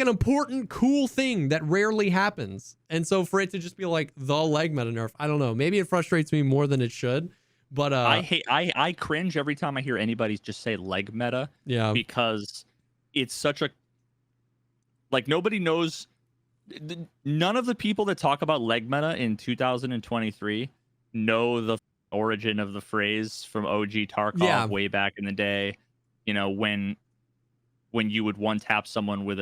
important, cool thing that rarely happens. And so for it to just be like the leg meta nerf, I don't know. Maybe it frustrates me more than it should. But I cringe every time I hear anybody just say leg meta. Yeah. Because it's such a, like, nobody knows. None of the people that talk about leg meta in 2023 know the origin of the phrase from OG Tarkov way back in the day. You know, when you would one tap someone with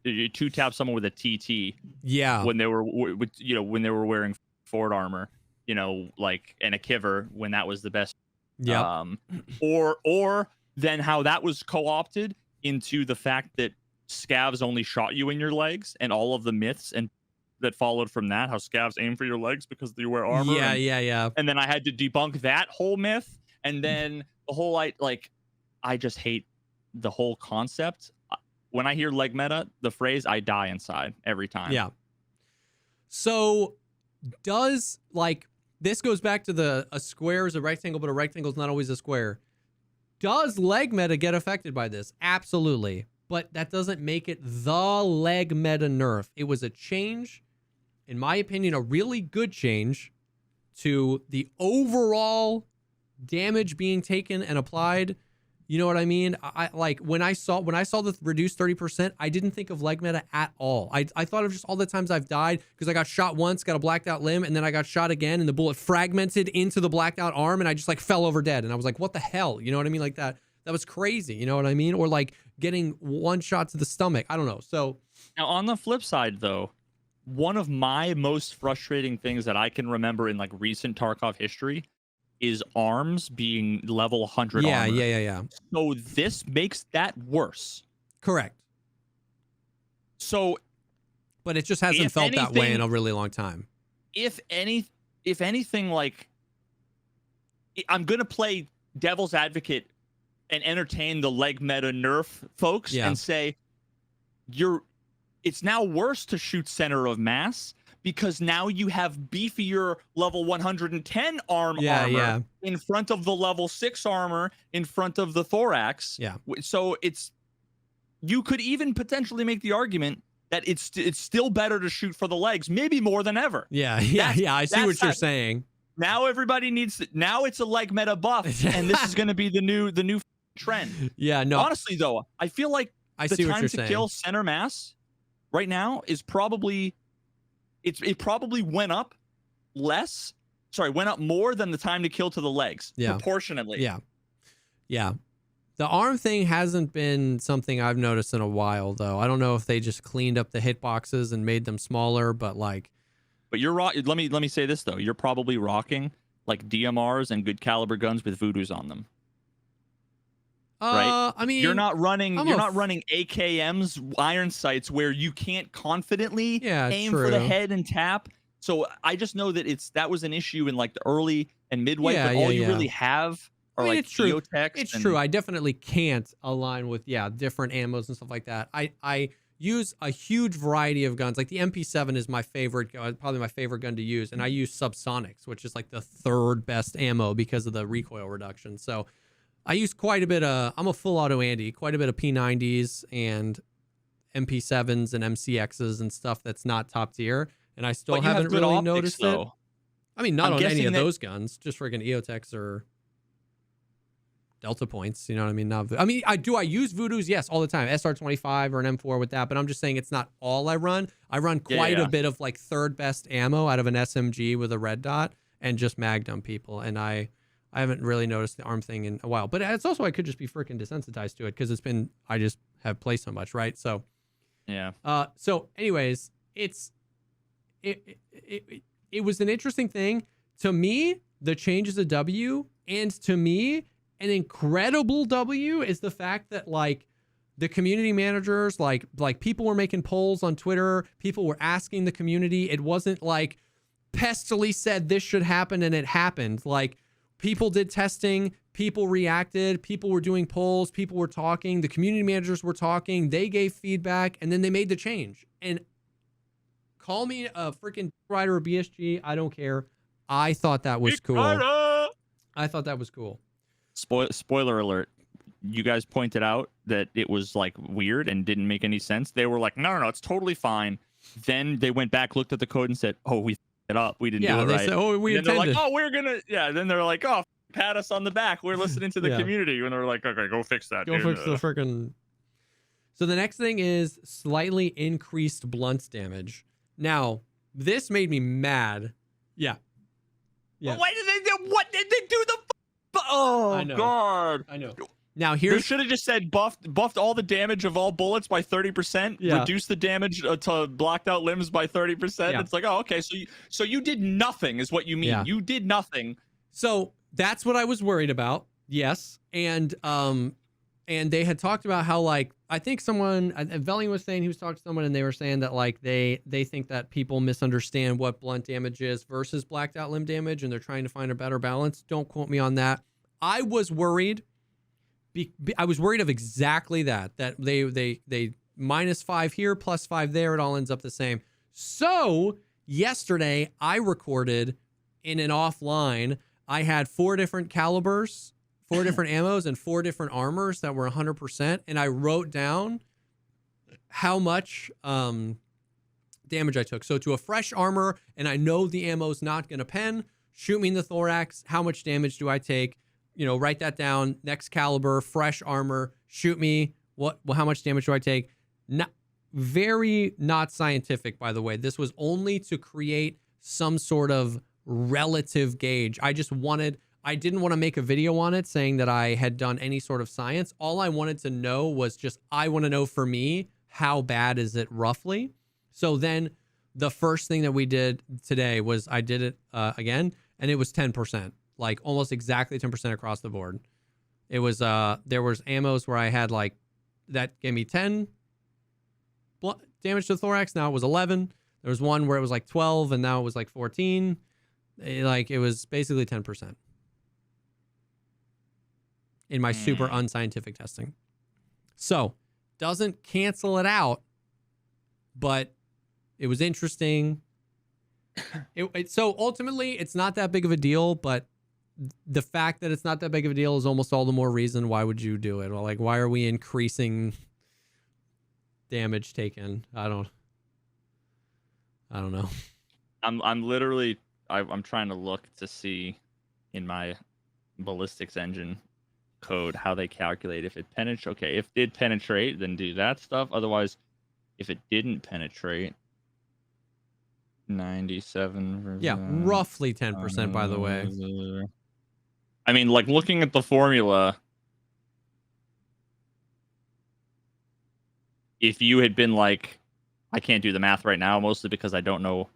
two tap someone with a TT. Yeah. When they were wearing Ford armor, like, and a Kiver when that was the best. Yeah. Or then how that was co-opted into the fact that scavs only shot you in your legs, and all of the myths and that followed from that, how scavs aim for your legs because you wear armor. Yeah. And then I had to debunk that whole myth, and then the whole I just hate the whole concept. When I hear leg meta, the phrase, I die inside every time. Yeah. So does, like, this goes back to a square is a rectangle, but a rectangle is not always a square. Does leg meta get affected by this? Absolutely. But that doesn't make it the leg meta nerf. It was a change, in my opinion, a really good change to the overall damage being taken and applied. You know what I mean? I like when I saw the reduced 30%, I didn't think of leg meta at all. I thought of just all the times I've died because I got shot once, got a blacked out limb, and then I got shot again, and the bullet fragmented into the blacked out arm, and I just like fell over dead. And I was like, what the hell? You know what I mean? Like that was crazy. You know what I mean? Or like getting one shot to the stomach. I don't know. So now on the flip side, though, one of my most frustrating things that I can remember in like recent Tarkov history is arms being level 100 armor. Yeah. So this makes that worse. Correct. So, but it just hasn't felt that way in a really long time. If anything, like, I'm gonna play devil's advocate and entertain the leg meta nerf folks and say it's now worse to shoot center of mass, because now you have beefier level 110 armor in front of the level 6 armor in front of the thorax. Yeah. So you could even potentially make the argument that it's still better to shoot for the legs, maybe more than ever. Yeah. I see what you're saying. Now everybody now it's a leg meta buff, and this is going to be the new trend. Yeah. No. Honestly, though, I feel like the time to kill center mass right now is probably. It probably went up more than the time to kill to the legs, proportionately. Yeah. The arm thing hasn't been something I've noticed in a while, though. I don't know if they just cleaned up the hitboxes and made them smaller, but like. But you're let me say this though. You're probably rocking like DMRs and good caliber guns with voodoos on them. Right? I mean, you're not running AKMs, iron sights, where you can't confidently aim for the head and tap. So I just know that that was an issue in like the early and midway, but all you really have are like geotechs. It's true. I definitely can't align with different ammos and stuff like that. I use a huge variety of guns. Like the MP7 is my favorite, probably my favorite gun to use, and I use subsonics, which is like the third best ammo because of the recoil reduction. So I use quite a bit of, I'm a full auto Andy, quite a bit of P90s and MP7s and MCXs and stuff that's not top tier. And I still haven't really noticed it. I mean, not on any of those guns, just friggin' EOTechs or Delta points. You know what I mean? I use Voodoos? Yes, all the time. SR25 or an M4 with that, but I'm just saying it's not all I run. I run quite a bit of like third best ammo out of an SMG with a red dot and just Magnum people. And I haven't really noticed the arm thing in a while, but it's also, I could just be freaking desensitized to it because I just have played so much, right? So, yeah. So anyways, it it was an interesting thing. To me, the change is a W, and to me, an incredible W is the fact that like the community managers, like people were making polls on Twitter, people were asking the community. It wasn't like Pestily said this should happen and it happened. Like people did testing, people reacted, people were doing polls, people were talking, the community managers were talking, they gave feedback, and then they made the change. And call me a freaking writer or BSG, I don't care. I thought that was cool. I thought that was cool. Spoiler alert. You guys pointed out that it was like weird and didn't make any sense. They were like, no, it's totally fine. Then they went back, looked at the code and said, oh, we it up. We didn't do it they right. said, oh, we and they're intended. like, oh, we're going to, then they're like, oh, pat us on the back. We're listening to the community. And they're like, okay, go fix that. Go fix the freaking. So the next thing is slightly increased blunt damage. Now, this made me mad. Yeah. Well, why did they do? What did they do? Oh, God. I know. Now they should have just said buffed all the damage of all bullets by 30%. Yeah. Reduce the damage to blocked out limbs by 30%. Yeah. It's like, oh, okay. So you did nothing, is what you mean. Yeah. You did nothing. So that's what I was worried about. Yes, and they had talked about how like I think someone Velling was saying he was talking to someone and they were saying that like they think that people misunderstand what blunt damage is versus blacked out limb damage and they're trying to find a better balance. Don't quote me on that. I was worried. I was worried of exactly that they -5 here, +5 there. It all ends up the same. So yesterday I recorded in an offline. I had 4 different calibers, 4 different ammos, and 4 different armors that were 100%. And I wrote down how much damage I took. So to a fresh armor, and I know the ammo's not going to pen, shoot me in the thorax. How much damage do I take? You know, write that down. Next caliber, fresh armor, shoot me. How much damage do I take? Very not scientific, by the way. This was only to create some sort of relative gauge. I didn't want to make a video on it saying that I had done any sort of science. All I wanted to know was just, I want to know for me, how bad is it roughly? So then the first thing that we did today was I did it again, and it was 10%. Like almost exactly 10% across the board. It was there was ammos where I had like that gave me 10 damage to the thorax. Now it was 11. There was one where it was like 12 and now it was like 14. It was basically 10% in my super unscientific testing. So doesn't cancel it out, but it was interesting. So ultimately it's not that big of a deal, but the fact that it's not that big of a deal is almost all the more reason why would you do it? Well, like, why are we increasing damage taken? I don't know. I'm literally I'm trying to look to see in my ballistics engine code how they calculate if it penetrates. Okay, if it did penetrate, then do that stuff. Otherwise, if it didn't penetrate, 97. Yeah, roughly 10%, by the way. I mean, like looking at the formula, if you had been like, I can't do the math right now, mostly because I don't know,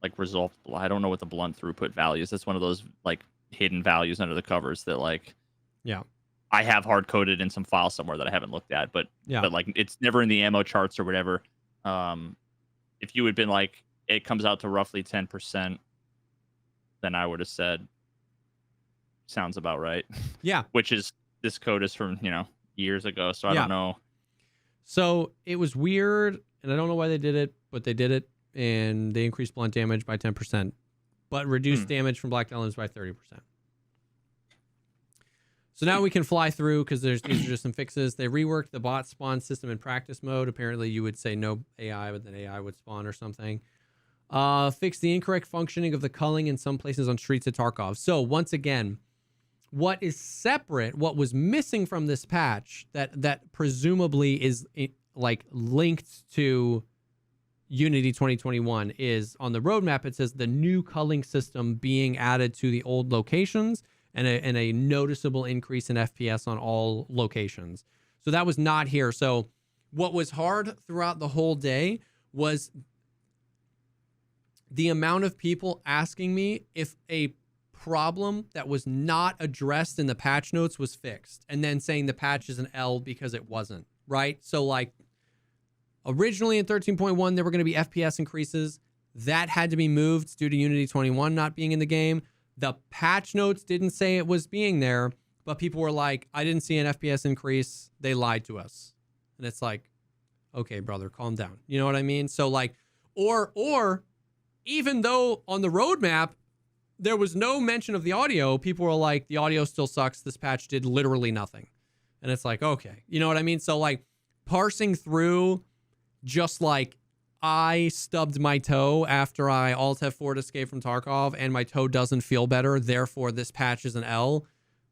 like I don't know what the blunt throughput values. That's one of those like hidden values under the covers that like, yeah, I have hard coded in some file somewhere that I haven't looked at, but like it's never in the ammo charts or whatever. If you had been like, it comes out to roughly 10%, then I would have said, sounds about right. Yeah. Which is, this code is from, years ago, so I don't know. So it was weird, and I don't know why they did it, but they did it, and they increased blunt damage by 10%, but reduced damage from black limbs by 30%. So now we can fly through because these are just some fixes. They reworked the bot spawn system in practice mode. Apparently you would say no AI, but then AI would spawn or something. Fix the incorrect functioning of the culling in some places on streets of Tarkov. So once again, what is separate, what was missing from this patch that presumably is like linked to Unity 2021 is on the roadmap. It says the new culling system being added to the old locations and a noticeable increase in FPS on all locations. So that was not here. So what was hard throughout the whole day was the amount of people asking me if a problem that was not addressed in the patch notes was fixed, and then saying the patch is an L because it wasn't, right? So like originally in 13.1, there were going to be FPS increases. That had to be moved due to Unity 21 not being in the game. The patch notes didn't say it was being there, but people were like, I didn't see an FPS increase. They lied to us. And it's like, okay, brother, calm down. You know what I mean? So like, or even though on the roadmap, there was no mention of the audio, people were like, the audio still sucks. This patch did literally nothing. And it's like, okay, you know what I mean? So like parsing through just like I stubbed my toe after I Alt F4 to escape from Tarkov and my toe doesn't feel better, therefore this patch is an L,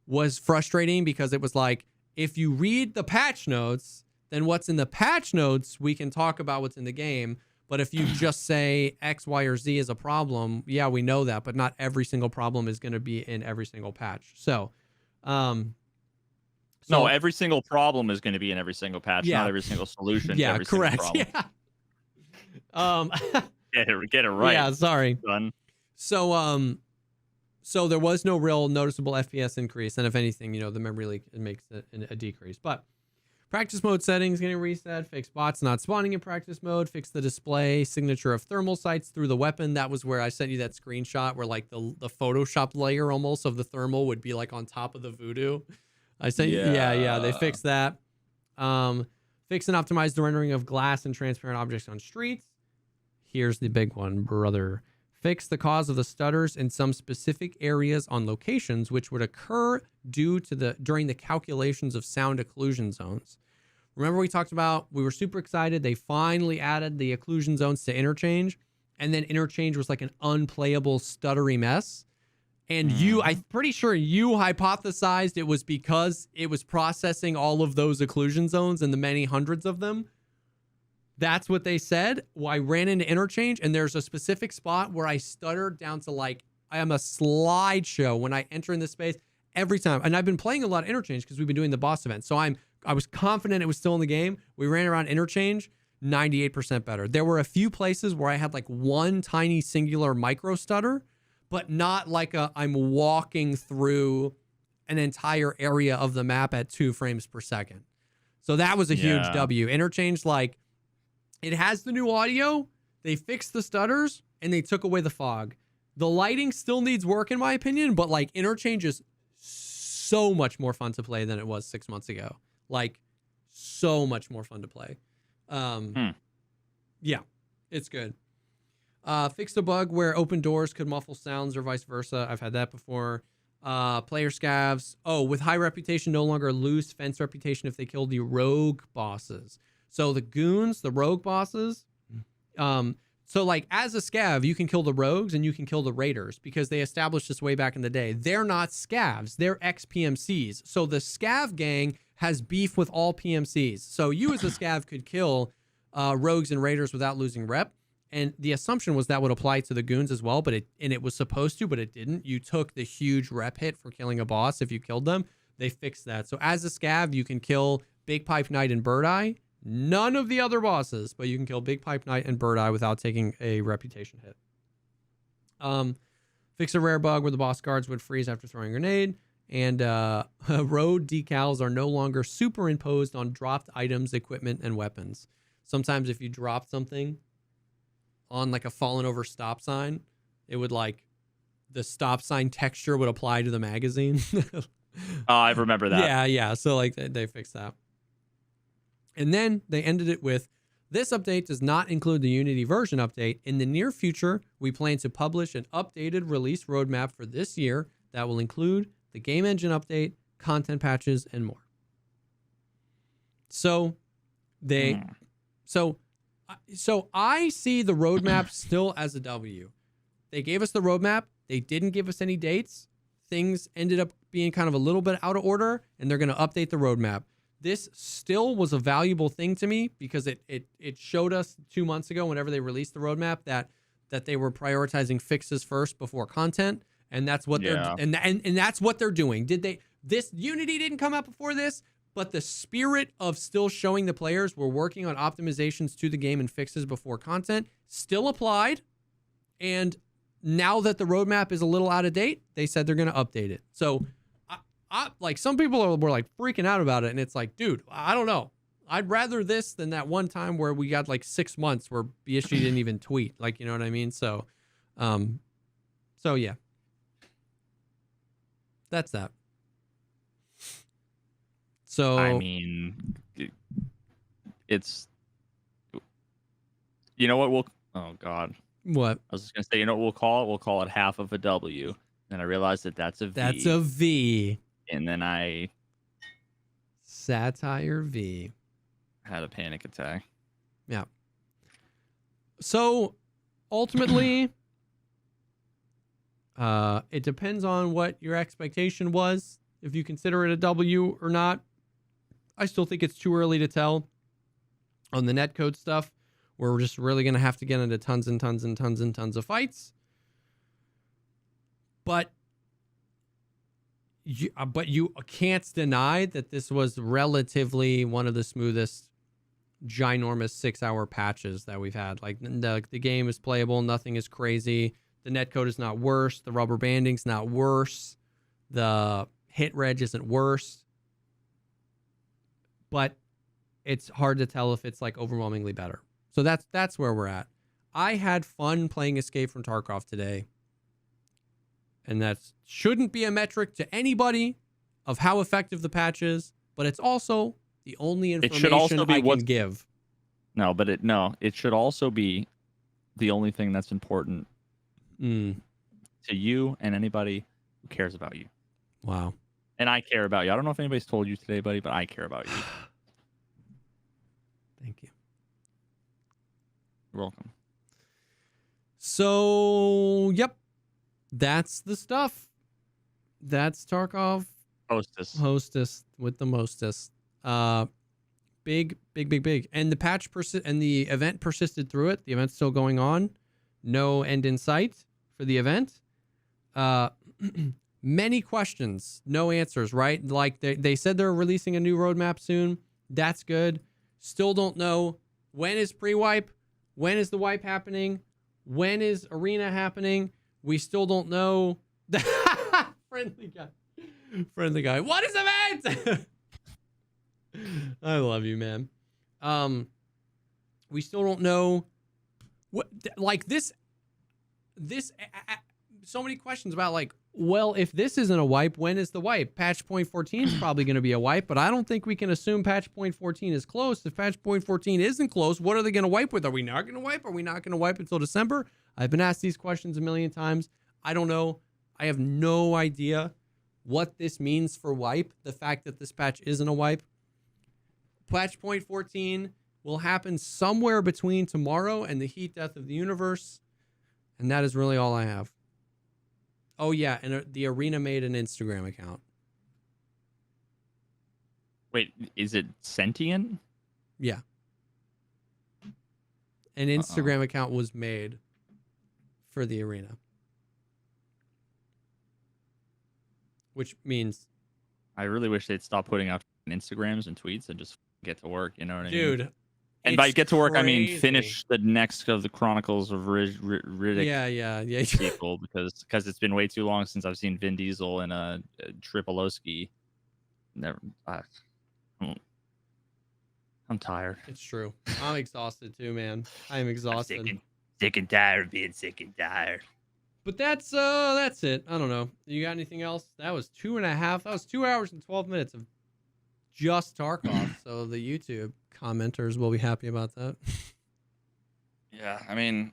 was frustrating because it was like, if you read the patch notes, then what's in the patch notes, we can talk about what's in the game. But if you just say X, Y, or Z is a problem, yeah, we know that, but not every single problem is going to be in every single patch. So, no, every single problem is going to be in every single patch, not every single solution. Yeah, to every correct. Single problem. Yeah. Get it right. Yeah, sorry. Son. So there was no real noticeable FPS increase, and if anything, the memory leak makes a decrease. But practice mode settings getting reset, fix bots not spawning in practice mode, fix the display signature of thermal sights through the weapon. That was where I sent you that screenshot where like the Photoshop layer almost of the thermal would be like on top of the voodoo. I sent you, yeah, they fixed that. Fix and optimize the rendering of glass and transparent objects on streets. Here's the big one, brother. Fix the cause of the stutters in some specific areas on locations which would occur during the calculations of sound occlusion zones. Remember we talked about, we were super excited. They finally added the occlusion zones to interchange, and then interchange was like an unplayable stuttery mess. And I'm pretty sure you hypothesized it was because it was processing all of those occlusion zones and the many hundreds of them. That's what they said. Well, I ran into interchange, and there's a specific spot where I stuttered down to like, I am a slideshow when I enter in this space every time. And I've been playing a lot of interchange because we've been doing the boss event. So I was confident it was still in the game. We ran around interchange, 98% better. There were a few places where I had like one tiny singular micro stutter, but not like I'm walking through an entire area of the map at 2 frames per second. So that was a huge W. Interchange, like, it has the new audio, they fixed the stutters, and they took away the fog. The lighting still needs work in my opinion, but like interchange is so much more fun to play than it was 6 months ago. Like so much more fun to play. Yeah, it's good. Fixed a bug where open doors could muffle sounds or vice versa. I've had that before. Player scavs. Oh, with high reputation, no longer lose fence reputation if they kill the rogue bosses. So the goons, the rogue bosses, so like as a scav, you can kill the rogues and you can kill the raiders because they established this way back in the day. They're not scavs, they're ex-PMCs. So the scav gang has beef with all PMCs. So you as a scav could kill rogues and raiders without losing rep. And the assumption was that would apply to the goons as well, but it was supposed to, but it didn't. You took the huge rep hit for killing a boss if you killed them. They fixed that. So as a scav, you can kill Big Pipe Knight and Bird Eye. None of the other bosses, but you can kill Big Pipe Knight and Bird Eye without taking a reputation hit. Fix a rare bug where the boss guards would freeze after throwing a grenade. And road decals are no longer superimposed on dropped items, equipment, and weapons. Sometimes if you drop something on like a fallen over stop sign, it would like, the stop sign texture would apply to the magazine. I remember that. Yeah. So like they fixed that. And then they ended it with, this update does not include the Unity version update. In the near future, we plan to publish an updated release roadmap for this year that will include the game engine update, content patches, and more. So so I see the roadmap still as a W. They gave us the roadmap. They didn't give us any dates. Things ended up being kind of a little bit out of order, and they're going to update the roadmap. This still was a valuable thing to me because it showed us 2 months ago, whenever they released the roadmap, that they were prioritizing fixes first before content, and that's what they're and that's what they're doing. This Unity didn't come out before this, but the spirit of still showing the players we're working on optimizations to the game and fixes before content still applied, And now that the roadmap is a little out of date, they said they're going to update it. So like some people were like freaking out about it. And it's like, dude, I don't know. I'd rather this than that one time where we got like 6 months where BSG didn't even tweet. Like, you know what I mean? So yeah, that's that. So I mean, it's, you know what we'll, oh God. What? I was just going to say, you know what we'll call it? We'll call it half of a W. Then I realized that that's a V. That's a V. And then I Satire V. had a panic attack. Yeah. So ultimately, it depends on what your expectation was, if you consider it a W or not. I still think it's too early to tell on the netcode stuff. We're just really going to have to get into tons and tons and tons and tons of fights. But you can't deny that this was relatively one of the smoothest, ginormous 6-hour patches that we've had. Like the game is playable. Nothing is crazy. The netcode is not worse. The rubber banding's not worse. The hit reg isn't worse. But it's hard to tell if it's like overwhelmingly better. So that's where we're at. I had fun playing Escape from Tarkov today. And that shouldn't be a metric to anybody of how effective the patch is, but it's also the only information I can give. No, but it should also be the only thing that's important to you and anybody who cares about you. Wow. And I care about you. I don't know if anybody's told you today, buddy, but I care about you. Thank you. You're welcome. So, yep. That's the stuff. That's Tarkov. Hostess with the mostest. Big. And the patch and the event persisted through it. The event's still going on. No end in sight for the event. Many questions, no answers, right? Like they said they're releasing a new roadmap soon. That's good. Still don't know when is pre-wipe, when is the wipe happening, when is arena happening. We still don't know. Friendly guy. What is event? I love you, man. We still don't know what, like this. So many questions about like, well, if this isn't a wipe, when is the wipe? Patch point 14 is probably going to be a wipe, but I don't think we can assume patch point 14 is close. If patch point 14 isn't close, what are they going to wipe with? Are we not going to wipe? Are we not going to wipe until December? I've been asked these questions a million times. I don't know. I have no idea what this means for wipe. The fact that this patch isn't a wipe. Patch point 14 will happen somewhere between tomorrow and the heat death of the universe. And that is really all I have. Oh, yeah. And the arena made an Instagram account. Wait, is it sentient? Yeah. An Instagram account was made for the arena. Which means... I really wish they'd stop putting out Instagrams and tweets and just get to work. You know what I mean? Dude. And by get to work, crazy. I mean finish the next of the Chronicles of Riddick sequel because it's been way too long since I've seen Vin Diesel and Tripolowski. Never. I'm tired. It's true. I'm exhausted too, man. I am exhausted. Sick and tired of being sick and tired. But that's it. I don't know. You got anything else? That was 2.5. That was 2 hours and 12 minutes of just Tarkov. So the YouTube commenters will be happy about that. Yeah, I mean,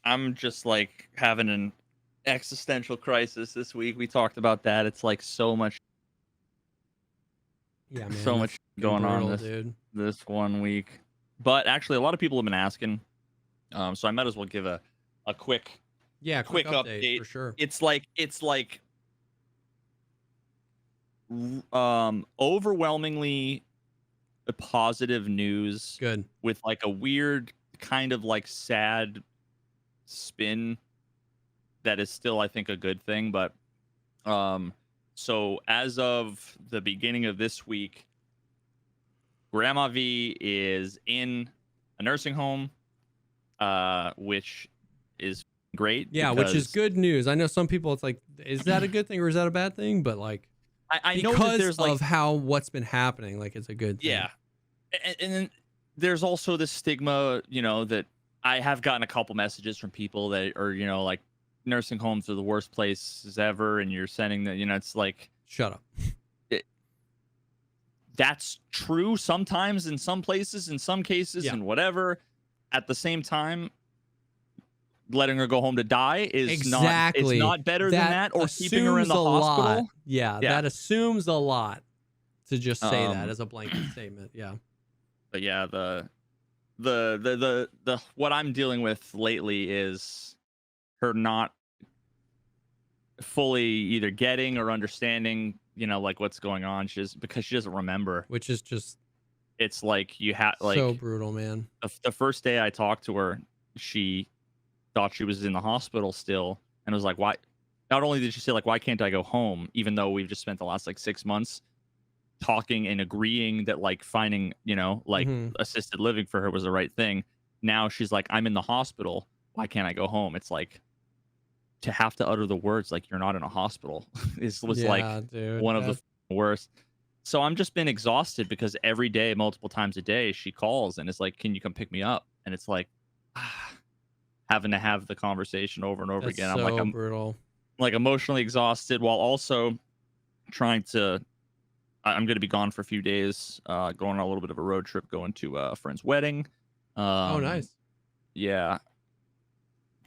I'm just like having an existential crisis this week. We talked about that. It's like so much. Yeah, man. So much going on this 1 week. But actually, a lot of people have been asking. So I might as well give a quick update for sure. It's like overwhelmingly positive news. Good. With like a weird kind of like sad spin that is still, I think, a good thing. But so as of the beginning of this week, Grandma V is in a nursing home, which is great. Yeah, which is because good news. I know some people, it's like, is that a good thing or is that a bad thing? But like, I know that because there's like, of how what's been happening, like it's a good thing. yeah, and then there's also this stigma, that I have gotten a couple messages from people that are, like, nursing homes are the worst places ever, and you're sending that, it's like, Shut up. it, that's true sometimes in some places, in some cases, Yeah. and whatever. At the same time, letting her go home to die is Exactly. it's not better than that, or keeping her in the assumes a hospital. lot. Yeah, Yeah. that assumes a lot to just say that Um, as a blanket statement. Yeah. but yeah, the what I'm dealing with lately is her not fully either getting or understanding, like, what's going on. Because she doesn't remember. Which is just It's like you have so like brutal, man. the first day I talked to her, she thought she was in the hospital still, and was like, why? Not only did she say, like, why can't I go home, even though we've just spent the last like 6 months talking and agreeing that, like, finding, like, Mhm. assisted living for her was the right thing. Now she's like, I'm in the hospital, why can't I go home? It's like, to have to utter the words like you're not in a hospital was like Yeah, dude. one of the worst. So I'm just been exhausted because every day, multiple times a day, she calls and it's like, can you come pick me up? And it's like, having to have the conversation over and over That's again. so I'm brutal. like emotionally exhausted, while also trying to. I'm going to be gone for a few days, going on a little bit of a road trip, going to a friend's wedding. Oh, nice. Yeah,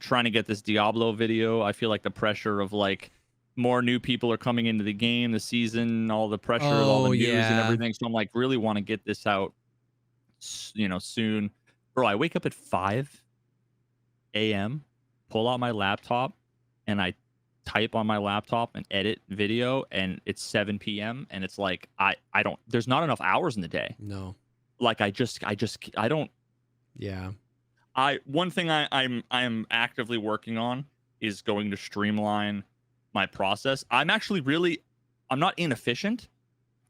trying to get this Diablo video. I feel like the pressure of, like, more new people are coming into the game, the season, all the pressure, all the Oh, news and yeah. everything. So I'm like, really want to get this out, soon. Bro, I wake up at 5 a.m., pull out my laptop, and I type on my laptop and edit video, and it's 7 p.m. and it's like, I don't, there's not enough hours in the day. No. Like, I don't. Yeah. One thing I'm actively working on is going to streamline my process. I'm not inefficient.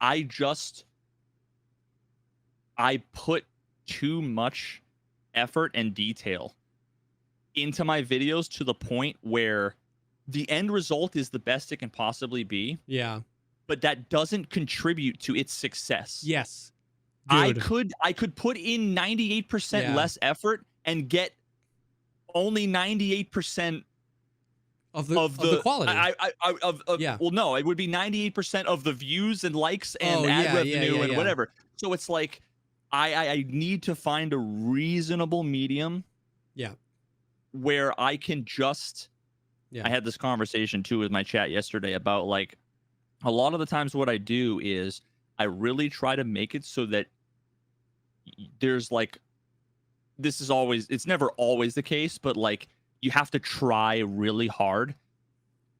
I put too much effort and detail into my videos to the point where the end result is the best it can possibly be, Yeah. but that doesn't contribute to its success. Yes. Dude. I could put in 98% Yeah. less effort and get only 98% of the quality. Yeah. Well, no, it would be 98% of the views and likes and ad revenue and whatever. So it's like, I need to find a reasonable medium. Yeah. Where I can just. Yeah. I had this conversation too with my chat yesterday about, like, a lot of the times what I do is I really try to make it so that there's, like, it's never always the case, but, like, you have to try really hard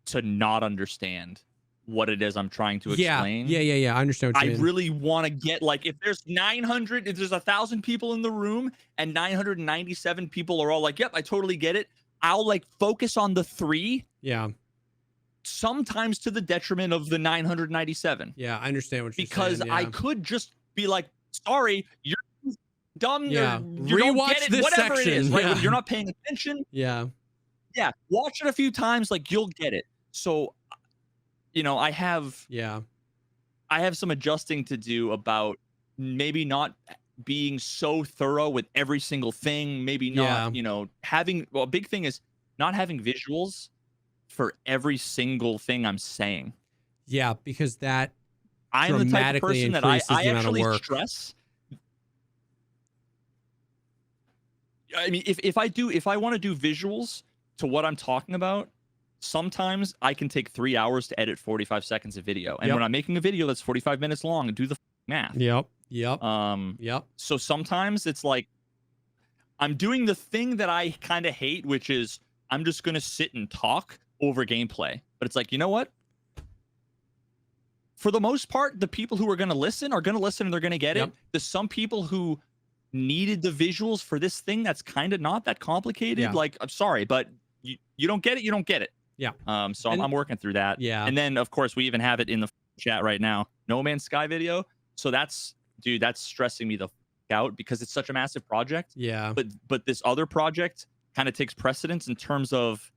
to not understand what it is I'm trying to explain. Yeah. I understand what you mean. I really want to get, like, if there's 1,000 people in the room and 997 people are all like, yep, I totally get it. I'll, like, focus on the 3. Yeah. Sometimes to the detriment of the 997. Yeah, I understand what you're because saying. I could just be like, sorry, you're dumb. Yeah. You don't Rewatch get it. this Whatever section. it is, right? Yeah. When you're not paying attention. Yeah. Yeah. Watch it a few times, like, you'll get it. So, I have some adjusting to do about maybe not being so thorough with every single thing. Maybe not, having, a big thing is not having visuals for every single thing I'm saying. Yeah, because that I'm the type of person that I actually work. stress. I mean, if I want to do visuals to what I'm talking about, sometimes I can take 3 hours to edit 45 seconds of video. And when I'm making a video that's 45 minutes long, do the math. Yep. So sometimes it's like I'm doing the thing that I kind of hate, which is I'm just going to sit and talk over gameplay. But it's like, you know what? For the most part, the people who are going to listen and they're going to get it. There's some people who needed the visuals for this thing that's kind of not that complicated. Like, I'm sorry, but you don't get it. You don't get it. Yeah. So I'm working through that. Yeah. And then, of course, we even have it in the chat right now. No Man's Sky video. So that's stressing me the out because it's such a massive project. Yeah. But this other project kind of takes precedence in terms of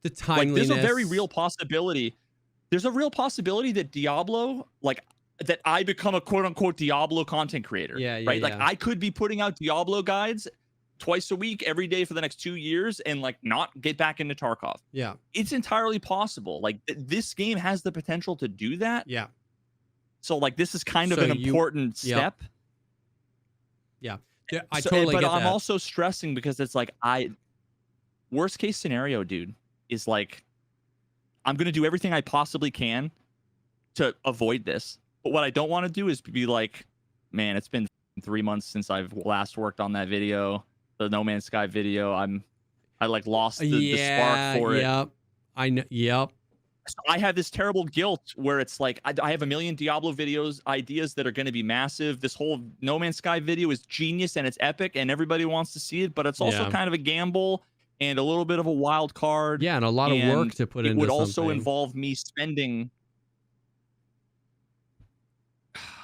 the timeliness. There's a very real possibility. There's a real possibility that Diablo, that I become a quote unquote Diablo content creator. Yeah, right. yeah. I could be putting out Diablo guides twice a week, every day for the next 2 years, and not get back into Tarkov. Yeah. It's entirely possible. This game has the potential to do that. Yeah. So this is kind of an important step. Yeah. I totally get that. But I'm also stressing because it's worst case scenario, dude, is I'm going to do everything I possibly can to avoid this. But what I don't want to do is be man, it's been 3 months since I've last worked on that video, the No Man's Sky video. I lost the spark for it. Yep. I know. Yep. So I have this terrible guilt where it's I have a million Diablo ideas that are going to be massive. This whole No Man's Sky video is genius and it's epic and everybody wants to see it, but it's also kind of a gamble and a little bit of a wild card. Yeah, and a lot of work to put into it would something. Also involve me spending.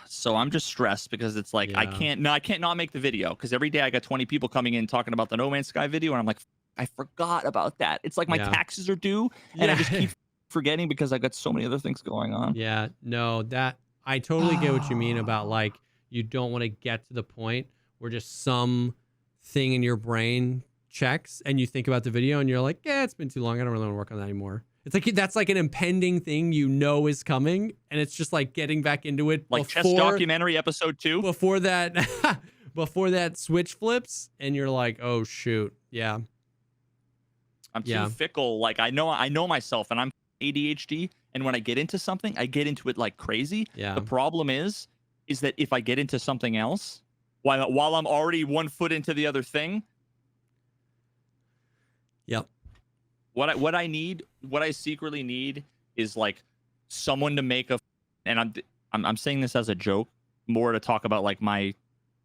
So I'm just stressed because it's I can't not make the video because every day I got 20 people coming in talking about the No Man's Sky video and I'm I forgot about that. It's my taxes are due and I just keep forgetting because I got so many other things going on. Yeah, no, that I totally get what you mean about you don't want to get to the point where just some thing in your brain checks and you think about the video and you're yeah, it's been too long. I don't really want to work on that anymore. It's that's an impending thing is coming, and it's just getting back into it. Chess documentary episode 2. Before that switch flips, and you're oh shoot, yeah. I'm too fickle. I know myself, and I'm ADHD, and when I get into something, I get into it like crazy. Yeah. The problem is that if I get into something else, while I'm already 1 foot into the other thing. Yep. What I secretly need is someone to make and I'm saying this as a joke, more to talk about my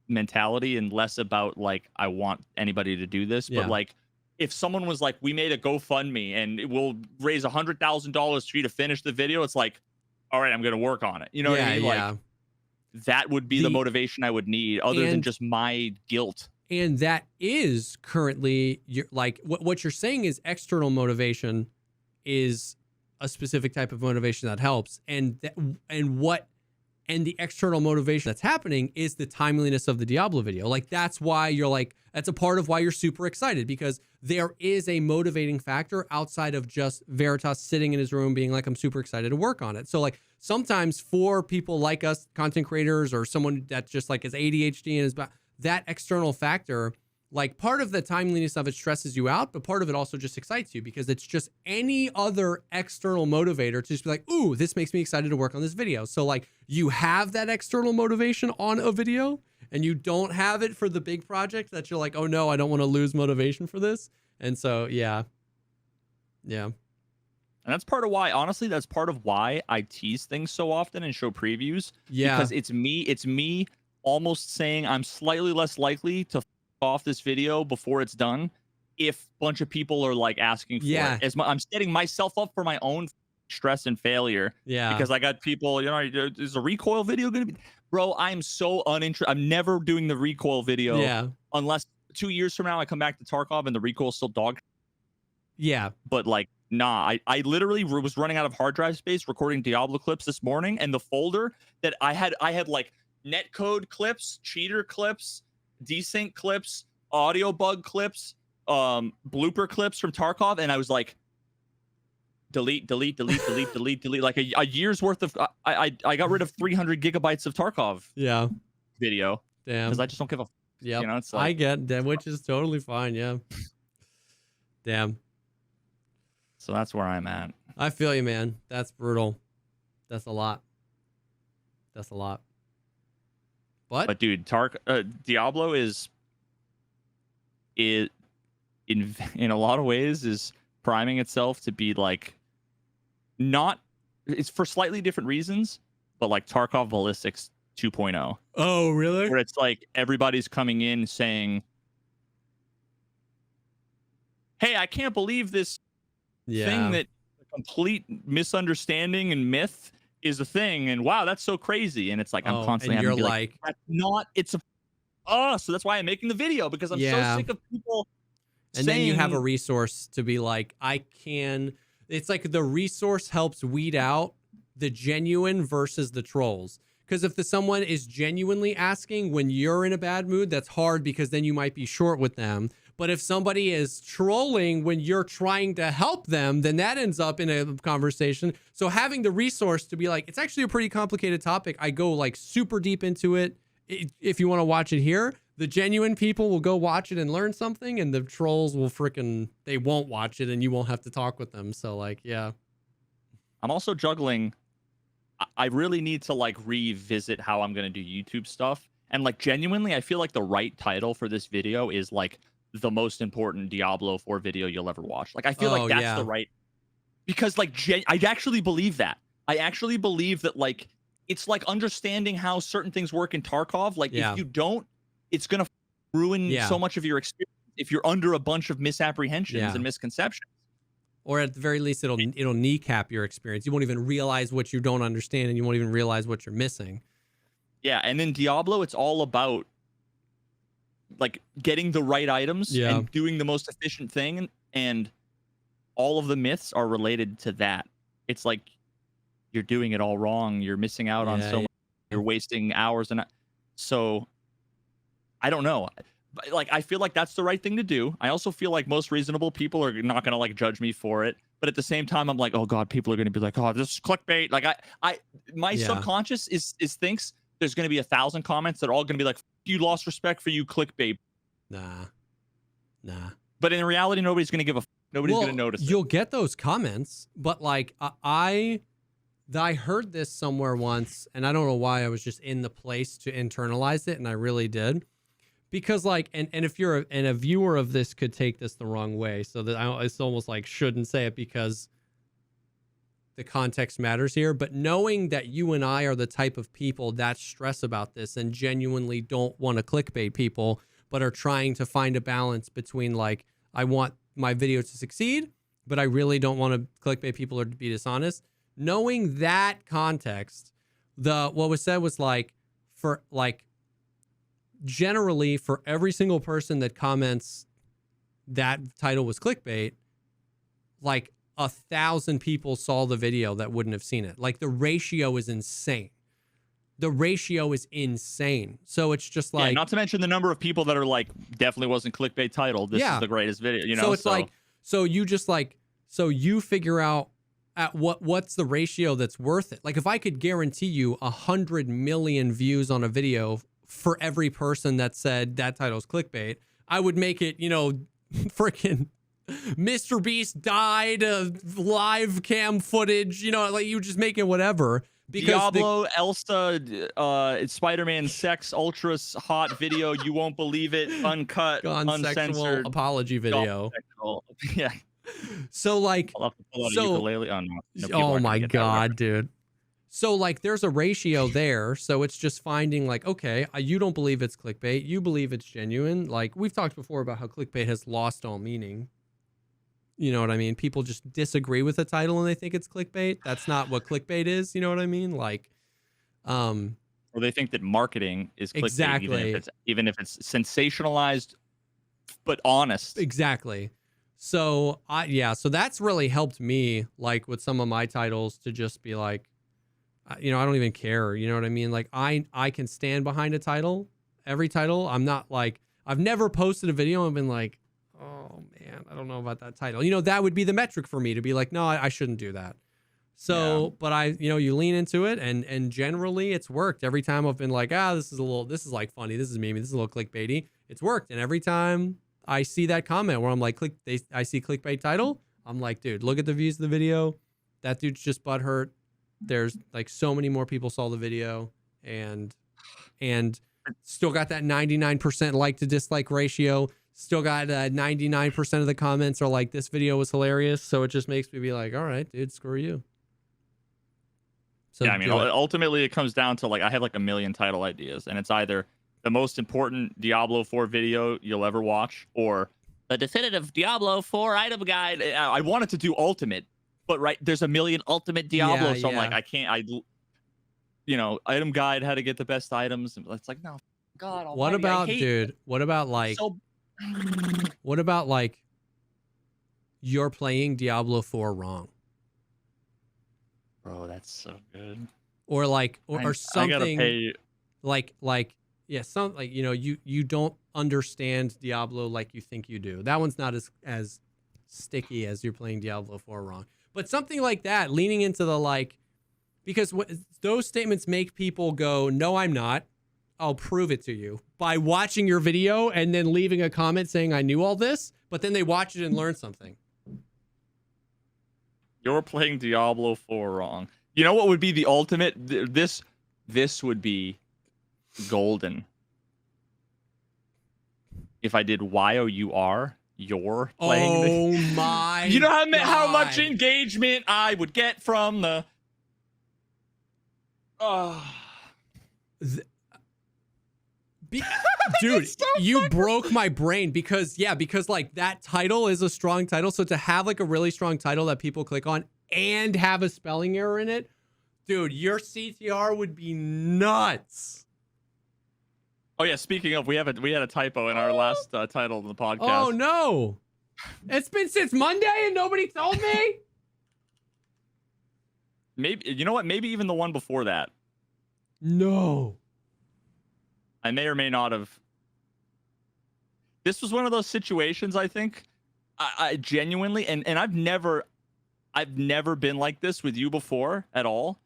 mentality and less about I want anybody to do this. Yeah. But if someone was we made a GoFundMe and it will raise $100,000 for you to finish the video, it's all right, I'm gonna work on it. You know what I mean? Yeah. That would be the motivation I would need, other than just my guilt. And that is currently what you're saying is external motivation is a specific type of motivation that helps. And the external motivation that's happening is the timeliness of the Diablo video. That's why you're that's a part of why you're super excited, because there is a motivating factor outside of just Veritas sitting in his room being I'm super excited to work on it. So sometimes for people like us, content creators, or someone that just is ADHD and is that external factor, part of the timeliness of it stresses you out, but part of it also just excites you because it's just any other external motivator to just be ooh, this makes me excited to work on this video. So you have that external motivation on a video and you don't have it for the big project that you're oh no, I don't want to lose motivation for this. And so, yeah. And that's part of why, honestly, I tease things so often and show previews. Yeah. Because it's me almost saying I'm slightly less likely to off this video before it's done if a bunch of people are asking for it. I'm setting myself up for my own stress and failure. Yeah. Because I got people, is a recoil video going to be... Bro, I'm so uninterested. I'm never doing the recoil video. Yeah. Unless 2 years from now I come back to Tarkov and the recoil is still dog. Yeah. But nah, I literally was running out of hard drive space recording Diablo clips this morning, and the folder that I had Netcode clips, cheater clips, desync clips, audio bug clips, blooper clips from Tarkov, and I was delete, a year's worth of I got rid of 300 gigabytes of Tarkov video. Damn. Because I just don't give a yeah. It's I get that, which is totally fine. Yeah. Damn. So that's where I'm at. I feel you, man. That's brutal. That's a lot. But dude, Diablo is in a lot of ways is priming itself to be it's for slightly different reasons, but Tarkov Ballistics 2.0. Oh, really? Where it's everybody's coming in saying, hey, I can't believe this thing that a complete misunderstanding and myth is a thing, and wow, that's so crazy. And it's I'm constantly and you're that's not, it's a so that's why I'm making the video, because I'm so sick of people And then you have a resource to be like, it's like the resource helps weed out the genuine versus the trolls. Because if someone is genuinely asking when you're in a bad mood, that's hard because then you might be short with them. But if somebody is trolling when you're trying to help them, then that ends up in a conversation. So having the resource to be like, it's actually a pretty complicated topic. I go like super deep into it. If you want to watch it here, the genuine people will go watch it and learn something, and the trolls will they won't watch it and you won't have to talk with them. So like, yeah. I'm also juggling. I really need to like revisit how I'm going to do YouTube stuff. And like genuinely, I feel like the right title for this video is like the most important Diablo 4 video you'll ever watch. Like I feel like that's the right, because like I actually believe that. I actually believe that like it's like understanding how certain things work in Tarkov. Like if you don't, it's going to ruin so much of your experience if you're under a bunch of misapprehensions and misconceptions. Or at the very least, it'll kneecap your experience. You won't even realize what you don't understand, and you won't even realize what you're missing. Yeah, and in Diablo, it's all about like getting the right items and doing the most efficient thing, and all of the myths are related to that. It's like you're doing it all wrong. You're missing out on so much. You're wasting hours, and so I don't know. Like I feel like that's the right thing to do. I also feel like most reasonable people are not gonna like judge me for it. But at the same time, I'm like, oh god, people are gonna be like, oh, this is clickbait. Like my subconscious is thinks there's gonna be 1,000 comments that are all gonna be like, you lost respect for you clickbay. Nah. But in reality, nobody's gonna nobody's gonna notice. You'll get those comments, but like I heard this somewhere once, and I don't know why. I was just in the place to internalize it, and I really did. Because like, and if you're a viewer of this could take this the wrong way, so that it's almost like shouldn't say it because the context matters here. But knowing that you and I are the type of people that stress about this and genuinely don't want to clickbait people, but are trying to find a balance between like, I want my video to succeed, but I really don't want to clickbait people or to be dishonest. Knowing that context, what was said was like, for like, generally for every single person that comments that title was clickbait, like 1,000 people saw the video that wouldn't have seen it. Like the ratio is insane. So it's just like, not to mention the number of people that are like, definitely wasn't clickbait title. This is the greatest video, you know? So it's like, so you figure out at what's the ratio that's worth it. Like if I could guarantee you 100 million views on a video for every person that said that title's clickbait, I would make it, freaking Mr. Beast died, live cam footage, like you just make it whatever. Because Diablo, Elsa, Spider-Man sex, ultra hot video, you won't believe it, uncut, uncensored. Apology video. Yeah. So like, I'll have to pull out a ukulele. Oh my God, dude. So like there's a ratio there. So it's just finding like, okay, you don't believe it's clickbait. You believe it's genuine. Like we've talked before about how clickbait has lost all meaning. You know what I mean? People just disagree with the title and they think it's clickbait. That's not what clickbait is. You know what I mean? Like, or they think that marketing is clickbait, exactly. even if it's sensationalized, but honest. Exactly. So so that's really helped me like with some of my titles to just be like, I don't even care. You know what I mean? Like I can stand behind a title, every title. I'm not like, I've never posted a video and been like, oh man, I don't know about that title. That would be the metric for me to be like, no, I shouldn't do that. So, but you lean into it and generally it's worked. Every time I've been like, this is like funny. This is memey. This is a little clickbaity. It's worked. And every time I see that comment where I'm like, I see clickbait title, I'm like, dude, look at the views of the video. That dude's just butthurt. There's like so many more people saw the video and still got that 99% like to dislike ratio. Still got 99% of the comments are like, this video was hilarious. So it just makes me be like, all right, dude, screw you. So yeah, I mean, ultimately it comes down to like, I have like a million title ideas and it's either the most important Diablo 4 video you'll ever watch or the definitive Diablo 4 item guide. I wanted to do ultimate, but there's a million ultimate Diablo. So I'm like, item guide, how to get the best items. And it's like, no, God. What about, dude? What about like, What about like you're playing Diablo 4 wrong? Bro, that's so good. Or like or I gotta something pay. like yeah, some like you don't understand Diablo like you think you do. That one's not as sticky as you're playing Diablo 4 wrong. But something like that, leaning into the like, because those statements make people go, no, I'm not. I'll prove it to you by watching your video and then leaving a comment saying I knew all this, but then they watch it and learn something. You're playing Diablo 4 wrong. You know what would be the ultimate? This would be golden. If I did YOUR, you're playing. Oh my! You know how much God. engagement I would get from the. Dude, so you broke my brain because like that title is a strong title. So to have like a really strong title that people click on and have a spelling error in it, dude, your CTR would be nuts. Oh yeah, speaking of, we had a typo in our last title of the podcast. Oh no. It's been since Monday and nobody told me? Maybe, you know what? Maybe even the one before that. No. I may or may not have. This was one of those situations, I think. I genuinely, and I've never been like this with you before at all.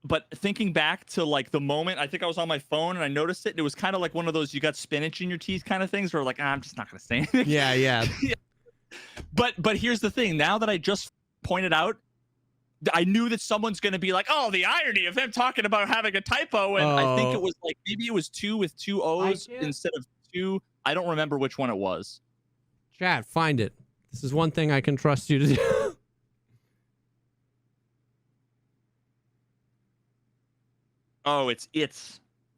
But thinking back to like the moment, I think I was on my phone and I noticed it. And it was kind of like one of those you got spinach in your teeth kind of things where like, I'm just not going to say anything. Yeah. But here's the thing. Now that I just pointed out, I knew that someone's going to be like, oh, the irony of them talking about having a typo. And I think it was like, maybe it was 2 with 2 O's instead of 2. I don't remember which one it was. Chat, find it. This is one thing I can trust you to do. Oh, it's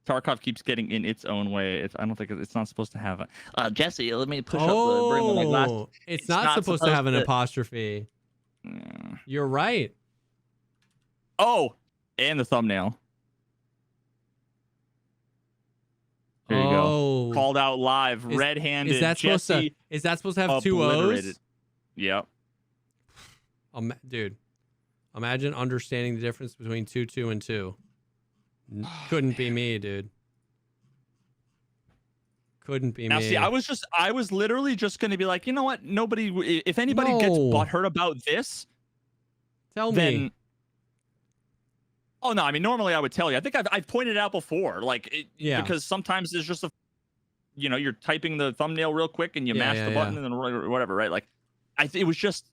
Tarkov keeps getting in its own way. I don't think it's not supposed to have a. Jesse, let me push up the bring my glass. It's not supposed to have an apostrophe. You're right. Oh, and the thumbnail. There you go. Called out live, red-handed. Is that supposed to have 2 O's? Yep. Dude, imagine understanding the difference between 2 and 2. Couldn't be me, dude. Couldn't be now, me. See, I was literally just going to be like, you know what? Nobody, if anybody gets butthurt about this, tell me. Me. Oh no, I mean, normally I would tell you. I think I've pointed it out before, like, because sometimes there's just you're typing the thumbnail real quick and you mash the button and then whatever, right? Like, it was just,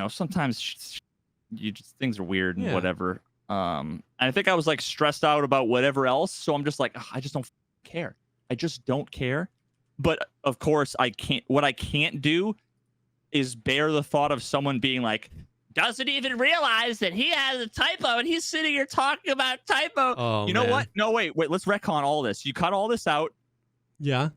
sometimes things are weird and whatever. And I think I was like stressed out about whatever else, so I'm just like, I just don't care. I just don't care. But of course, what I can't do is bear the thought of someone being like, doesn't even realize that he has a typo and he's sitting here talking about typo. Oh, you know what? No, wait, let's retcon all this. You cut all this out. Yeah.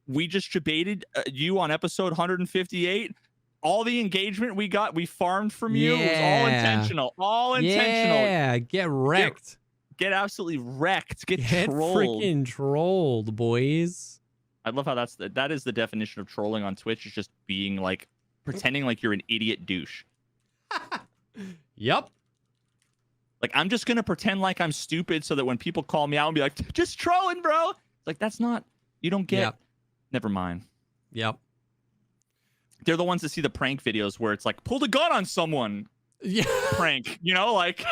We just debated you on episode 158. All the engagement we got, we farmed from you. It was all intentional. All intentional. Yeah, get wrecked. Get absolutely wrecked. Get trolled. Freaking trolled, boys. I love how that is the definition of trolling on Twitch, is just being like, pretending like you're an idiot douche. Yep. Like, I'm just going to pretend like I'm stupid so that when people call me out and be like, just trolling, bro. It's like, that's not, you don't get, never mind. Yep. They're the ones that see the prank videos where it's like, pull the gun on someone. Yeah. Prank, like,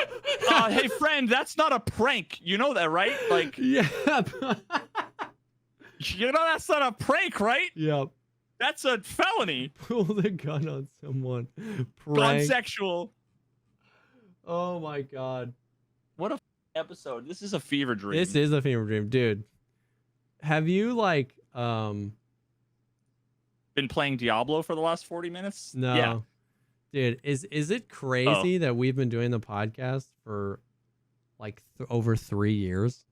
hey, friend, that's not a prank. You know that, right? Like, yeah. That's not a prank, right? Yep. That's a felony. Pull the gun on someone. Gun sexual. Oh my God. What a episode. This is a fever dream. This is a fever dream, dude. Have you been playing Diablo for the last 40 minutes? No. Yeah. Dude, is it crazy that we've been doing the podcast for like over 3 years?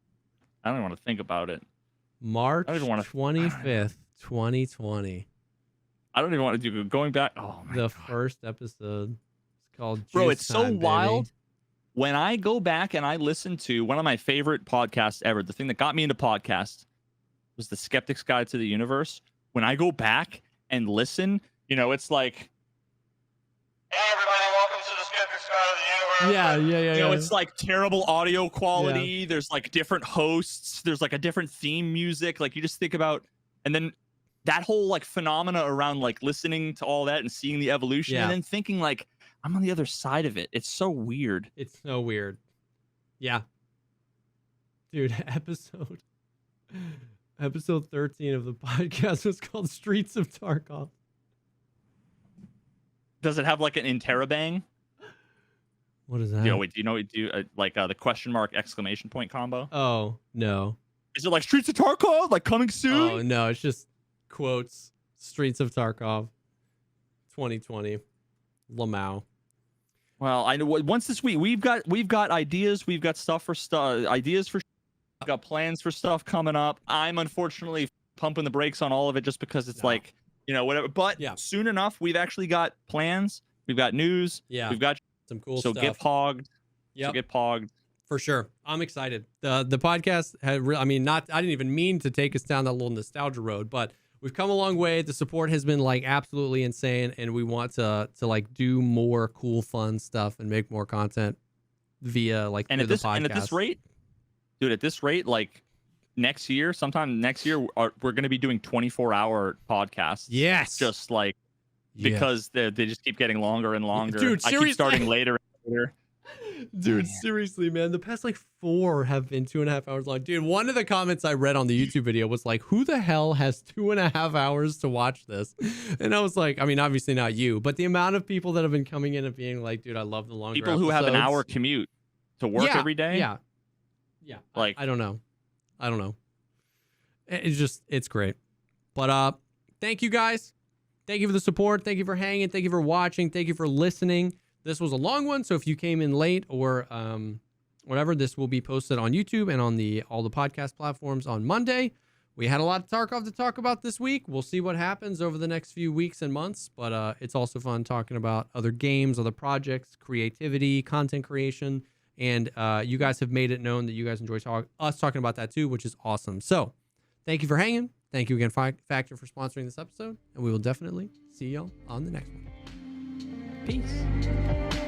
I don't even want to think about it. March 25th, 2020. I don't even want to do going back. Oh my God. First episode. It's called Juice Bro, it's so Time, wild. Baby. When I go back and I listen to one of my favorite podcasts ever, the thing that got me into podcasts, was the Skeptic's Guide to the Universe. When I go back and listen, you know, it's like, hey everybody, welcome to the Skeptic's Guide to the Universe. Yeah. You know, it's like terrible audio quality. Yeah. There's like different hosts. There's like a different theme music. Like you just think about, and then that whole like phenomena around like listening to all that and seeing the evolution and then thinking like, I'm on the other side of it. It's so weird. It's so weird. Yeah. Dude, episode 13 of the podcast was called Streets of Tarkov. Does it have like an interrobang? What is that? Yo, wait, do you know like the question mark exclamation point combo? Oh, no. Is it like Streets of Tarkov, like coming soon? Oh, no, it's just quotes. Streets of Tarkov 2020. Lamau. Well, I know once this week we've got ideas, we've got stuff for ideas for, we've got plans for stuff coming up. I'm unfortunately pumping the brakes on all of it just because it's like, you know, whatever. But soon enough, we've actually got plans. We've got news. Yeah, we've got some cool stuff. So get pogged. Yeah, so get pogged. For sure. I'm excited. The podcast had I didn't even mean to take us down that little nostalgia road, but we've come a long way. The support has been like absolutely insane, and we want to like do more cool, fun stuff and make more content via like the podcast. And at this rate, dude, like sometime next year, we're going to be doing 24-hour podcasts. Yes. Just like because they just keep getting longer and longer. Dude, I keep starting later and later. Dude, seriously, man. The past like 4 have been 2.5 hours long. Dude, one of the comments I read on the YouTube video was like, who the hell has 2.5 hours to watch this? And I was like, I mean, obviously not you, but the amount of people that have been coming in and being like, dude, I love the longer people who have an hour commute to work every day. Yeah. Like, I don't know. It's great. But thank you guys. Thank you for the support. Thank you for hanging. Thank you for watching. Thank you for listening. This was a long one, so if you came in late or whatever, this will be posted on YouTube and on all the podcast platforms on Monday. We had a lot of Tarkov to talk about this week. We'll see what happens over the next few weeks and months, but it's also fun talking about other games, other projects, creativity, content creation, and you guys have made it known that you guys enjoy us talking about that too, which is awesome. So thank you for hanging. Thank you again, Factor, for sponsoring this episode, and we will definitely see y'all on the next one. Peace.